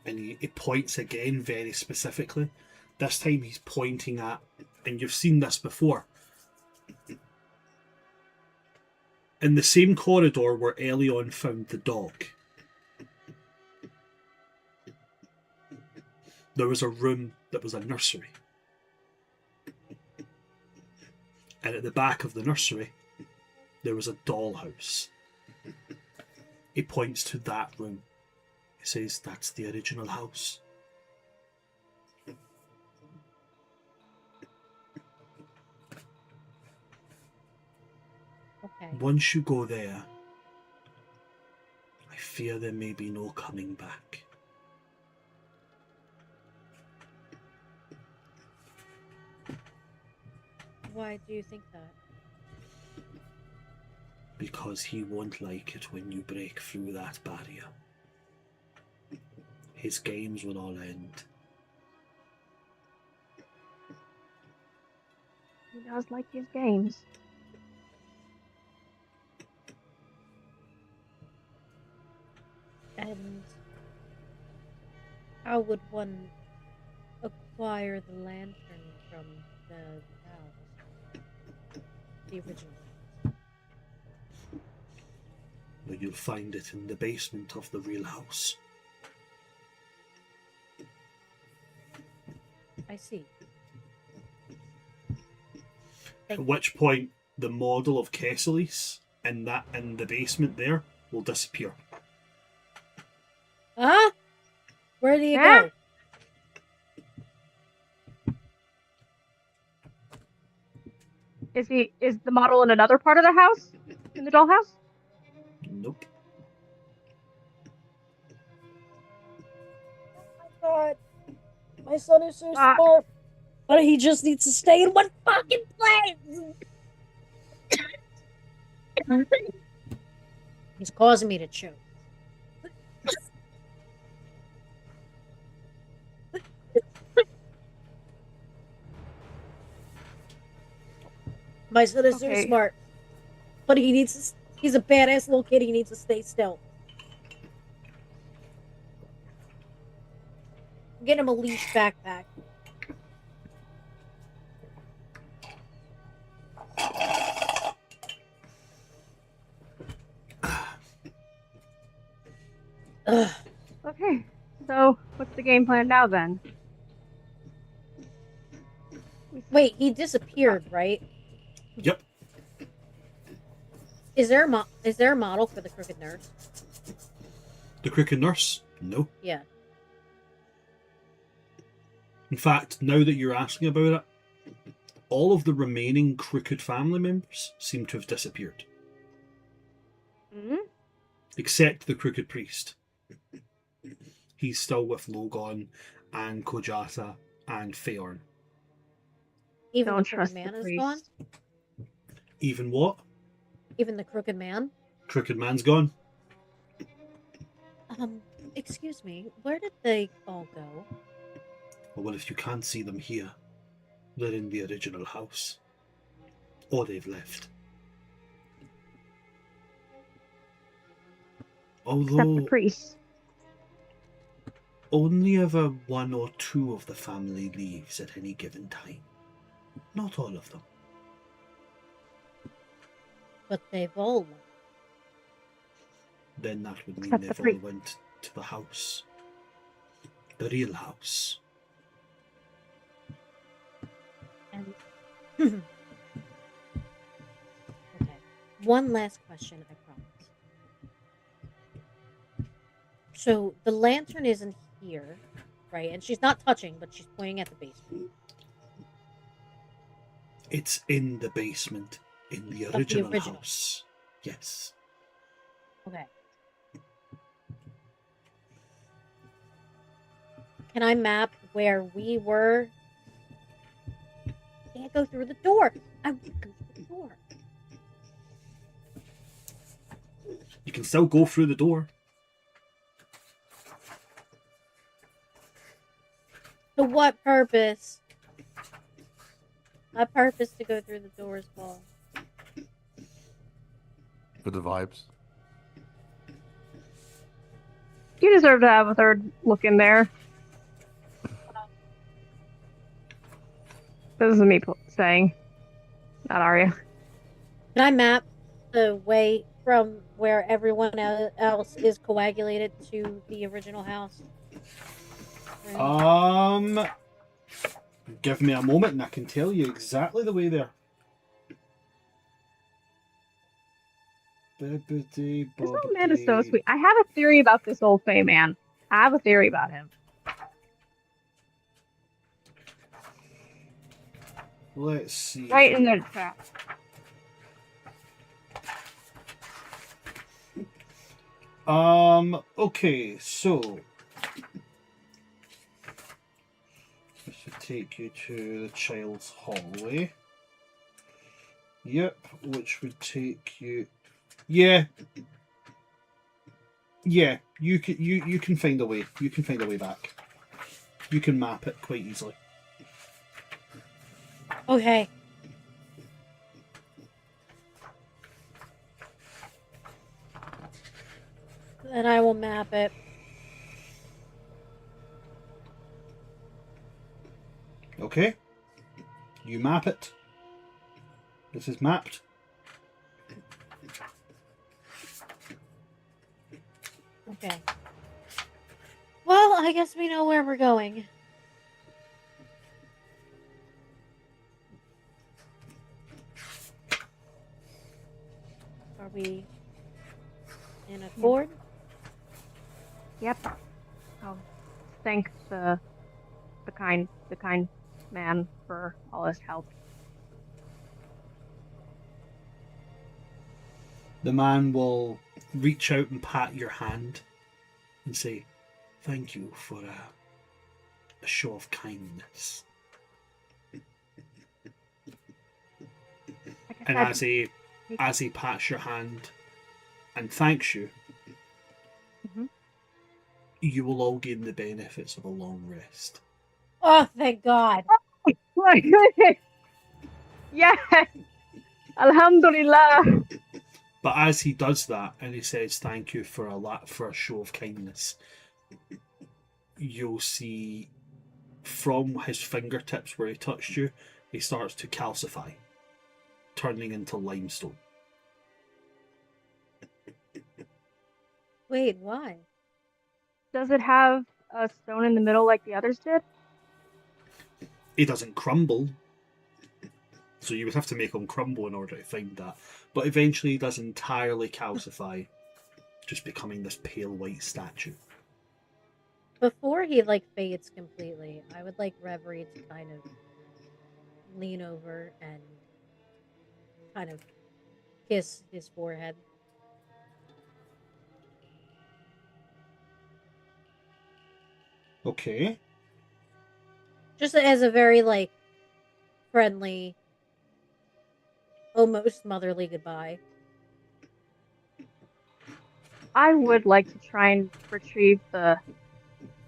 And he points again very specifically. This time he's pointing at, and you've seen this before, in the same corridor where Eleiyon found the dog. There was a room that was a nursery. And at the back of the nursery, there was a dollhouse. He points to that room. He says, that's the original house. Okay. Once you go there, I fear there may be no coming back. Why do you think that? Because he won't like it when you break through that barrier. His games will all end. He does like his games. And how would one acquire the lantern from the house? The original house. But you'll find it in the basement of the real house. I see. At which point, the model of Kesselis in the basement there will disappear. Huh? Where do you Huh? go? Is the model in another part of the house? In the dollhouse? Nope. Oh my god. My son is so Ah. smart. But he just needs to stay in one fucking place. He's causing me to choke. My son is so Okay. smart. But he's a badass little kid. He needs to stay still. Get him a leash backpack. Ugh. Okay. So, what's the game plan now then? Wait, he disappeared, right? Yep. Is there a model for the crooked nurse? The crooked nurse? No. Yeah. In fact, now that you're asking about it, all of the remaining crooked family members seem to have disappeared. Hmm? Except the crooked priest. He's still with Logon and Kojata and Feorn. Even Don't the crooked trust the man is priest. gone? Even what? Even the crooked man? Crooked man's gone. Excuse me, where did they all go? Well, if you can't see them here, they're in the original house. Or they've left. Except the Although priest. only ever one or two of the family leaves at any given time. Not all of them. But they've all left. Then that would mean Except the they've all priest. went to the house. The real house. And okay. One last question, I promise. So the lantern isn't here, right? And she's not touching, but she's pointing at the basement. It's in the basement, in the the original, original. house. Yes. Okay. Can I map where we were? Can't go through the door. I want to go through the door. You can still go through the door. To what purpose? My purpose to go through the doors, Paul. For the vibes. You deserve to have a third look in there. This is me saying, not Arya. Can I map the way from where everyone else is coagulated to the original house? Room? Give me a moment and I can tell you exactly the way there. Bibbidi This old man is so bobbidi. sweet. I have a theory about this old Fey man. I have a theory about him. Let's see. Right in the trap. Okay, so this should take you to the child's hallway. Yep, which would take you. Yeah, you can find a way. You can find a way back. You can map it quite easily. Okay. Then I will map it. Okay. You map it. This is mapped. Okay. Well, I guess we know where we're going. Are we in accord? Yep. I'll thank the kind man for all his help. The man will reach out and pat your hand and say, "Thank you for a show of kindness." Like And I said, as he pats your hand and thanks you, Mhm. you will all gain the benefits of a long rest. Oh, thank God. my goodness. Yes. Alhamdulillah. But as he does that and he says thank you for a show of kindness, you'll see from his fingertips where he touched you, he starts to calcify, turning into limestone. Wait, why? Does it have a stone in the middle like the others did? He doesn't crumble, so you would have to make him crumble in order to find that. But eventually he does entirely calcify, just becoming this pale white statue. Before he fades completely, I would like Reverie to kind of lean over and kind of kiss his forehead. Okay. Just as a very friendly, almost motherly goodbye. I would like to try and retrieve the.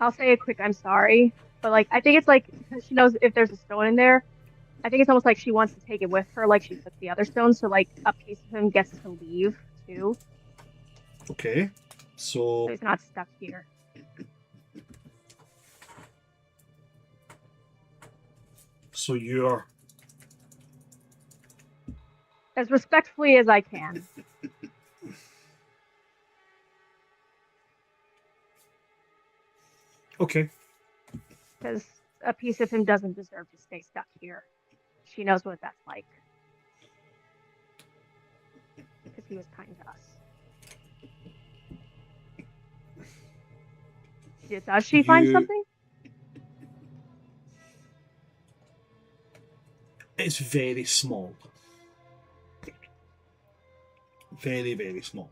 I'll say a quick I'm sorry, but I think it's because she knows if there's a stone in there. I think it's almost like she wants to take it with her, like she took the other stone. So a piece of him gets to leave too, Okay. so So he's not stuck here. you're As respectfully as I can. okay. Because a piece of him doesn't deserve to stay stuck here. She knows what that's like. Because he was kind to us. Does she find something? It's very small. Very, very small.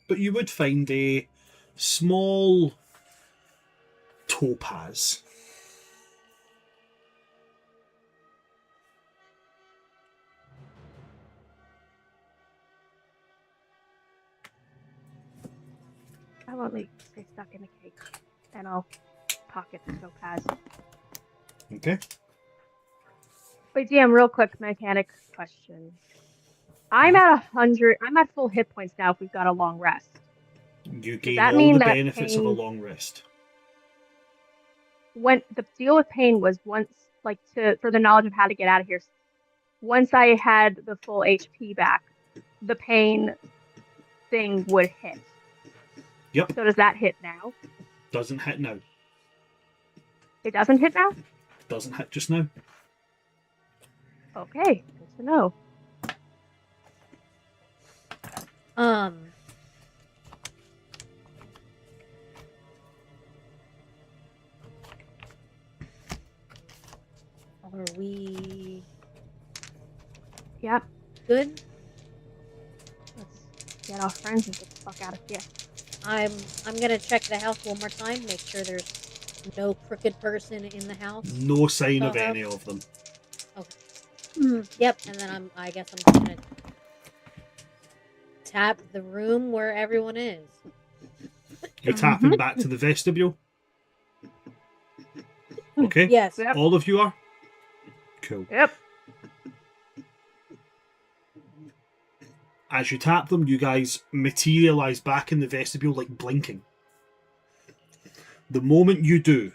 But you would find a small topaz. I won't let you stay stuck in the cake. And I'll pocket the topaz. Okay. Wait, DM, real quick mechanic question. I'm at 100. I'm at full hit points now if we've got a long rest. You Does gain that all mean the that benefits of a pain, long rest. when the deal with pain was once, like, for the knowledge of how to get out of here, once I had the full HP back, the pain thing would hit. Yep. So does that hit now? Doesn't hit now. It doesn't hit now? Doesn't hit just now. Okay, good to know. Are we Yep. good? Let's get our friends and get the fuck out of here. I'm gonna check the house one more time, make sure there's no crooked person in the house. No sign of Uh-huh. any of them. Yep, and then I guess I'm gonna tap the room where everyone is. You're tapping back to the vestibule. Okay. Yes. Yep. All of you are. Cool. Yep. As you tap them, you guys materialize back in the vestibule like blinking. The moment you do,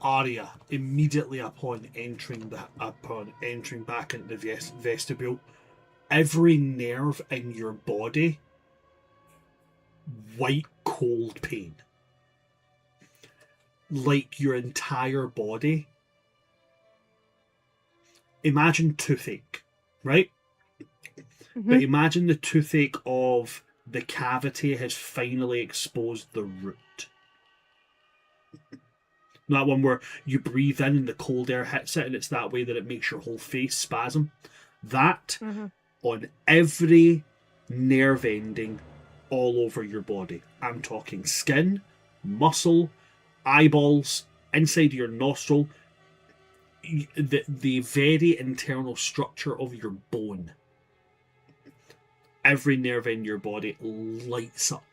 Arya, immediately upon entering back into the vestibule, every nerve in your body, white cold pain, like your entire body. Imagine toothache, right? But imagine the toothache of the cavity has finally exposed the root. That one where you breathe in and the cold air hits it, and it's that way that it makes your whole face spasm. That on every nerve ending all over your body. I'm talking skin, muscle, eyeballs, inside your nostril, the very internal structure of your bone. Every nerve in your body lights up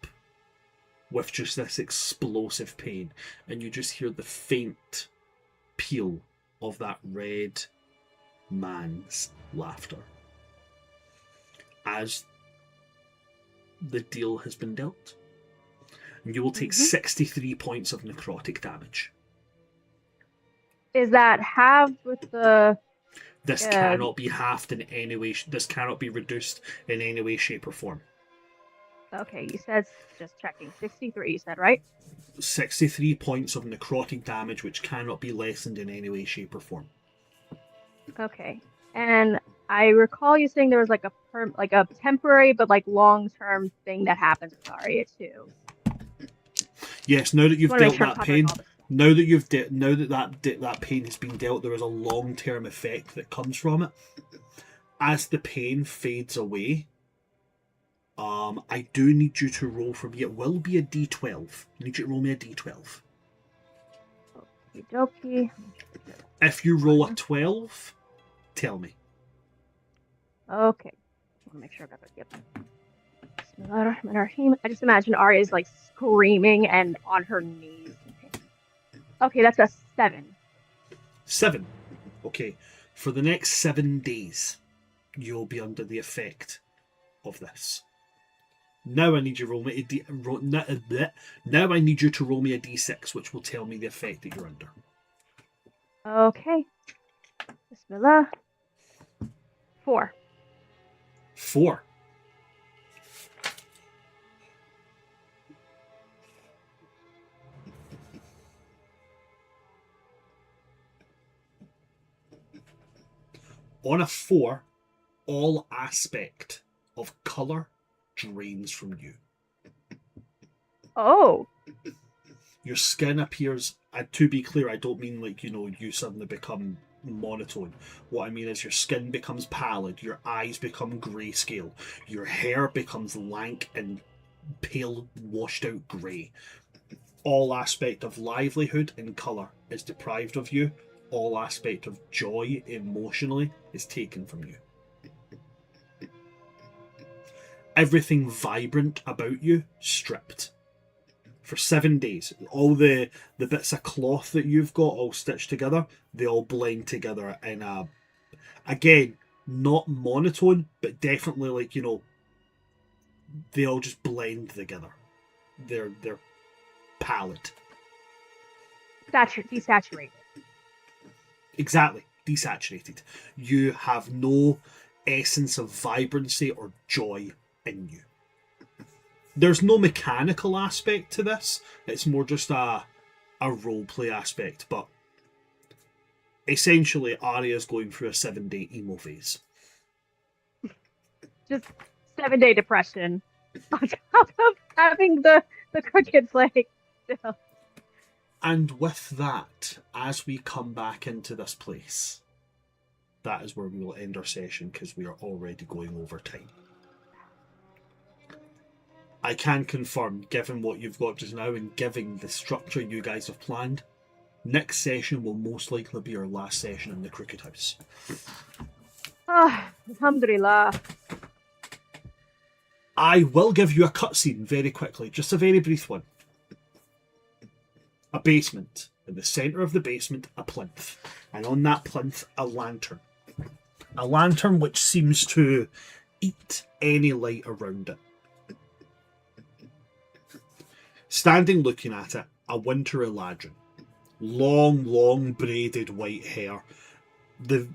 with just this explosive pain, and you just hear the faint peal of that red man's laughter as the deal has been dealt. And you will take 63 points of necrotic damage. Is that halved with the... This cannot be halved in any way. This cannot be reduced in any way, shape, or form. Okay, you said, just checking, 63 you said, right? 63 points of necrotic damage, which cannot be lessened in any way, shape, or form. Okay, and I recall you saying there was like a temporary but like long-term thing that happens with Arya too. Yes, now that you've dealt that pain, now that that pain has been dealt, there is a long-term effect that comes from it. As the pain fades away, I do need you to roll for me. It will be a D12. I need you to roll me a D12. Okie dokie. If you roll a 12, tell me. Okay. I want to make sure I got that. Yep. Bismillahirrahmanirrahim. I just imagine Arya is like screaming and on her knees. Okay, that's a 7. 7. Okay. For the next 7 days, you'll be under the effect of this. Now I need you to roll me now I need you to roll me a D6, which will tell me the effect that you're under. Okay. Bismillah. 4. 4. On a 4, all aspect of colour drains from you. Oh. Your skin appears, to be clear, I don't mean like, you suddenly become monotone. What I mean is your skin becomes pallid, your eyes become grayscale, your hair becomes lank and pale, washed out grey. All aspect of livelihood and colour is deprived of you. All aspect of joy emotionally is taken from you. Everything vibrant about you stripped. For 7 days, all the bits of cloth that you've got all stitched together, they all blend together in a, again, not monotone, but definitely like, you know, they all just blend together. Their palette. Desaturated. Exactly. Desaturated. You have no essence of vibrancy or joy in you. There's no mechanical aspect to this. It's more just a roleplay aspect, but essentially Arya's going through a 7-day emo phase. Just 7-day depression. On top of having the crooked leg still. And with that, as we come back into this place, that is where we will end our session because we are already going over time. I can confirm, given what you've got just now and given the structure you guys have planned, next session will most likely be our last session in the Crooked House. Alhamdulillah. I will give you a cutscene very quickly, just a very brief one. A basement. In the centre of the basement, a plinth. And on that plinth, a lantern. A lantern which seems to eat any light around it. Standing looking at it, a winter Eleiyon. Long braided white hair. The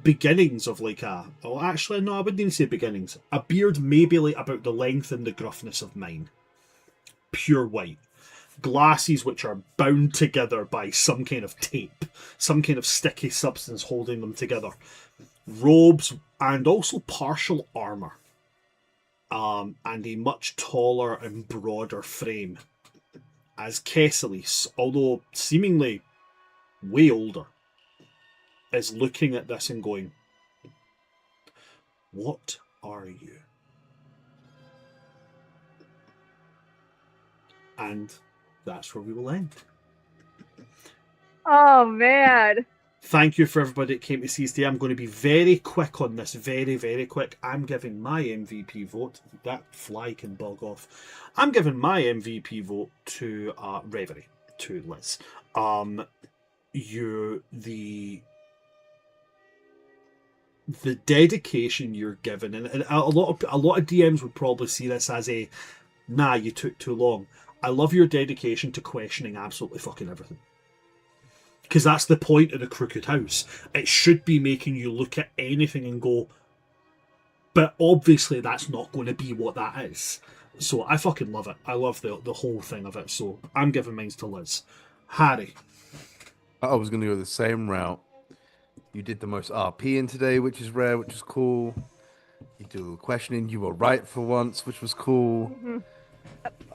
beginnings of like a... Oh, actually, no, I wouldn't even say beginnings. A beard maybe like about the length and the gruffness of mine. Pure white. Glasses which are bound together by some kind of tape. Some kind of sticky substance holding them together. Robes and also partial armour. And a much taller and broader frame. As Kesselis, although seemingly way older, is looking at this and going, "What are you?" And that's where we will end. Oh, man. Thank you for everybody that came to see us today. I'm going to be very quick on this, very quick. I'm giving my MVP vote. That fly can bug off. I'm giving my MVP vote to Reverie, to Liz. The dedication you're given, and a lot of DMs would probably see this as a, nah, you took too long. I love your dedication to questioning absolutely fucking everything. Because that's the point of the Crooked House. It should be making you look at anything and go, but obviously that's not going to be what that is. So I fucking love it. I love the whole thing of it. So I'm giving mine to Liz. Harry. I was going to go the same route. You did the most RP in today, which is rare, which is cool. You do the questioning. You were right for once, which was cool. Mm-hmm.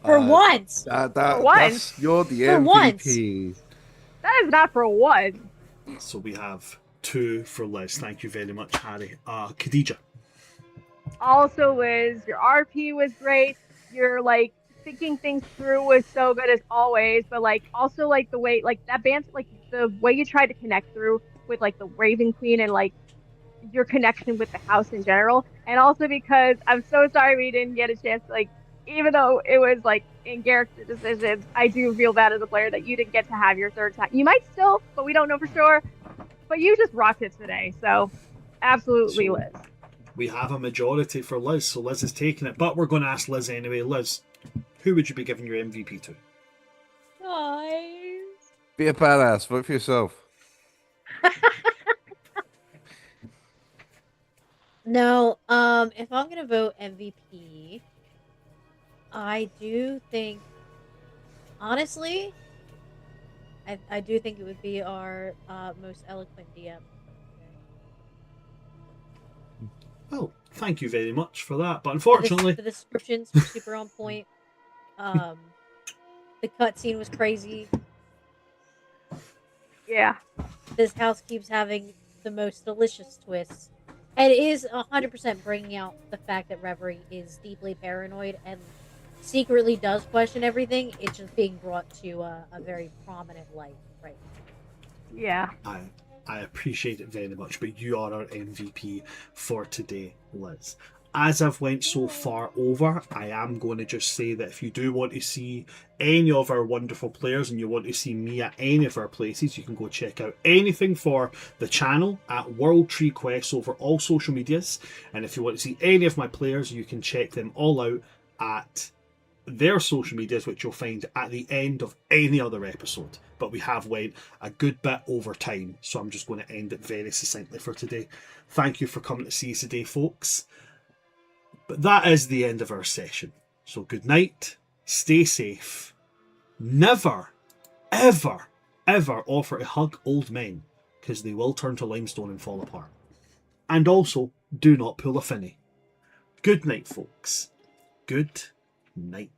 For once. For once. You're the For MVP. once. That is not for one. So we have 2 for Liz. Thank you very much, Harry. Khadija. Also, Liz, your RP was great. Your like thinking things through was so good as always. But like also like the way like that band, like the way you tried to connect through with like the Raven Queen and like your connection with the house in general. And also because I'm so sorry we didn't get a chance to like, even though it was like in character decisions, I do feel bad as a player that you didn't get to have your third time. You might still, but we don't know for sure. But you just rocked it today, so absolutely, So, Liz. We have a majority for Liz, so Liz is taking it. But we're going to ask Liz anyway. Liz, who would you be giving your MVP to? Guys. Be a badass. Vote for yourself. No, if I'm gonna vote MVP, I do think, honestly, I do think it would be our most eloquent DM. Well, thank you very much for that. But The unfortunately, descriptions were super on point. The cutscene was crazy. Yeah. This house keeps having the most delicious twists. And it is 100% bringing out the fact that Reverie is deeply paranoid and secretly does question everything. It's just being brought to a very prominent light right Yeah. I appreciate it very much, but you are our MVP for today, Liz. As I've went so far over, I am going to just say that if you do want to see any of our wonderful players and you want to see me at any of our places, you can go check out anything for the channel at World Tree Quest over all social medias. And if you want to see any of my players, you can check them all out at their social medias, which you'll find at the end of any other episode. But we have went a good bit over time, so I'm just going to end it very succinctly for today. Thank you for coming to see us today, folks. But that is the end of our session. So good night, stay safe, never, ever, ever offer to hug old men, because they will turn to limestone and fall apart. And also, do not pull a finny. Good night, folks. Good night.